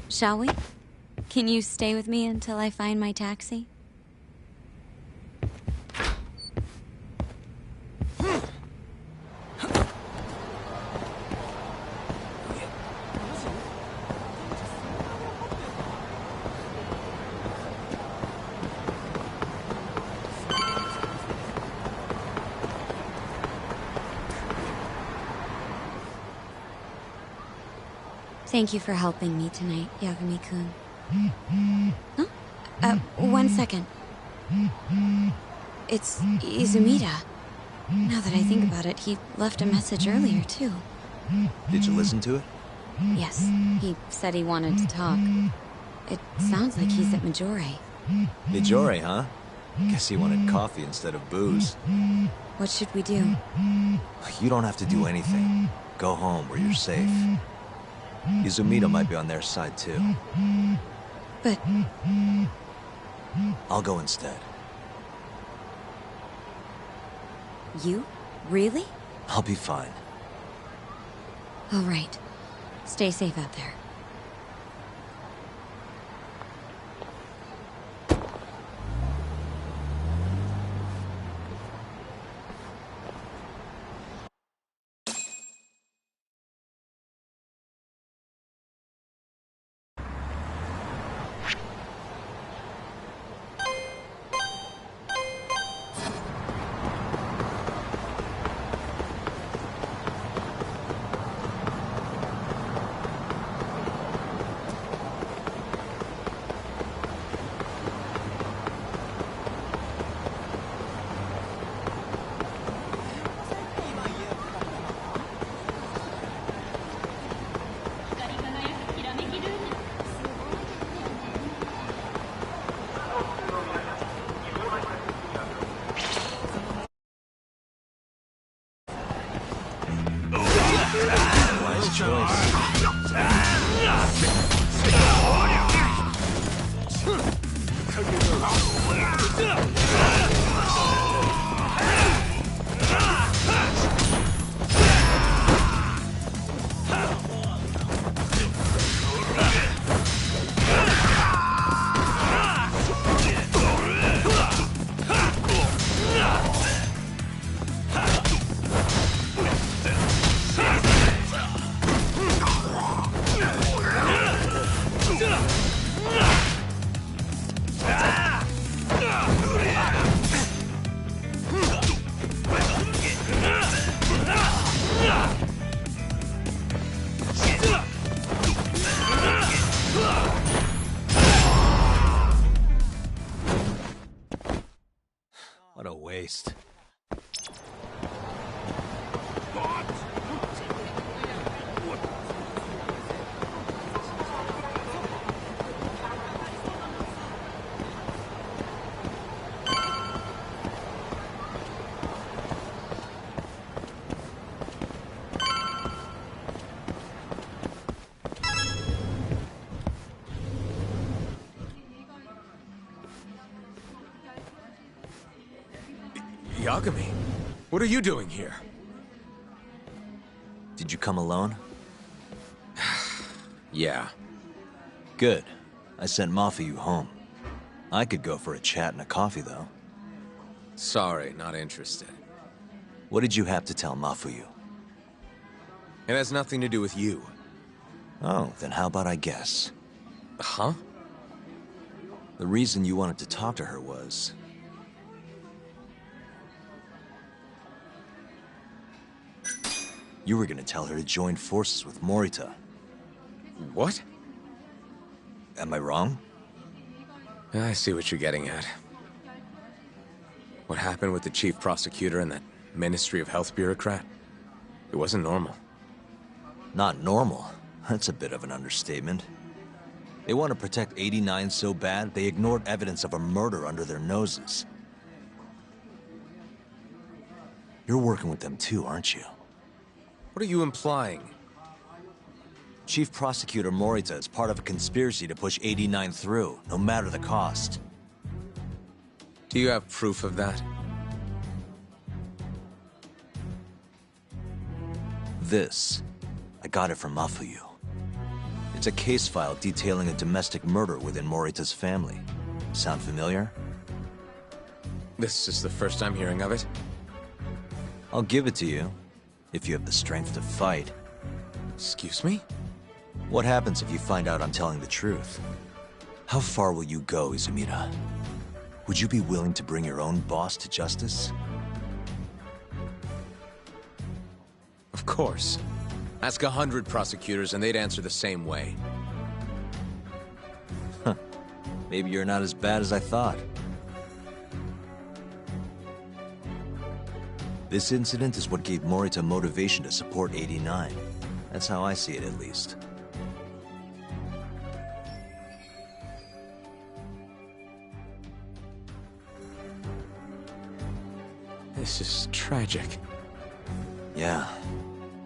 Shall we? Can you stay with me until I find my taxi? Thank you for helping me tonight, Yagami-kun. Huh? 1 second. It's Izumida. Now that I think about it, he left a message earlier, too. Did you listen to it? Yes, he said he wanted to talk. It sounds like he's at Majore. Majore, huh? Guess he wanted coffee instead of booze. What should we do? You don't have to do anything. Go home where you're safe. Izumida might be on their side, too. But... I'll go instead. You? Really? I'll be fine. All right. Stay safe out there. Wise What a waste. Yagami, what are you doing here? Did you come alone? Yeah. Good. I sent Mafuyu home. I could go for a chat and a coffee, though. Sorry, not interested. What did you have to tell Mafuyu? It has nothing to do with you. Oh, then how about I guess? Huh? The reason you wanted to talk to her was... you were gonna tell her to join forces with Morita. What? Am I wrong? I see what you're getting at. What happened with the chief prosecutor and that Ministry of Health bureaucrat? It wasn't normal. Not normal? That's a bit of an understatement. They want to protect 89 so bad, they ignored evidence of a murder under their noses. You're working with them too, aren't you? What are you implying? Chief Prosecutor Morita is part of a conspiracy to push 89 through, no matter the cost. Do you have proof of that? This. I got it from Mafuyu. It's a case file detailing a domestic murder within Morita's family. Sound familiar? This is the first I'm hearing of it. I'll give it to you, if you have the strength to fight. Excuse me? What happens if you find out I'm telling the truth? How far will you go, Izumida? Would you be willing to bring your own boss to justice? Of course. Ask 100 prosecutors and they'd answer the same way. Huh. Maybe you're not as bad as I thought. This incident is what gave Morita motivation to support 89. That's how I see it, at least. This is tragic. Yeah.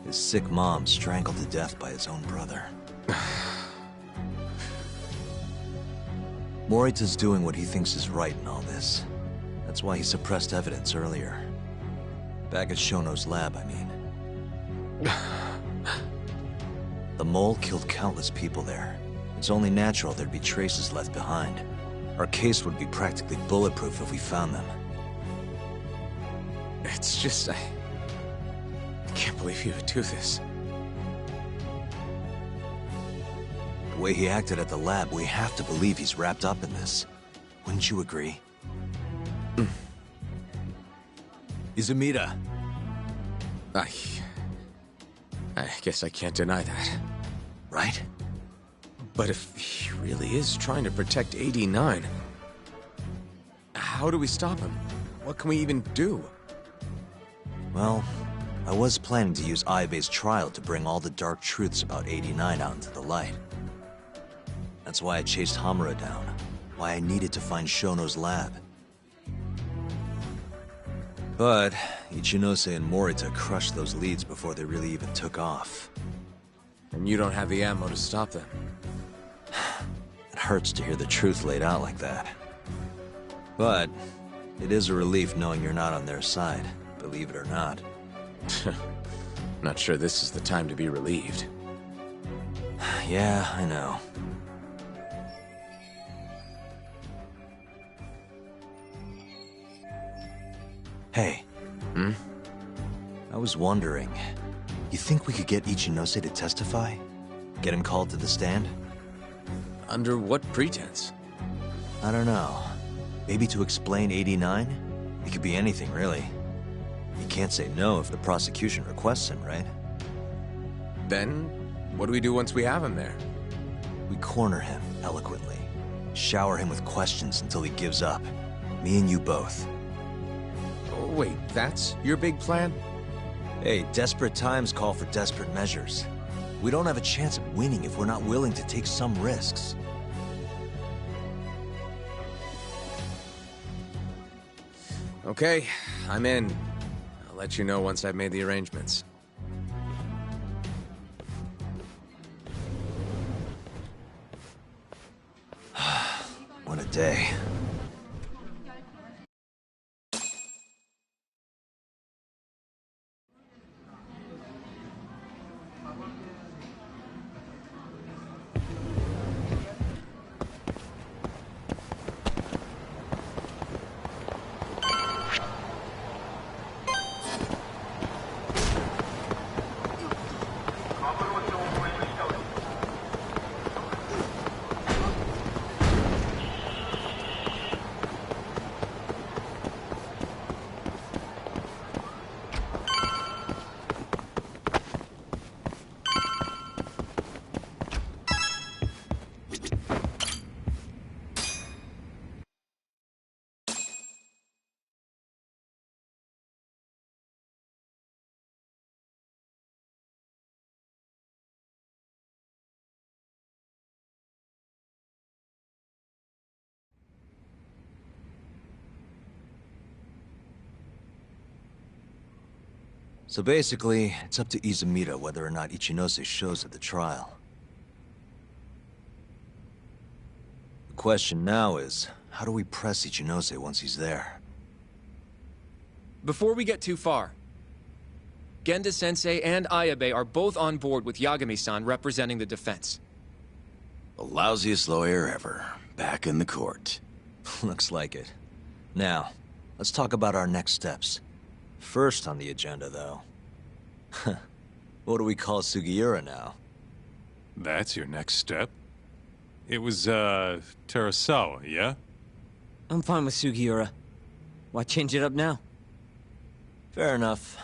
His sick mom strangled to death by his own brother. Morita's doing what he thinks is right in all this. That's why he suppressed evidence earlier. Back at Shono's lab, I mean. The mole killed countless people there. It's only natural there'd be traces left behind. Our case would be practically bulletproof if we found them. It's just, I can't believe you would do this. The way he acted at the lab, we have to believe he's wrapped up in this. Wouldn't you agree? Izumida. I guess I can't deny that. Right? But if he really is trying to protect 89, how do we stop him? What can we even do? Well, I was planning to use Ayabe's trial to bring all the dark truths about 89 out into the light. That's why I chased Hamura down, why I needed to find Shono's lab. But Ichinose and Morita crushed those leads before they really even took off. And you don't have the ammo to stop them. It hurts to hear the truth laid out like that. But it is a relief knowing you're not on their side, believe it or not. Not sure this is the time to be relieved. Yeah, I know. Hey. I was wondering, you think we could get Ichinose to testify? Get him called to the stand? Under what pretense? I don't know. Maybe to explain 89? It could be anything, really. You can't say no if the prosecution requests him, right? Then, what do we do once we have him there? We corner him, eloquently. Shower him with questions until he gives up. Me and you both. Oh, wait, that's your big plan? Hey, desperate times call for desperate measures. We don't have a chance of winning if we're not willing to take some risks. Okay, I'm in. I'll let you know once I've made the arrangements. What a day. So basically, it's up to Izumida whether or not Ichinose shows at the trial. The question now is, how do we press Ichinose once he's there? Before we get too far, Genda-sensei and Ayabe are both on board with Yagami-san representing the defense. The lousiest lawyer ever, back in the court. Looks like it. Now, let's talk about our next steps. First on the agenda, though. What do we call Sugiura now? That's your next step? It was, Terasawa, yeah? I'm fine with Sugiura. Why change it up now? Fair enough.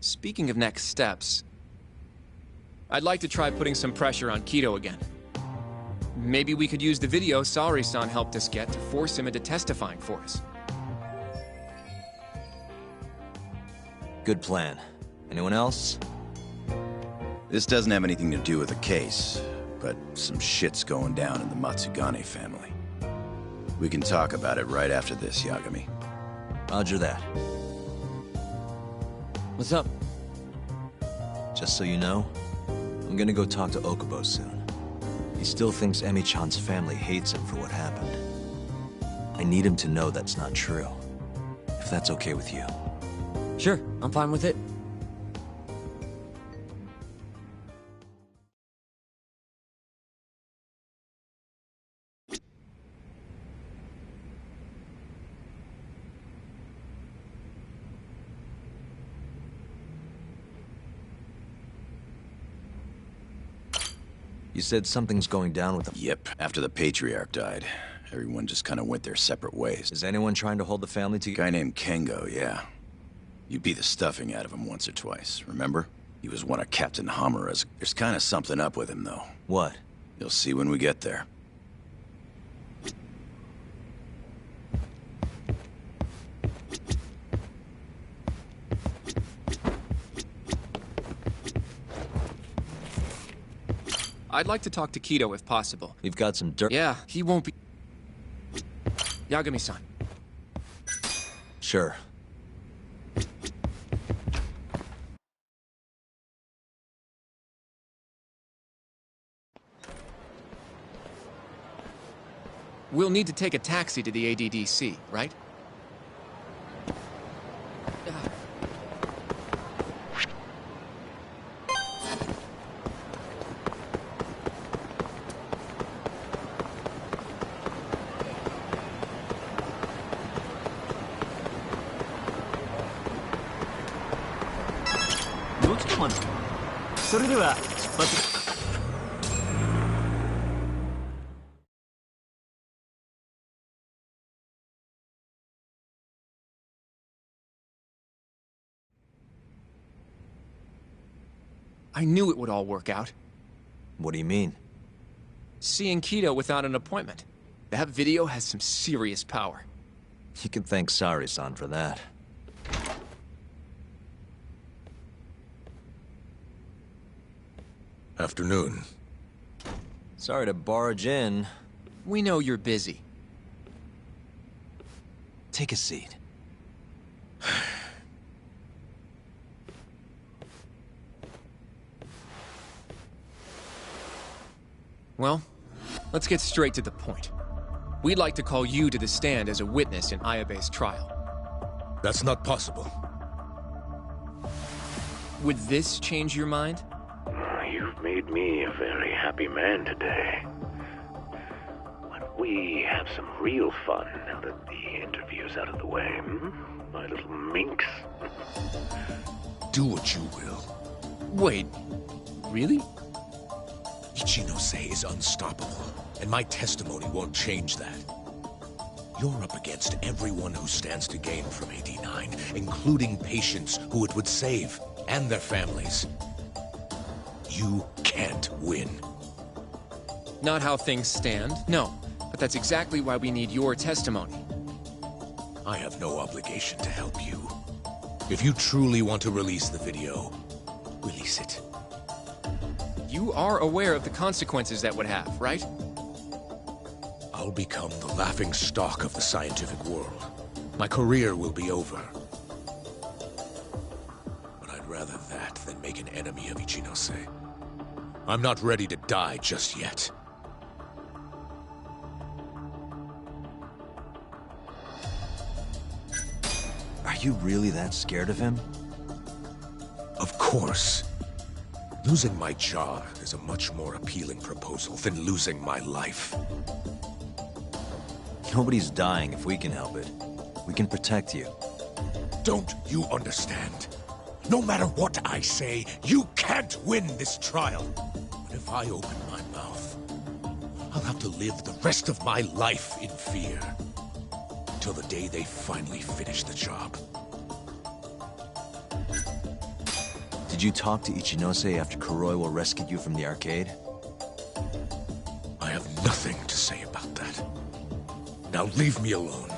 Speaking of next steps, I'd like to try putting some pressure on Kido again. Maybe we could use the video Saori-san helped us get to force him into testifying for us. Good plan. Anyone else? This doesn't have anything to do with the case, but some shit's going down in the Matsugane family. We can talk about it right after this, Yagami. Roger that. What's up? Just so you know, I'm gonna go talk to Okubo soon. He still thinks Emi-chan's family hates him for what happened. I need him to know that's not true. If that's okay with you. Sure, I'm fine with it. You said something's going down with them. Yep, after the Patriarch died, everyone just kind of went their separate ways. Is anyone trying to hold the family together? Guy named Kengo, yeah. You beat the stuffing out of him once or twice, remember? He was one of Captain Hamura's. There's kind of something up with him, though. What? You'll see when we get there. I'd like to talk to Kido if possible. We've got some dirt. Yeah, he won't be... Yagami-san. Sure. We'll need to take a taxi to the ADDC, right? I knew it would all work out. What do you mean? Seeing Kido without an appointment. That video has some serious power. You can thank Sari-san for that. Afternoon. Sorry to barge in. We know you're busy. Take a seat. Well, let's get straight to the point. We'd like to call you to the stand as a witness in Ayabe's trial. That's not possible. Would this change your mind? You've made me a very happy man today. Why don't we have some real fun now that the interview's out of the way, hmm? My little minx. Do what you will. Wait, really? Ichinose is unstoppable, and my testimony won't change that. You're up against everyone who stands to gain from AD9, including patients who it would save, and their families. You can't win. Not how things stand, no. But that's exactly why we need your testimony. I have no obligation to help you. If you truly want to release the video, release it. You are aware of the consequences that would have, right? I'll become the laughing stock of the scientific world. My career will be over. But I'd rather that than make an enemy of Ichinose. I'm not ready to die just yet. Are you really that scared of him? Of course. Losing my jaw is a much more appealing proposal than losing my life. Nobody's dying if we can help it. We can protect you. Don't you understand? No matter what I say, you can't win this trial. But if I open my mouth, I'll have to live the rest of my life in fear. Till the day they finally finish the job. Did you talk to Ichinose after Kuroiwa rescued you from the arcade? I have nothing to say about that. Now leave me alone.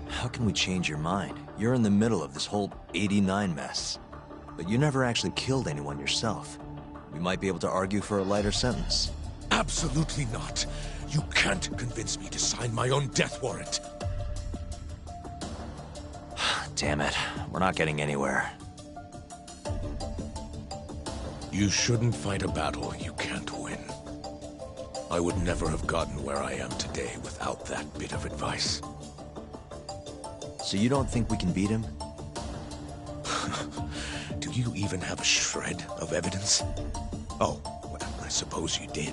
How can we change your mind? You're in the middle of this whole 89 mess. But you never actually killed anyone yourself. We might be able to argue for a lighter sentence. Absolutely not. You can't convince me to sign my own death warrant. Damn it. We're not getting anywhere. You shouldn't fight a battle you can't win. I would never have gotten where I am today without that bit of advice. So you don't think we can beat him? Do you even have a shred of evidence? Oh, well, I suppose you did.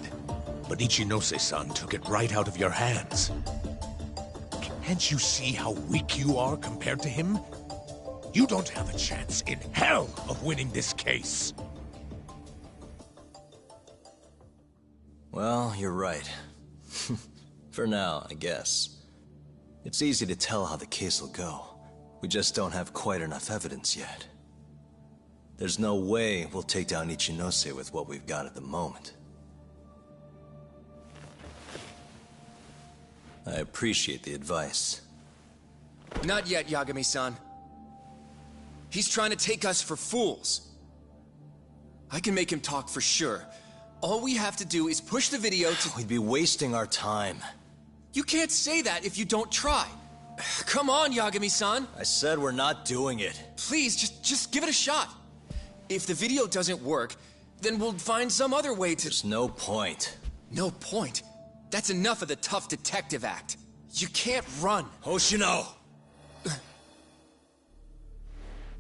But Ichinose-san took it right out of your hands. Can't you see how weak you are compared to him? You don't have a chance in hell of winning this case. Well, you're right. For now, I guess. It's easy to tell how the case will go. We just don't have quite enough evidence yet. There's no way we'll take down Ichinose with what we've got at the moment. I appreciate the advice. Not yet, Yagami-san. He's trying to take us for fools. I can make him talk for sure. All we have to do is push the video to... We'd be wasting our time. You can't say that if you don't try. Come on, Yagami-san. I said we're not doing it. Please, just give it a shot. If the video doesn't work, then we'll find some other way to... There's no point. No point? That's enough of the tough detective act. You can't run. Hoshino!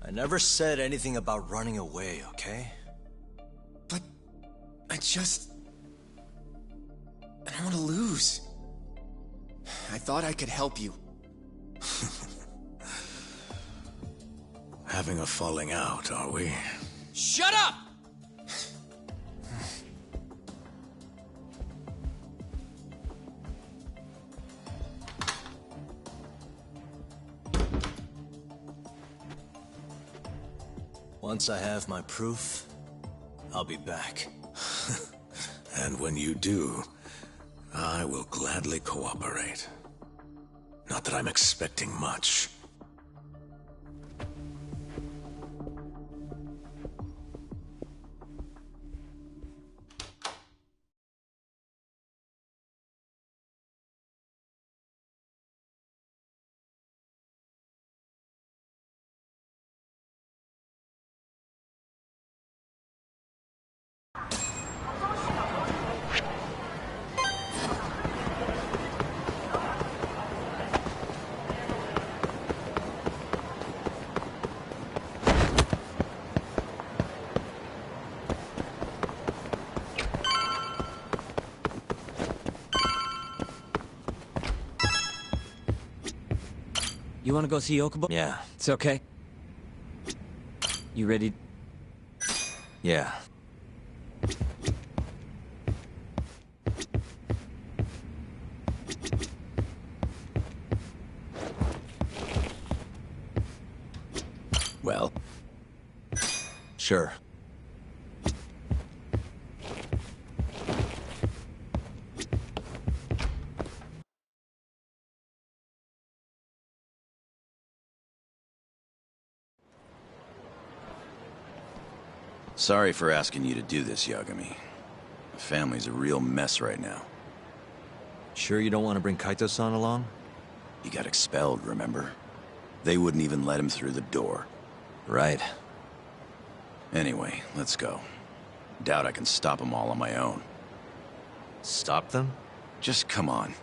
I never said anything about running away, okay? But... I don't want to lose. I thought I could help you. Having a falling out, are we? Shut up! Once I have my proof, I'll be back. And when you do, I will gladly cooperate. Not that I'm expecting much. You want to go see Yokobo? Yeah. It's okay. You ready? Yeah. Well? Sure. Sorry for asking you to do this, Yagami. The family's a real mess right now. Sure you don't want to bring Kaito-san along? He got expelled, remember? They wouldn't even let him through the door. Right. Anyway, let's go. Doubt I can stop them all on my own. Stop them? Just come on.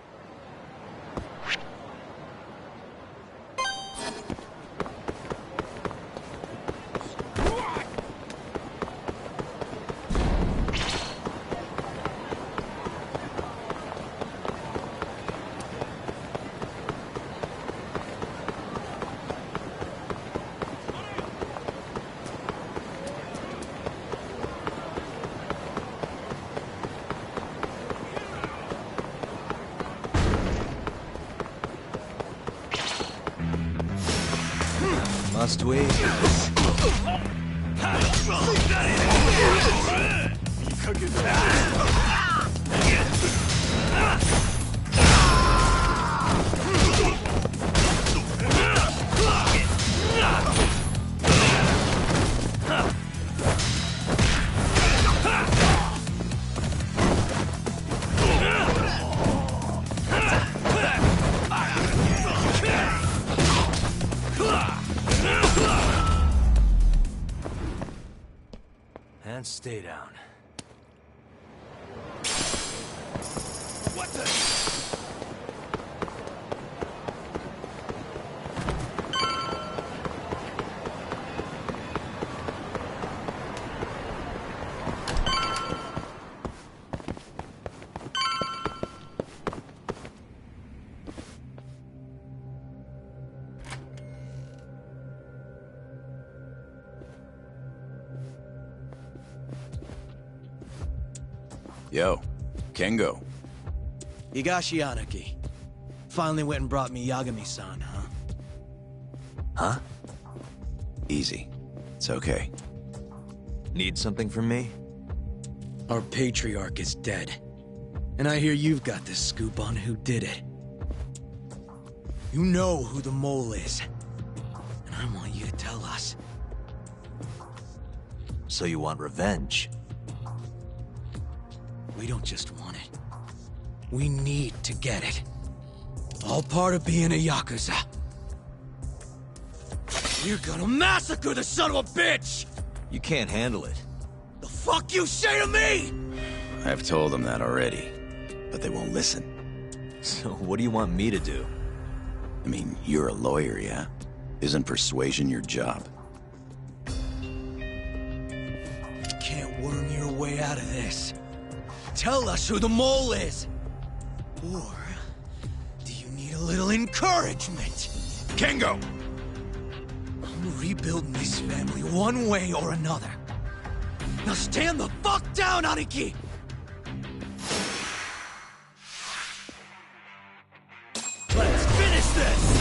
Must we? and stay down. What the? Yo, Kengo. Higashi Anaki. Finally went and brought me Yagami-san, huh? Huh? Easy. It's okay. Need something from me? Our patriarch is dead. And I hear you've got the scoop on who did it. You know who the mole is. And I want you to tell us. So you want revenge? We don't just want it. We need to get it. All part of being a Yakuza. You're gonna massacre the son of a bitch! You can't handle it. The fuck you say to me?! I've told them that already, but they won't listen. So what do you want me to do? I mean, you're a lawyer, yeah? Isn't persuasion your job? Can't worm your way out of this. Tell us who the mole is! Or do you need a little encouragement? Kengo! I'm rebuilding this family one way or another. Now stand the fuck down, Aniki! Let's finish this!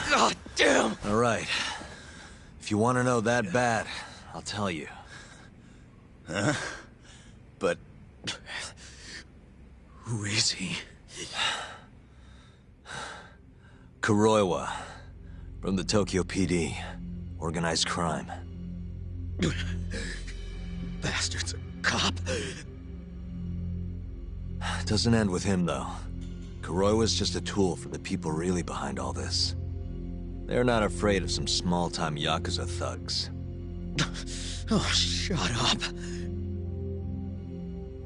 God damn! All right. If you want to know that bad, I'll tell you. Huh? But... Who is he? Kuroiwa, from the Tokyo PD. Organized crime. Bastard's a cop. Doesn't end with him, though. Kuroiwa's just a tool for the people really behind all this. They're not afraid of some small-time Yakuza thugs. Oh, shut up.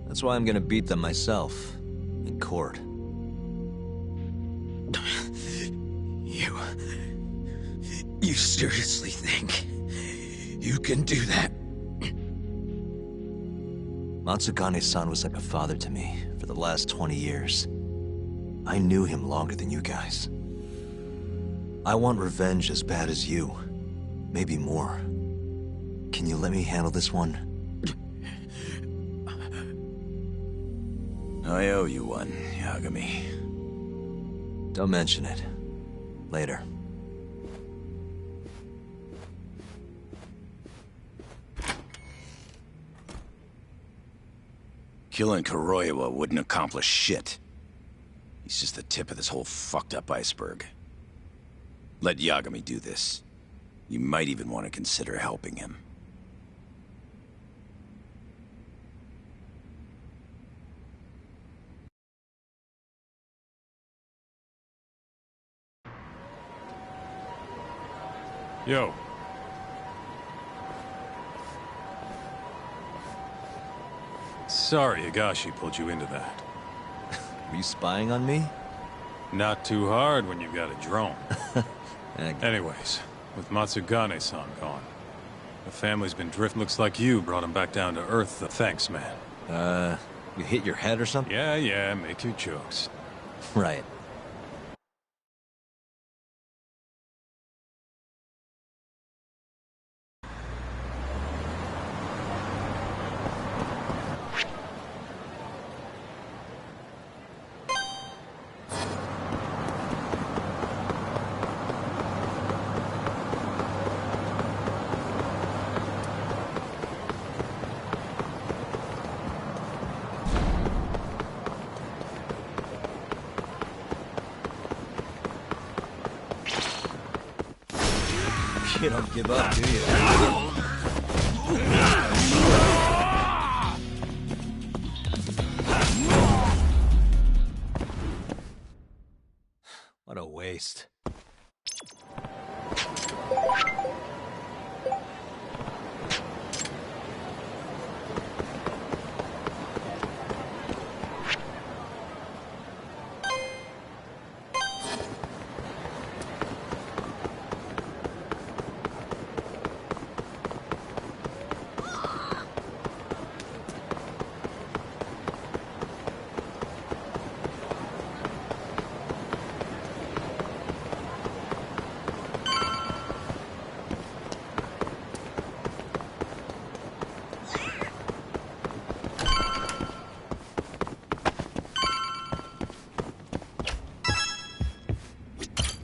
That's why I'm gonna beat them myself. In court. You seriously think you can do that? Matsugane-san was like a father to me for the last 20 years. I knew him longer than you guys. I want revenge as bad as you. Maybe more. Can you let me handle this one? I owe you one, Yagami. Don't mention it. Later. Killing Kuroiwa wouldn't accomplish shit. He's just the tip of this whole fucked up iceberg. Let Yagami do this. You might even want to consider helping him. Yo. Sorry Higashi pulled you into that. Were you spying on me? Not too hard when you've got a drone. Anyways, with Matsugane-san gone, the family's been drifting. Looks like you brought him back down to Earth. Thanks, man. You hit your head or something? Yeah, make your jokes. Right. You don't give up, do you? What a waste.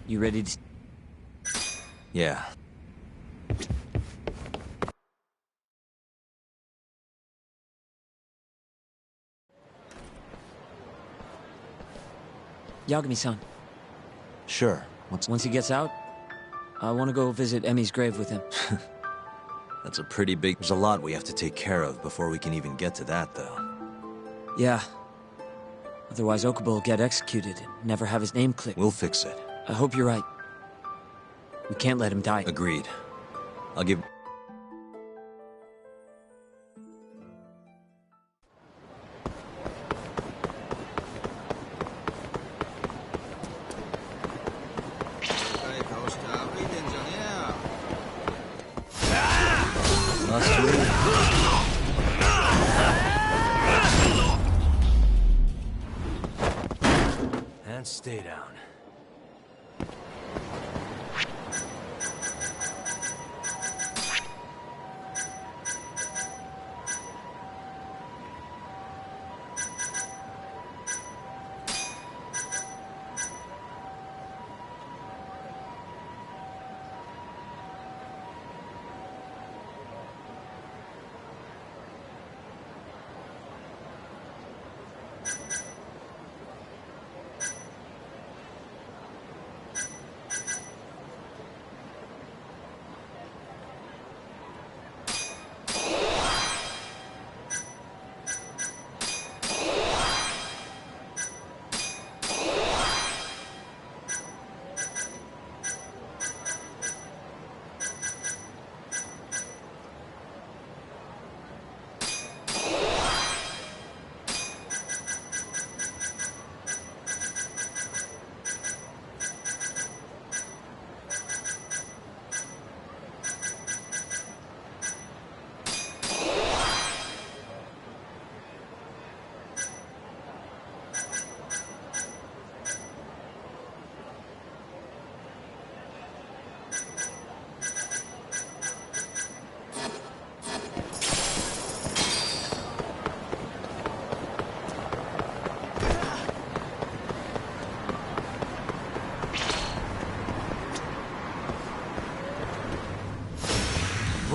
You ready to... Yeah. Yagami-san. Sure. Once he gets out, I want to go visit Emi's grave with him. That's a pretty big... There's a lot we have to take care of before we can even get to that, though. Yeah. Otherwise, Okubo will get executed and never have his name clicked. We'll fix it. I hope you're right. We can't let him die. Agreed. I'll give... And stay down.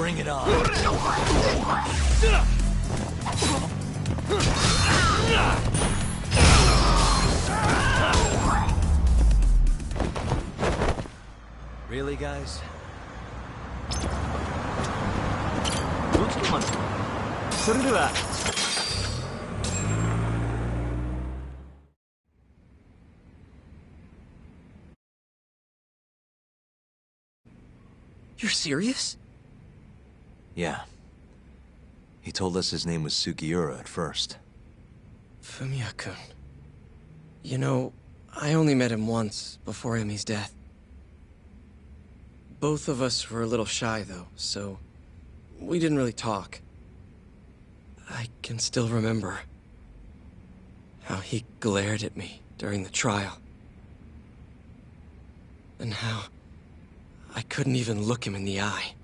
Bring it on. Really, guys? You're serious? Yeah. He told us his name was Sugiura at first. Fumiya-kun. You know, I only met him once, before Emi's death. Both of us were a little shy, though, so we didn't really talk. I can still remember how he glared at me during the trial. And how I couldn't even look him in the eye.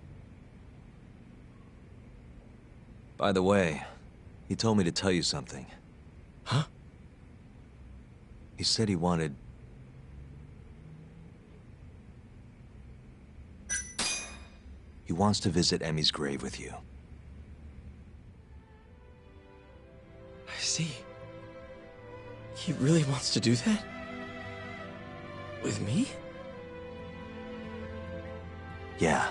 By the way, he told me to tell you something. Huh? He said he wanted... He wants to visit Emi's grave with you. I see. He really wants to do that? With me? Yeah.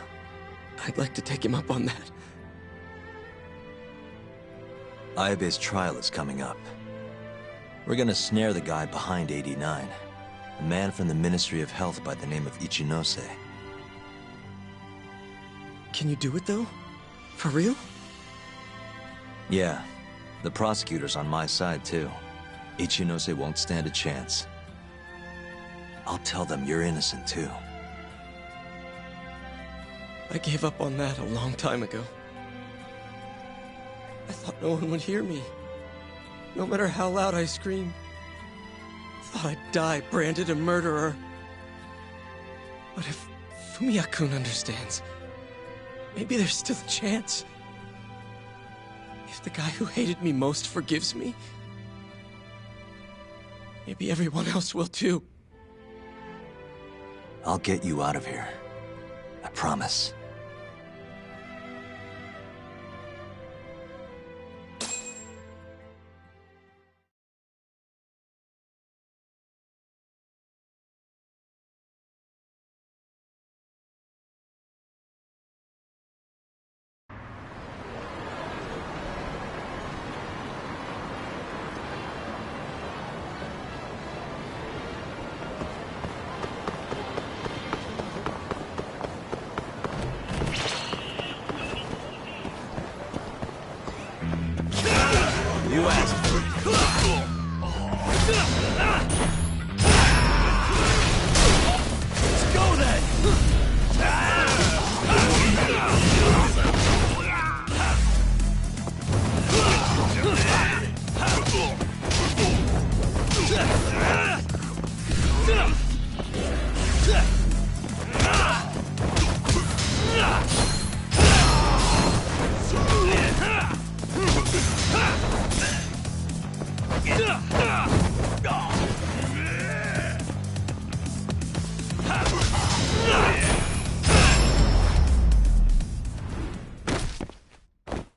I'd like to take him up on that. Ayabe's trial is coming up. We're gonna snare the guy behind 89. A man from the Ministry of Health by the name of Ichinose. Can you do it, though? For real? Yeah. The prosecutor's on my side, too. Ichinose won't stand a chance. I'll tell them you're innocent, too. I gave up on that a long time ago. I thought no one would hear me, no matter how loud I screamed. I thought I'd die branded a murderer. But if Fumiya-kun understands, maybe there's still a chance. If the guy who hated me most forgives me, maybe everyone else will too. I'll get you out of here. I promise. You asked for it. Let's go then!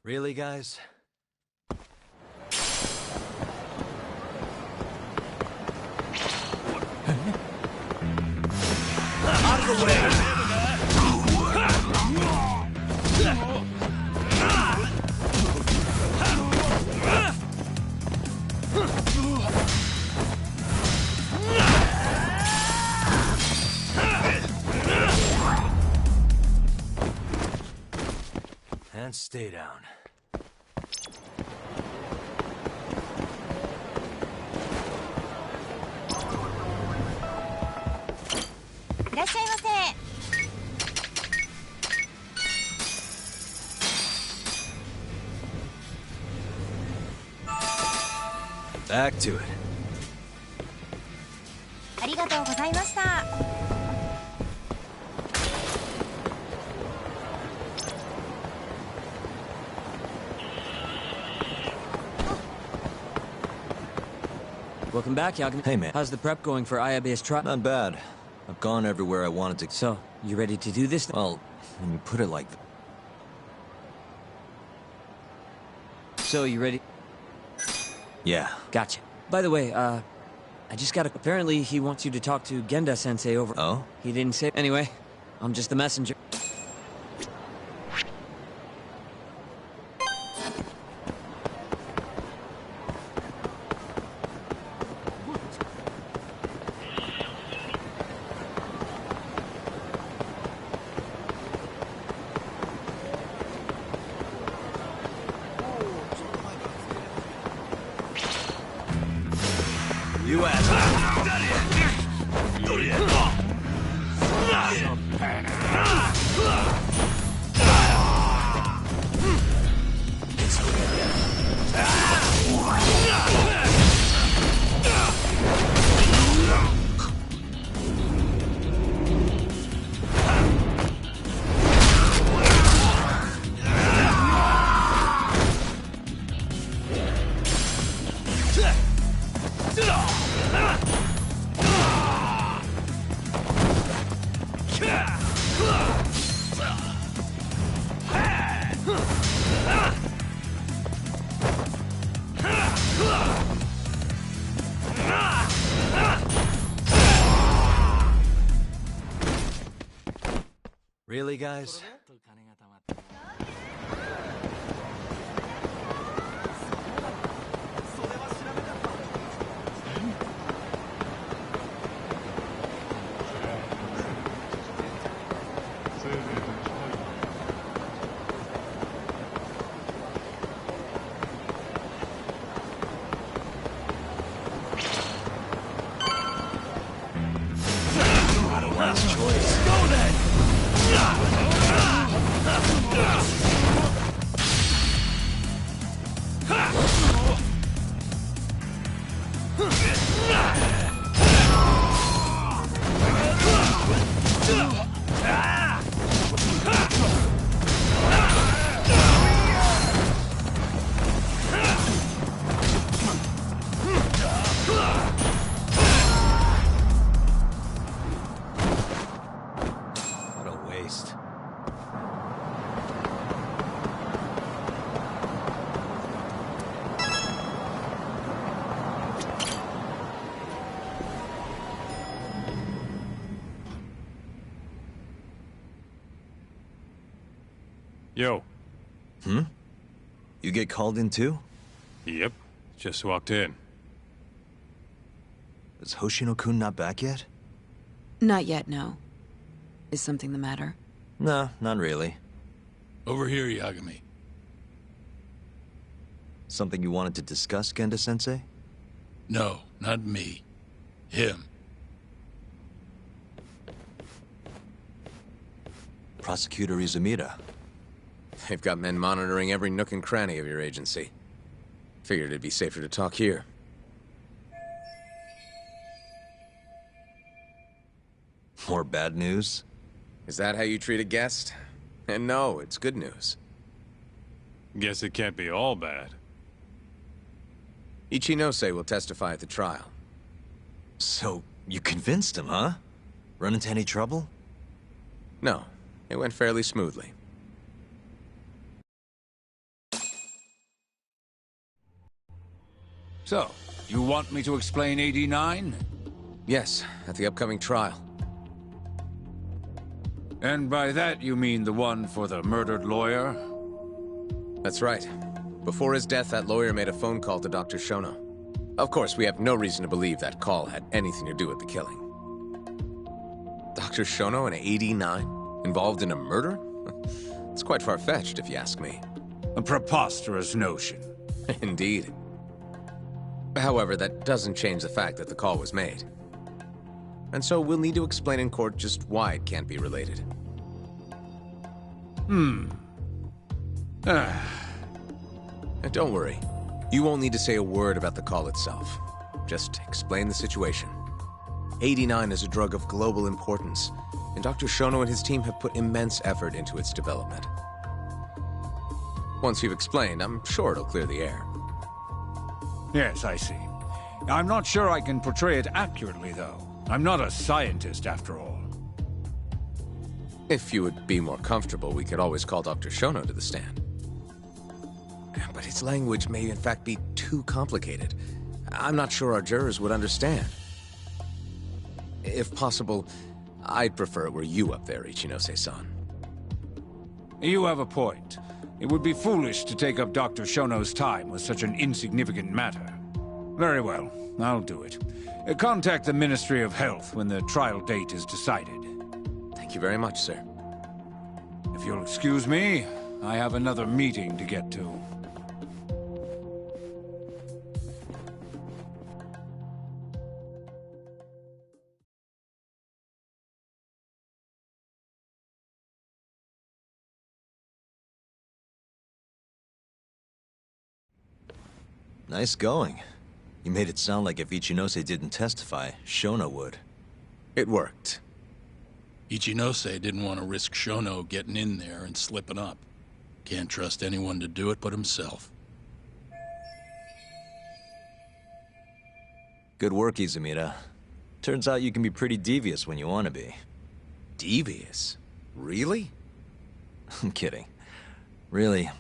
Really, guys? Out of the way! And stay down. Back to it. ありがとうございました。 Welcome back, Yagami. Hey, man. How's the prep going for Ayabe's trial? Not bad. I've gone everywhere I wanted to. So, you ready to do this? Well, when you put it like that. So, you ready? Yeah. Gotcha. By the way, I just got a... Apparently, he wants you to talk to Genda-sensei over... Oh? He didn't say... Anyway, I'm just the messenger. You Really, guys? What a waste. Yo. Hmm? You get called in too? Yep. Just walked in. Is Hoshino-kun not back yet? Not yet, no. Is something the matter? No, not really. Over here, Yagami. Something you wanted to discuss, Genda-sensei? No, not me. Him. Prosecutor Izumida. They've got men monitoring every nook and cranny of your agency. Figured it'd be safer to talk here. More bad news? Is that how you treat a guest? And no, it's good news. Guess it can't be all bad. Ichinose will testify at the trial. So, you convinced him, huh? Run into any trouble? No, it went fairly smoothly. So, you want me to explain AD9? Yes, at the upcoming trial. And by that you mean the one for the murdered lawyer? That's right. Before his death, that lawyer made a phone call to Dr. Shono. Of course, we have no reason to believe that call had anything to do with the killing. Dr. Shono and AD9? Involved in a murder? It's quite far-fetched, if you ask me. A preposterous notion. Indeed. However, that doesn't change the fact that the call was made. And so we'll need to explain in court just why it can't be related. And don't worry. You won't need to say a word about the call itself. Just explain the situation. AD9 is a drug of global importance, and Dr. Shono and his team have put immense effort into its development. Once you've explained, I'm sure it'll clear the air. Yes, I see. I'm not sure I can portray it accurately, though. I'm not a scientist, after all. If you would be more comfortable, we could always call Dr. Shono to the stand. but his language may in fact be too complicated. I'm not sure our jurors would understand. If possible, I'd prefer it were you up there, Ichinose-san. You have a point. It would be foolish to take up Dr. Shono's time with such an insignificant matter. Very well, I'll do it. Contact the Ministry of Health when the trial date is decided. Thank you very much, sir. If you'll excuse me, I have another meeting to get to. Nice going. You made it sound like if Ichinose didn't testify, Shono would. It worked. Ichinose didn't want to risk Shono getting in there and slipping up. Can't trust anyone to do it but himself. Good work, Izumida. Turns out you can be pretty devious when you want to be. Devious? Really? I'm kidding. Really,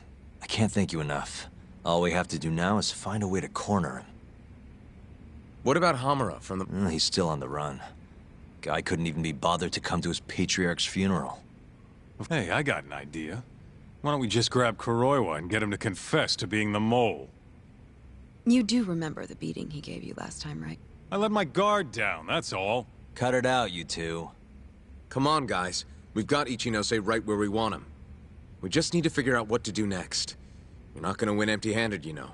I can't thank you enough. All we have to do now is find a way to corner him. What about Hamura from the... He's still on the run. Guy couldn't even be bothered to come to his patriarch's funeral. Hey, I got an idea. Why don't we just grab Kuroiwa and get him to confess to being the mole? You do remember the beating he gave you last time, right? I let my guard down, that's all. Cut it out, you two. Come on, guys. We've got Ichinose right where we want him. We just need to figure out what to do next. You're not gonna win empty-handed, you know.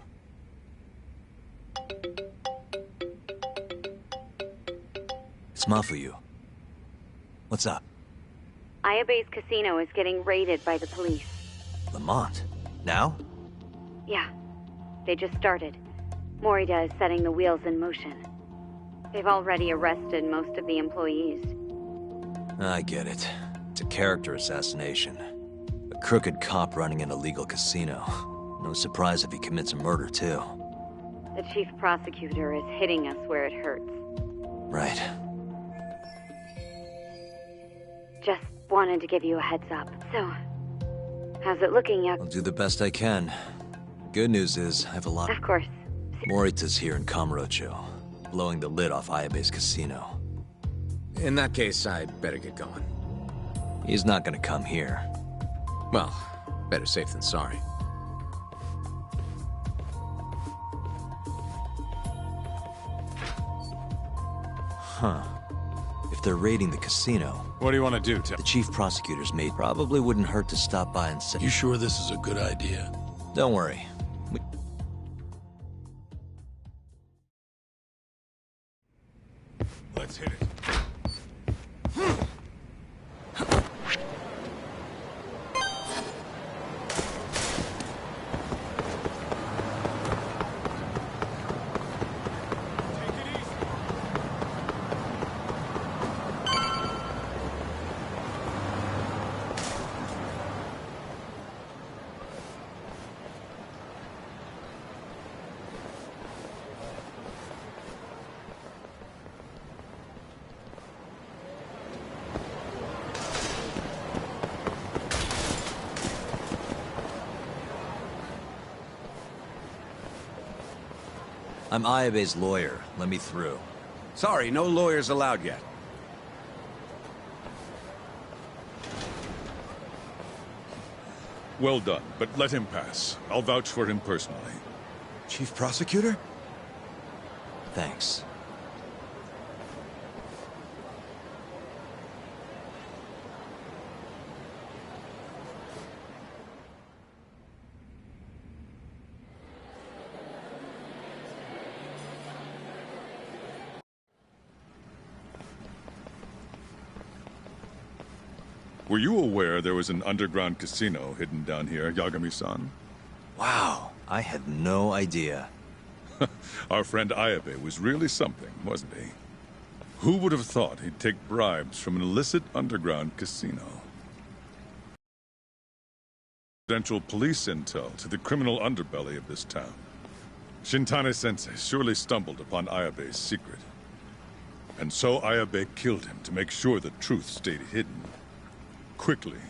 It's Mafuyu. What's up? Ayabe's casino is getting raided by the police. Lamont? Now? Yeah. They just started. Morita is setting the wheels in motion. They've already arrested most of the employees. I get it. It's a character assassination. A crooked cop running an illegal casino. No surprise if he commits a murder, too. The chief prosecutor is hitting us where it hurts. Right. Just wanted to give you a heads up. So, how's it looking, I'll do the best I can. Good news is, I have a lot... Of course. Morita's here in Kamurocho, blowing the lid off Ayabe's casino. In that case, I'd better get going. He's not gonna come here. Well, better safe than sorry. Huh. If they're raiding the casino... What do you want to do, Tim? The chief prosecutor's mate probably wouldn't hurt to stop by and say... You sure this is a good idea? Don't worry. Let's hit it. I'm Ayabe's lawyer. Let me through. Sorry, no lawyers allowed yet. Well done, but let him pass. I'll vouch for him personally. Chief Prosecutor? Thanks. Were you aware there was an underground casino hidden down here, Yagami-san? Wow, I had no idea. Our friend Ayabe was really something, wasn't he? Who would have thought he'd take bribes from an illicit underground casino? Confidential police intel to the criminal underbelly of this town. Shintane-sensei surely stumbled upon Ayabe's secret. And so Ayabe killed him to make sure the truth stayed hidden. Quickly,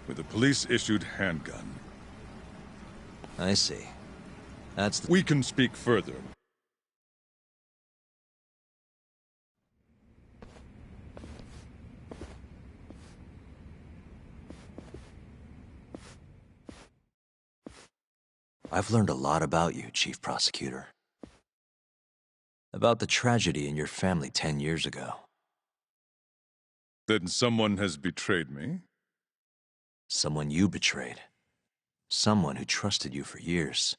with a police-issued handgun. I see. We can speak further. I've learned a lot about you, Chief Prosecutor. About the tragedy in your family 10 years ago. Then someone has betrayed me? Someone you betrayed. Someone who trusted you for years.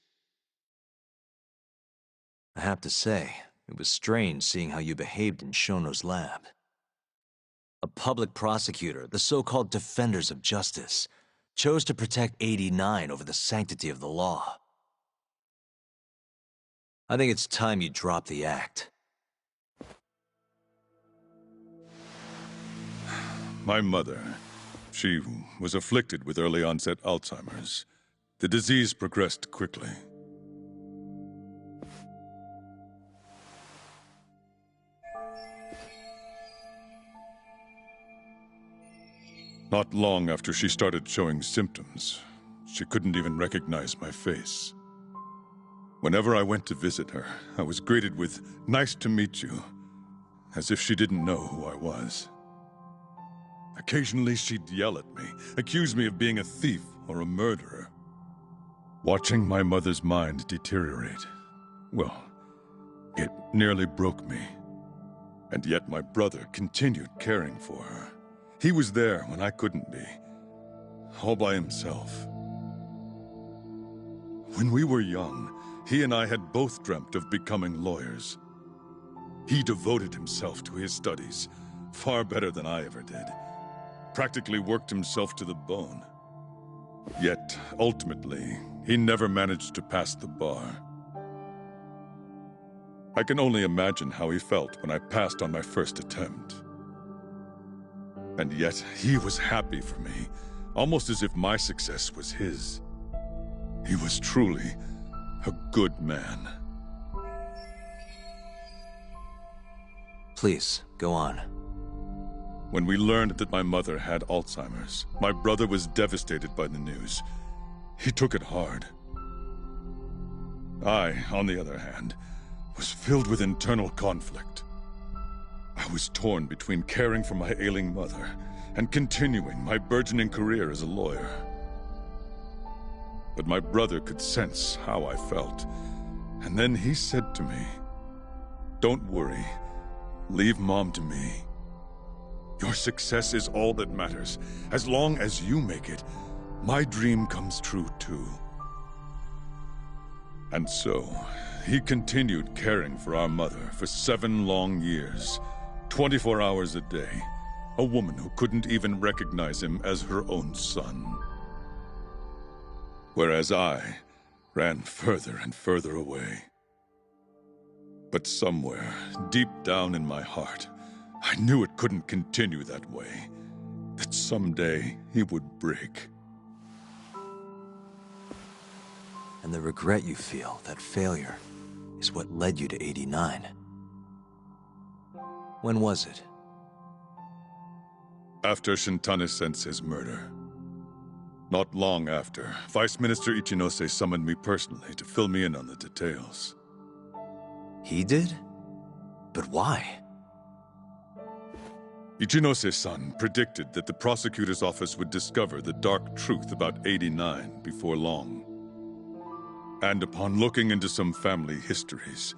I have to say, it was strange seeing how you behaved in Shono's lab. A public prosecutor, the so-called defenders of justice, chose to protect 89 over the sanctity of the law. I think it's time you drop the act. My mother, she was afflicted with early-onset Alzheimer's. The disease progressed quickly. Not long after she started showing symptoms, she couldn't even recognize my face. Whenever I went to visit her, I was greeted with, "Nice to meet you," as if she didn't know who I was. Occasionally she'd yell at me, accuse me of being a thief or a murderer. Watching my mother's mind deteriorate, well, it nearly broke me. And yet my brother continued caring for her. He was there when I couldn't be, all by himself. When we were young, he and I had both dreamt of becoming lawyers. He devoted himself to his studies, far better than I ever did. Practically worked himself to the bone. Yet, ultimately, he never managed to pass the bar. I can only imagine how he felt when I passed on my first attempt. And yet, he was happy for me, almost as if my success was his. He was truly a good man. Please, go on. When we learned that my mother had Alzheimer's, my brother was devastated by the news. He took it hard. I, on the other hand, was filled with internal conflict. I was torn between caring for my ailing mother and continuing my burgeoning career as a lawyer. But my brother could sense how I felt, and then he said to me, "Don't worry, leave Mom to me. Your success is all that matters. As long as you make it, my dream comes true too." And so, he continued caring for our mother for 7 long years, 24 hours a day, a woman who couldn't even recognize him as her own son. Whereas I ran further and further away. But somewhere, deep down in my heart, I knew it couldn't continue that way, that someday he would break. And the regret you feel, that failure, is what led you to 89. When was it? After Shintane-sensei's murder. Not long after, Vice Minister Ichinose summoned me personally to fill me in on the details. He did? But why? Ichinose-san predicted that the prosecutor's office would discover the dark truth about 89 before long. And upon looking into some family histories,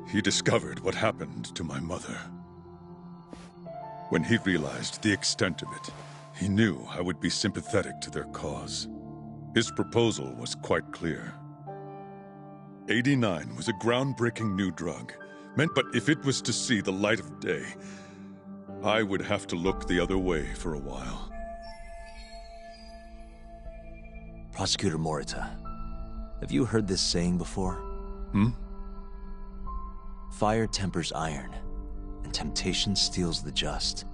he discovered what happened to my mother. When he realized the extent of it, he knew I would be sympathetic to their cause. His proposal was quite clear. 89 was a groundbreaking new drug, but if it was to see the light of day, I would have to look the other way for a while. Prosecutor Morita, have you heard this saying before? Fire tempers iron, and temptation steals the just.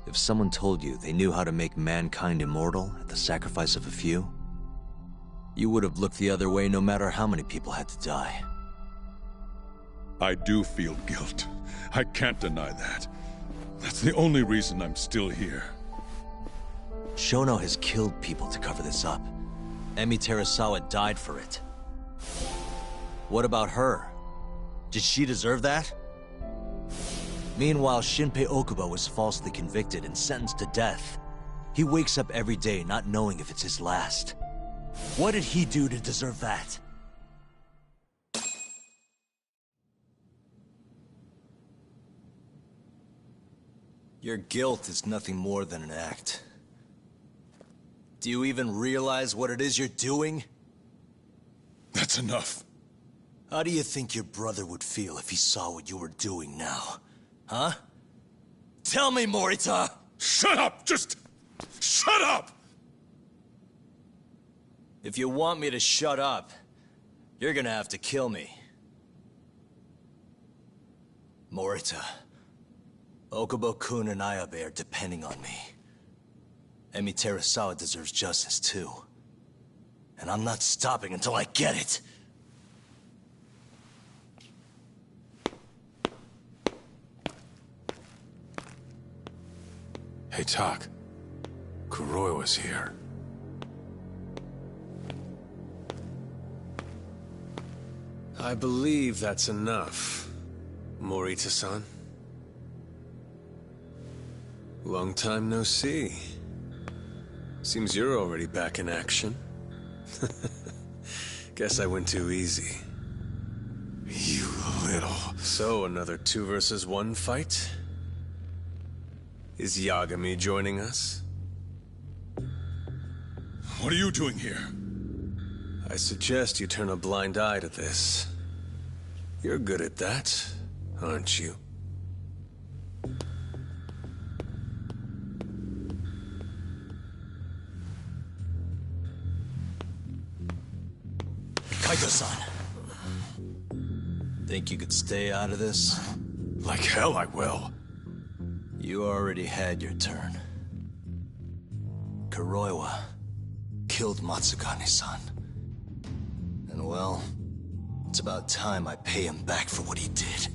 If someone told you they knew how to make mankind immortal at the sacrifice of a few, you would have looked the other way no matter how many people had to die. I do feel guilt. I can't deny that. That's the only reason I'm still here. Shono has killed people to cover this up. Emi Terasawa died for it. What about her? Did she deserve that? Meanwhile, Shinpei Okubo was falsely convicted and sentenced to death. He wakes up every day not knowing if it's his last. What did he do to deserve that? Your guilt is nothing more than an act. Do you even realize what it is you're doing? That's enough. How do you think your brother would feel if he saw what you were doing now? Huh? Tell me, Morita! Shut up! Just... shut up! If you want me to shut up, you're gonna have to kill me. Morita, Okubo-kun and Ayabe are depending on me. Emi Terasawa deserves justice too. And I'm not stopping until I get it! Hey, Tak. Kuroi was here. I believe that's enough, Morita-san. Long time no see. Seems you're already back in action. Guess I went too easy. You little... So, another 2 versus 1 fight? Is Yagami joining us? What are you doing here? I suggest you turn a blind eye to this. You're good at that, aren't you? Kaito-san. Think you could stay out of this? Like hell I will. You already had your turn. Kuroiwa killed Matsugane-san. And well, it's about time I pay him back for what he did.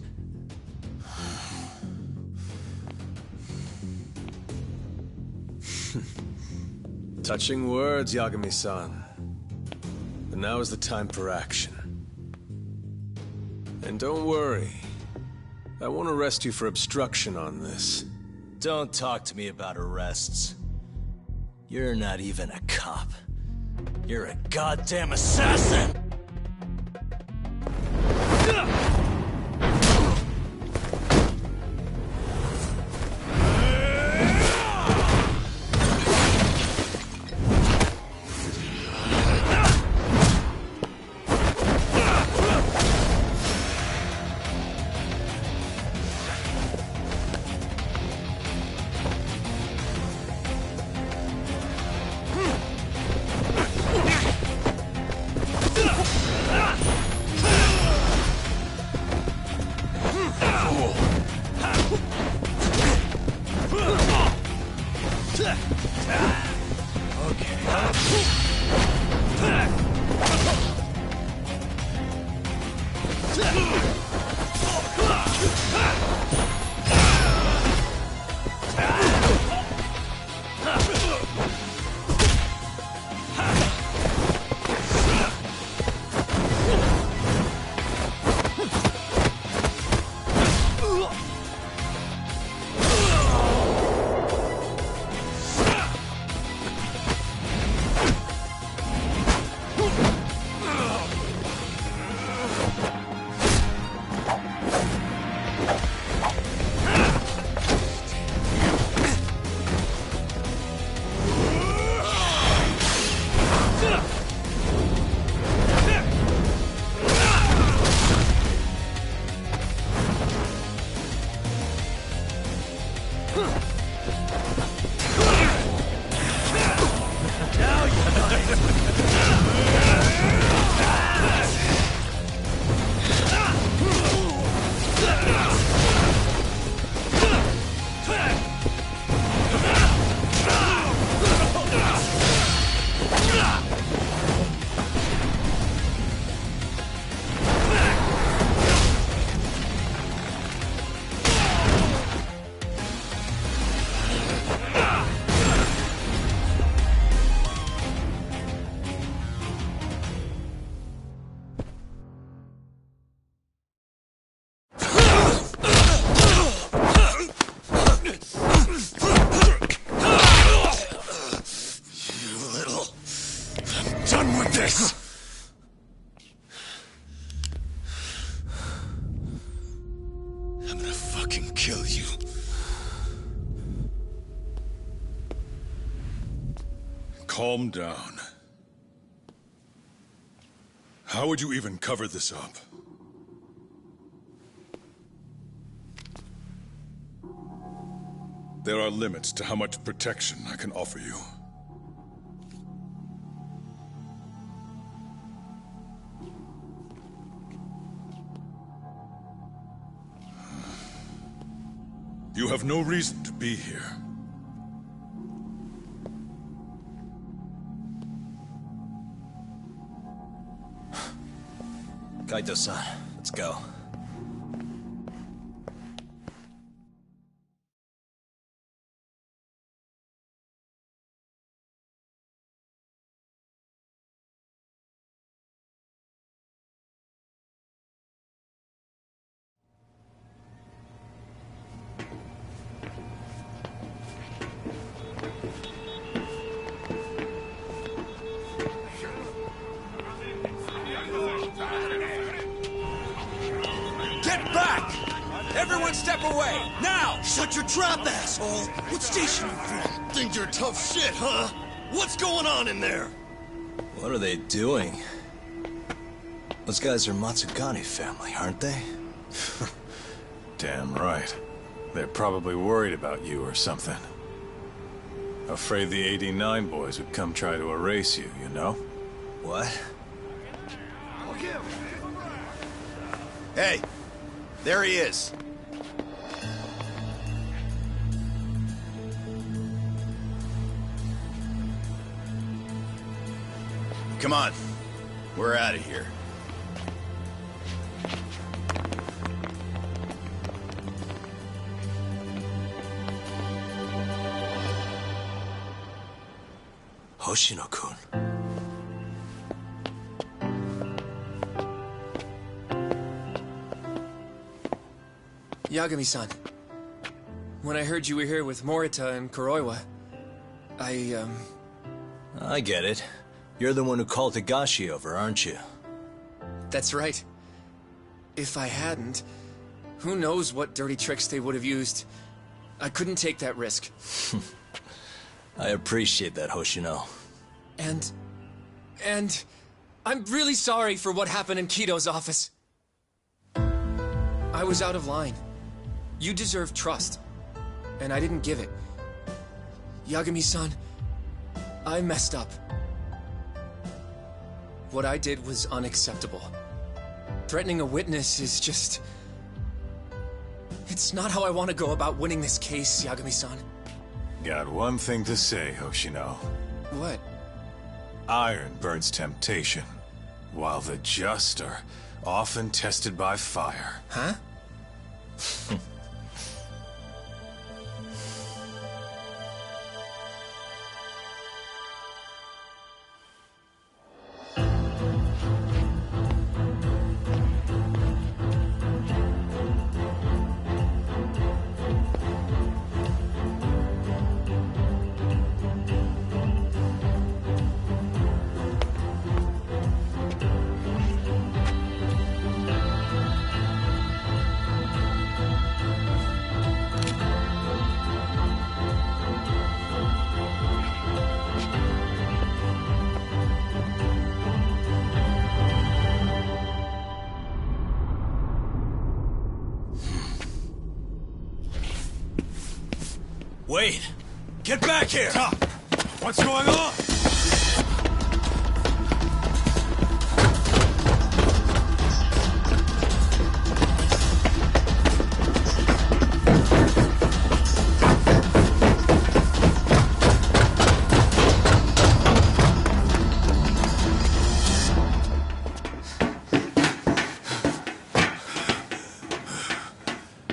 Touching words, Yagami-san. But now is the time for action. And don't worry. I won't arrest you for obstruction on this. Don't talk to me about arrests. You're not even a cop. You're a goddamn assassin! done with this! I'm gonna fucking kill you. Calm down. How would you even cover this up? There are limits to how much protection I can offer you. You have no reason to be here. Kaito-san, let's go. Everyone step away! Now! Shut your trap, asshole! What station you from? Think you're tough shit, huh? What's going on in there? What are they doing? Those guys are Matsugane family, aren't they? Damn right. They're probably worried about you or something. Afraid the 89 boys would come try to erase you, you know? What? Hey! There he is! Come on. We're out of here. Hoshino-kun. Yagami-san. When I heard you were here with Morita and Kuroiwa, I get it. You're the one who called Higashi over, aren't you? That's right. If I hadn't, who knows what dirty tricks they would have used. I couldn't take that risk. I appreciate that, Hoshino. And I'm really sorry for what happened in Kito's office. I was out of line. You deserve trust, and I didn't give it. Yagami-san, I messed up. What I did was unacceptable. Threatening a witness is just... It's not how I want to go about winning this case, Yagami-san. Got one thing to say, Hoshino. What? Iron burns temptation, while the just are often tested by fire. Huh? Wait! Get back here! Stop! What's going on?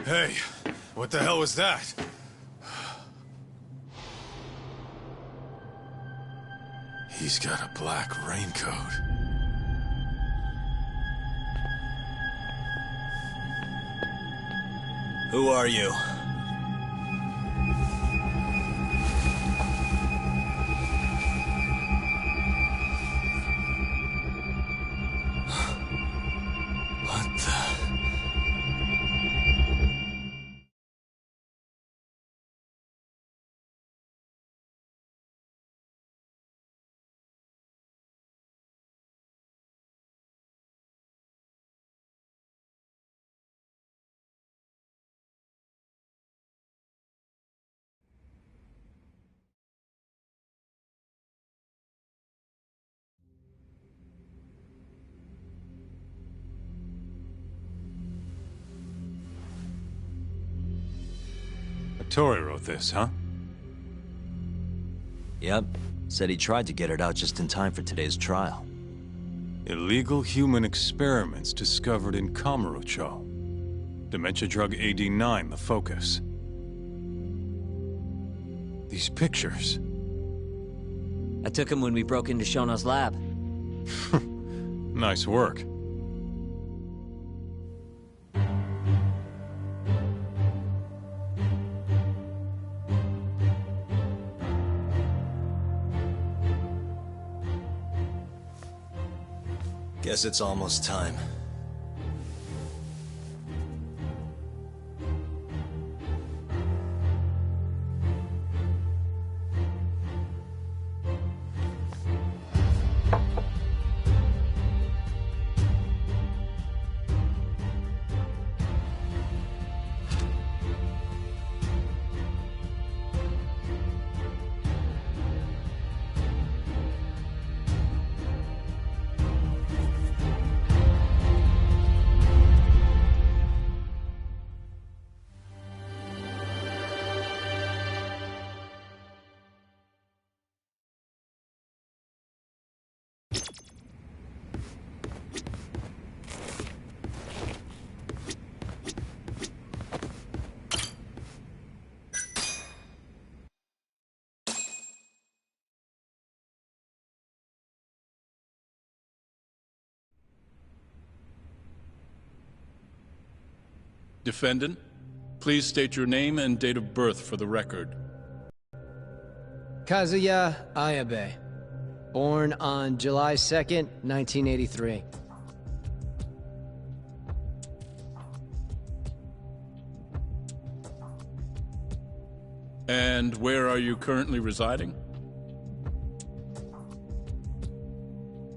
Hey, what the hell was that? He's got a black raincoat. Who are you? Hattori wrote this, huh? Yep. Said he tried to get it out just in time for today's trial. Illegal human experiments discovered in Kamurocho. Dementia drug AD9, the focus. These pictures. I took him when we broke into Shono's lab. Nice work. Guess it's almost time. Defendant, please state your name and date of birth for the record. Kazuya Ayabe. Born on July 2nd, 1983. And where are you currently residing?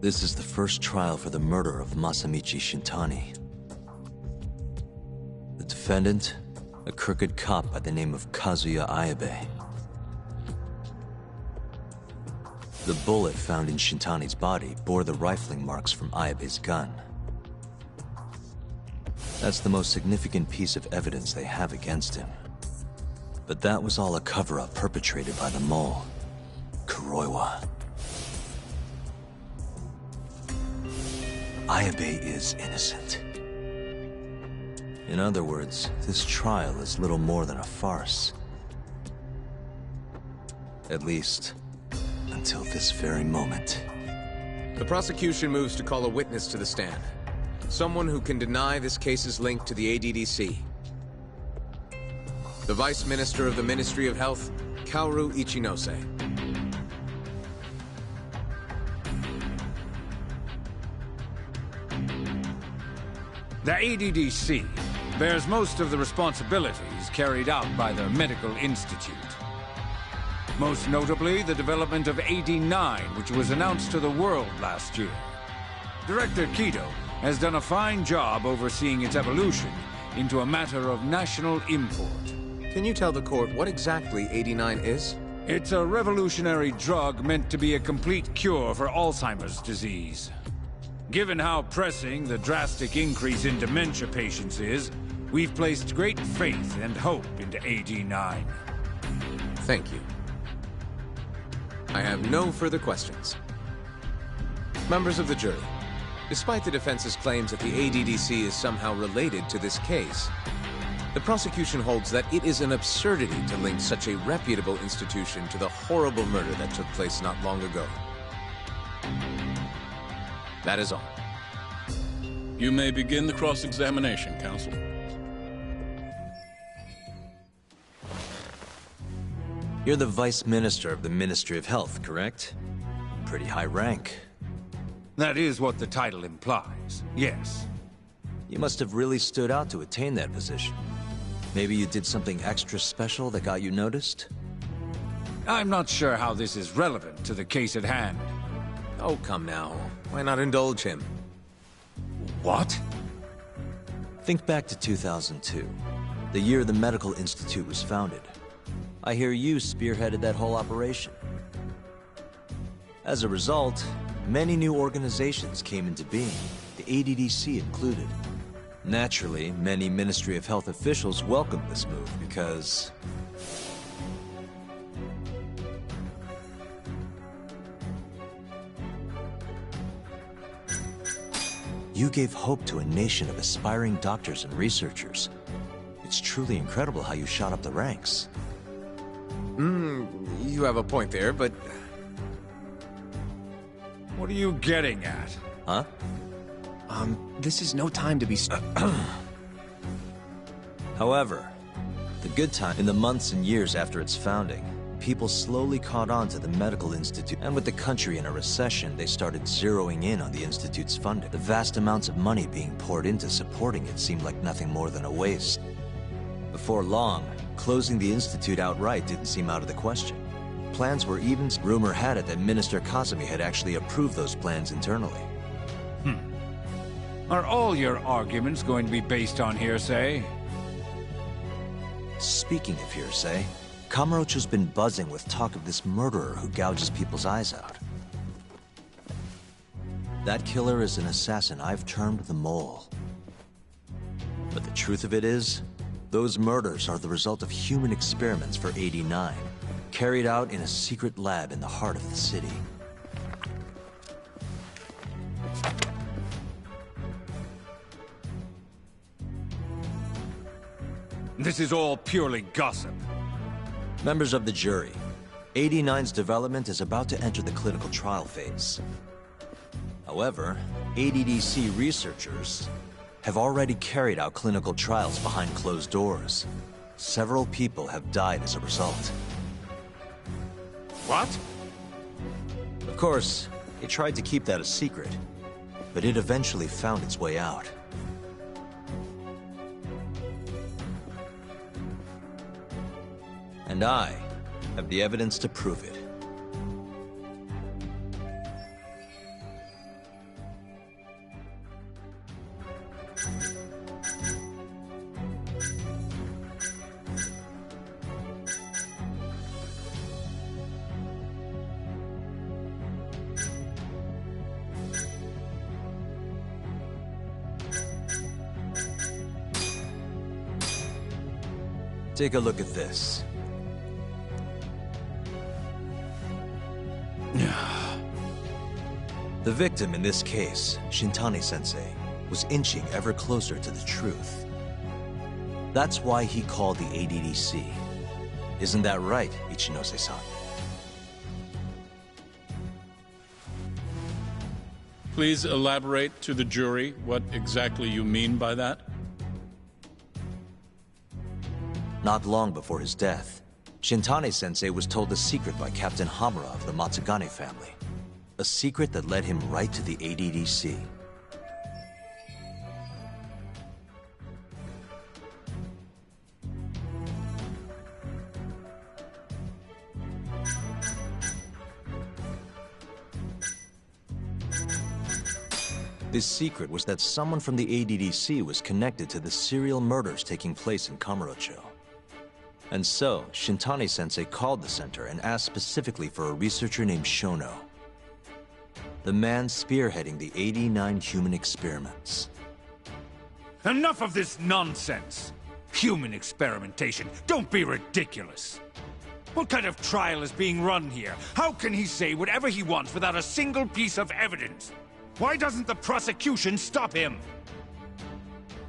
This is the first trial for the murder of Masamichi Shintani. The defendant, a crooked cop by the name of Kazuya Ayabe. The bullet found in Shintani's body bore the rifling marks from Ayabe's gun. That's the most significant piece of evidence they have against him. But that was all a cover-up perpetrated by the mole, Kuroiwa. Ayabe is innocent. In other words, this trial is little more than a farce. At least, until this very moment. The prosecution moves to call a witness to the stand. Someone who can deny this case's link to the ADDC. The Vice Minister of the Ministry of Health, Kaoru Ichinose. The ADDC bears most of the responsibilities carried out by the Medical Institute. Most notably, the development of AD9, which was announced to the world last year. Director Kido has done a fine job overseeing its evolution into a matter of national import. Can you tell the court what exactly AD9 is? It's a revolutionary drug meant to be a complete cure for Alzheimer's disease. Given how pressing the drastic increase in dementia patients is, we've placed great faith and hope into AD9. Thank you. I have no further questions. Members of the jury, despite the defense's claims that the ADDC is somehow related to this case, the prosecution holds that it is an absurdity to link such a reputable institution to the horrible murder that took place not long ago. That is all. You may begin the cross-examination, counsel. You're the Vice Minister of the Ministry of Health, correct? Pretty high rank. That is what the title implies, yes. You must have really stood out to attain that position. Maybe you did something extra special that got you noticed? I'm not sure how this is relevant to the case at hand. Oh, come now. Why not indulge him? What? Think back to 2002, the year the Medical Institute was founded. I hear you spearheaded that whole operation. As a result, many new organizations came into being, the ADDC included. Naturally, many Ministry of Health officials welcomed this move because You gave hope to a nation of aspiring doctors and researchers. It's truly incredible how you shot up the ranks. You have a point there, but... What are you getting at? Huh? This is no time to be... However, the good time, in the months and years after its founding, people slowly caught on to the medical institute, and with the country in a recession, they started zeroing in on the institute's funding. The vast amounts of money being poured into supporting it seemed like nothing more than a waste. Before long, closing the institute outright didn't seem out of the question. Plans were even... Rumor had it that Minister Kazumi had actually approved those plans internally. Are all your arguments going to be based on hearsay? Speaking of hearsay, Kamurocho's been buzzing with talk of this murderer who gouges people's eyes out. That killer is an assassin I've termed the Mole. But the truth of it is, those murders are the result of human experiments for AD-9, carried out in a secret lab in the heart of the city. This is all purely gossip. Members of the jury, AD-9's development is about to enter the clinical trial phase. However, ADDC researchers have already carried out clinical trials behind closed doors. Several people have died as a result. What? Of course, they tried to keep that a secret, but it eventually found its way out. And I have the evidence to prove it. Take a look at this. The victim in this case, Shintani-sensei, was inching ever closer to the truth. That's why he called the ADDC. Isn't that right, Ichinose-san? Please elaborate to the jury what exactly you mean by that. Not long before his death, Shintani-sensei was told a secret by Captain Hamura of the Matsugane family. A secret that led him right to the ADDC. This secret was that someone from the ADDC was connected to the serial murders taking place in Kamurocho. And so, Shintani-sensei called the center and asked specifically for a researcher named Shono. The man spearheading the AD-9 human experiments. Enough of this nonsense! Human experimentation, don't be ridiculous! What kind of trial is being run here? How can he say whatever he wants without a single piece of evidence? Why doesn't the prosecution stop him?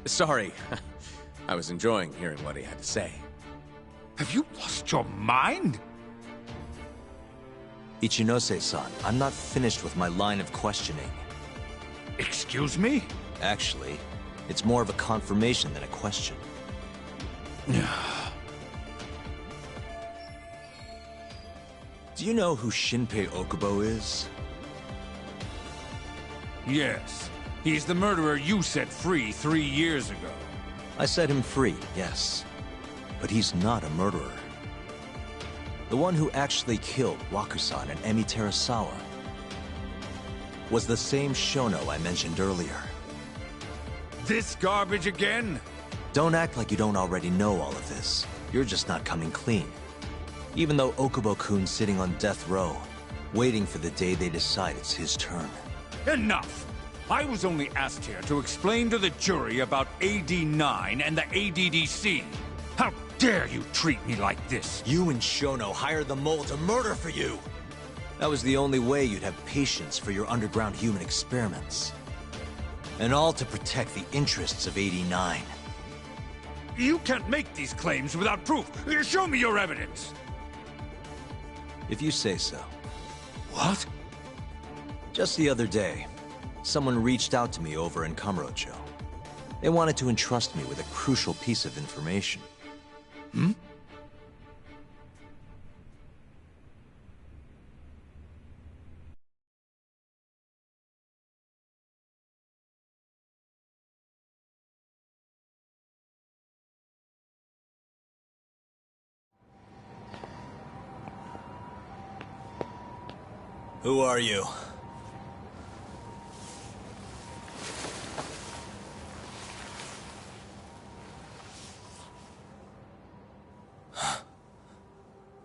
Sorry. I was enjoying hearing what he had to say. Have you lost your mind? Ichinose-san, I'm not finished with my line of questioning. Excuse me? Actually, it's more of a confirmation than a question. Do you know who Shinpei Okubo is? Yes. He's the murderer you set free 3 years ago. I set him free, yes. But he's not a murderer. The one who actually killed Wakusan and Emi Terasawa was the same Shono I mentioned earlier. This garbage again? Don't act like you don't already know all of this. You're just not coming clean. Even though Okubo-kun's sitting on death row, waiting for the day they decide it's his turn. Enough! I was only asked here to explain to the jury about AD-9 and the ADDC. How dare you treat me like this? You and Shono hired the mole to murder for you! That was the only way you'd have patience for your underground human experiments. And all to protect the interests of 89. You can't make these claims without proof. Show me your evidence. If you say so. What? Just the other day, someone reached out to me over in Kamurocho. They wanted to entrust me with a crucial piece of information. Hmm? Who are you?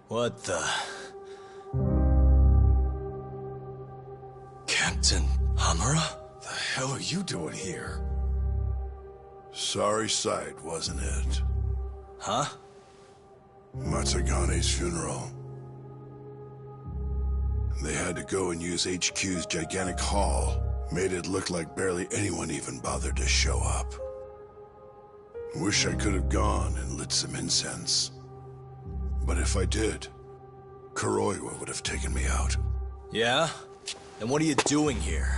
What the... Captain Hamura? The hell are you doing here? Sorry sight, wasn't it? Huh? Matsugane's funeral. They had to go and use HQ's gigantic hall. Made it look like barely anyone even bothered to show up. Wish I could have gone and lit some incense. But if I did, Kuroiwa would have taken me out. Yeah? And what are you doing here?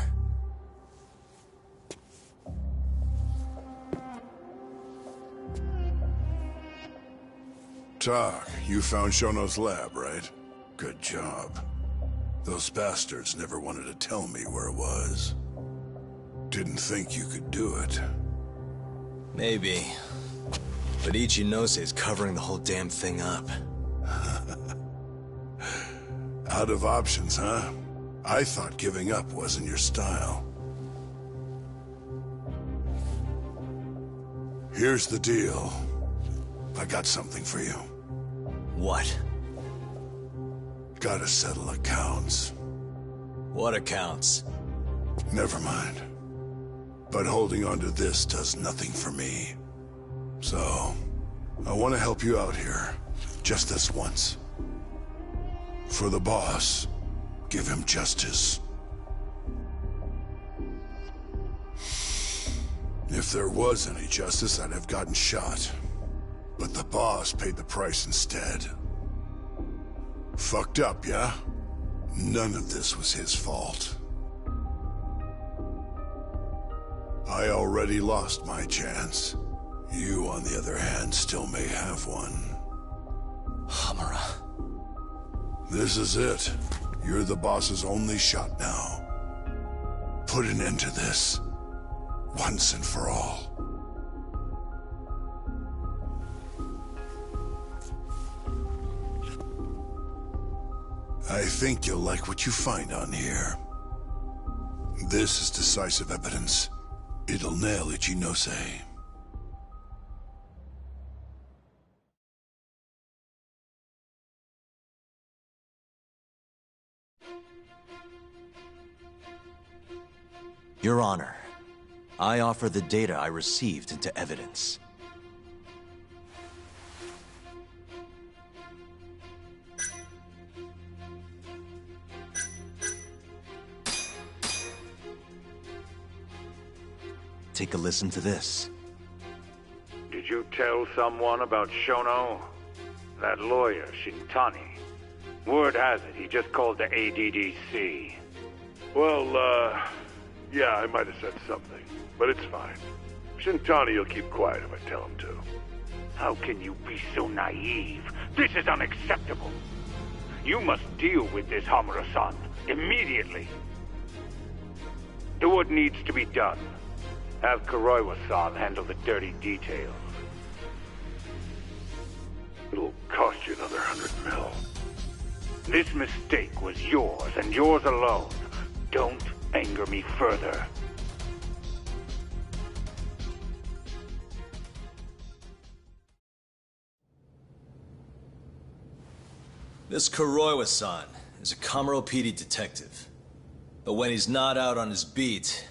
Tak, you found Shono's lab, right? Good job. Those bastards never wanted to tell me where it was. Didn't think you could do it. Maybe. But Ichinose is covering the whole damn thing up. Out of options, huh? I thought giving up wasn't your style. Here's the deal. I got something for you. What? Gotta settle accounts. What accounts? Never mind. But holding on to this does nothing for me. So, I want to help you out here. Just this once. For the boss, give him justice. If there was any justice, I'd have gotten shot. But the boss paid the price instead. Fucked up, yeah? None of this was his fault. I already lost my chance. You, on the other hand, still may have one. Hamura. This is it. You're the boss's only shot now. Put an end to this. Once and for all. I think you'll like what you find on here. This is decisive evidence. It'll nail Ichinose. Your Honor, I offer the data I received into evidence. Take a listen to this. Did you tell someone about Shono? That lawyer, Shintani. Word has it, he just called the ADDC. Well, yeah, I might have said something, but it's fine. Shintani will keep quiet if I tell him to. How can you be so naive? This is unacceptable. You must deal with this, Hamura-san, immediately. Do what needs to be done. Have Kuroiwa-san handle the dirty details. It'll cost you another 100 mil. This mistake was yours, and yours alone. Don't anger me further. This Kuroiwa-san is a Kamuro PD detective. But when he's not out on his beat,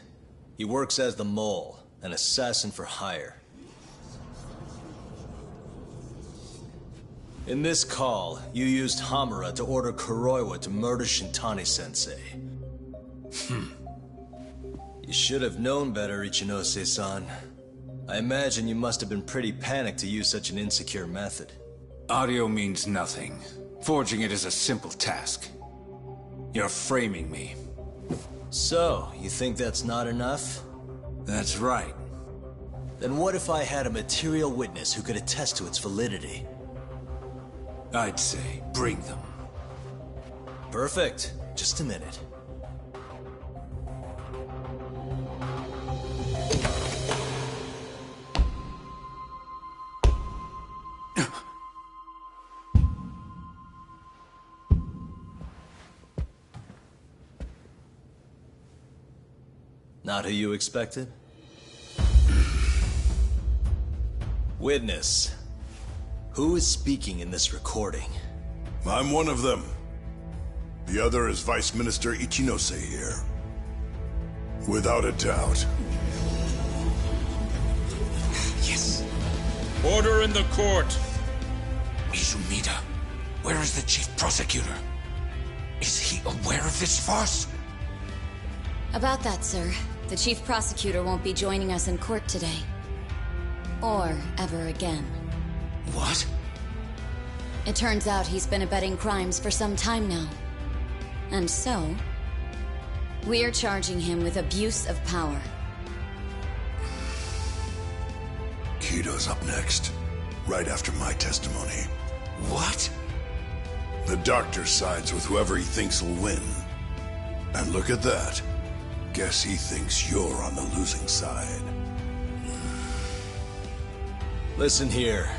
he works as the mole, an assassin for hire. In this call, you used Hamura to order Kuroiwa to murder Shintani-sensei. You should have known better, Ichinose-san. I imagine you must have been pretty panicked to use such an insecure method. Audio means nothing. Forging it is a simple task. You're framing me. So, you think that's not enough? That's right. Then what if I had a material witness who could attest to its validity? I'd say, bring them. Perfect. Just a minute. Not who you expected? Witness. Who is speaking in this recording? I'm one of them. The other is Vice Minister Ichinose here. Without a doubt. Yes. Order in the court. Izumida, where is the chief prosecutor? Is he aware of this farce? About that, sir. The chief prosecutor won't be joining us in court today. Or ever again. What? It turns out he's been abetting crimes for some time now. And so, we're charging him with abuse of power. Kito's up next, right after my testimony. What? The doctor sides with whoever he thinks will win. And look at that. Guess he thinks you're on the losing side. Listen here.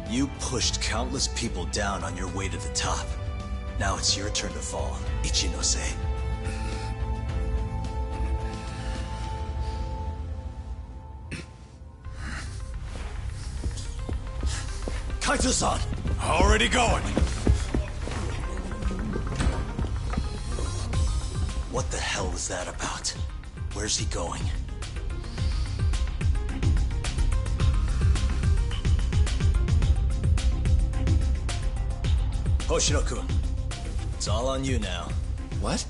You pushed countless people down on your way to the top. Now it's your turn to fall, Ichinose. Kaito-san! Already going! What the hell was that about? Where's he going? Hoshino-kun, it's all on you now. What?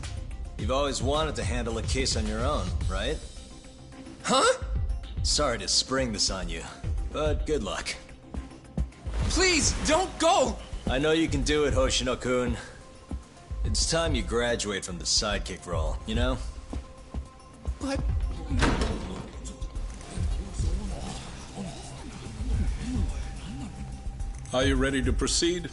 You've always wanted to handle a case on your own, right? Huh? Sorry to spring this on you, but good luck. Please, don't go! I know you can do it, Hoshino-kun. It's time you graduate from the sidekick role, you know? But... Are you ready to proceed?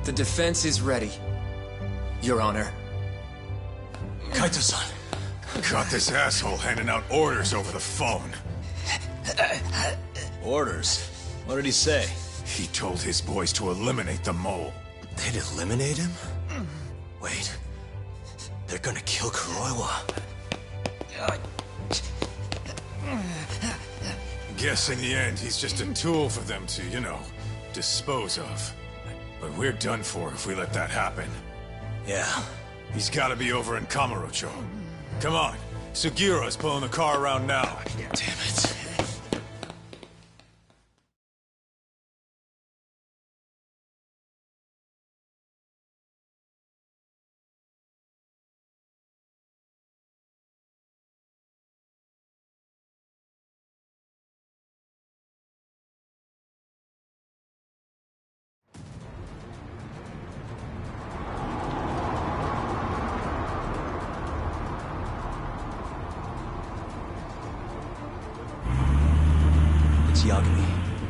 The defense is ready, Your Honor. Kaito-san. Got this asshole handing out orders over the phone. Orders? What did he say? He told his boys to eliminate the mole. They'd eliminate him? Wait. They're gonna kill Kuroiwa. Guess in the end, he's just a tool for them to, dispose of. But we're done for if we let that happen. Yeah. He's gotta be over in Kamurocho. Come on. Sugiura's pulling the car around now. Damn it. Yagami,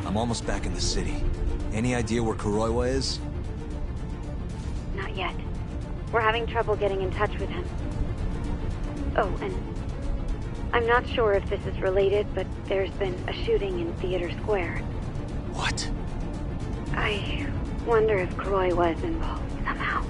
I'm almost back in the city. Any idea where Kuroiwa is? Not yet. We're having trouble getting in touch with him. Oh, and I'm not sure if this is related, but there's been a shooting in Theater Square. What? I wonder if Kuroiwa is involved somehow.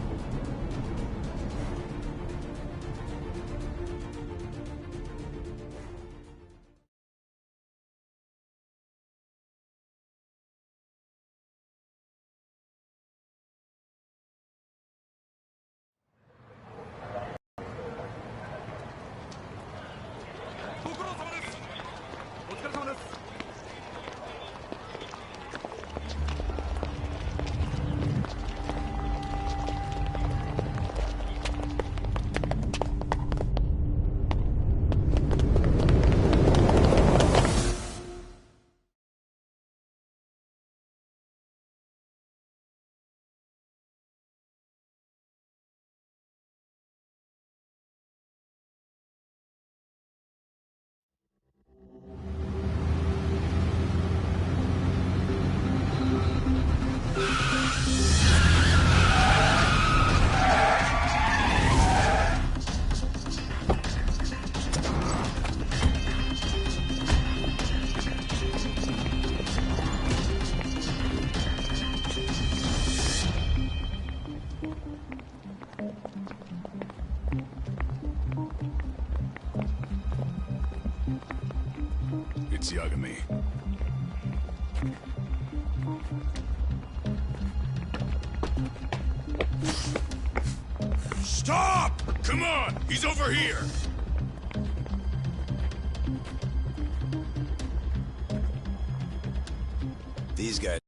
It's Yagami. Stop! Come on! He's over here! These guys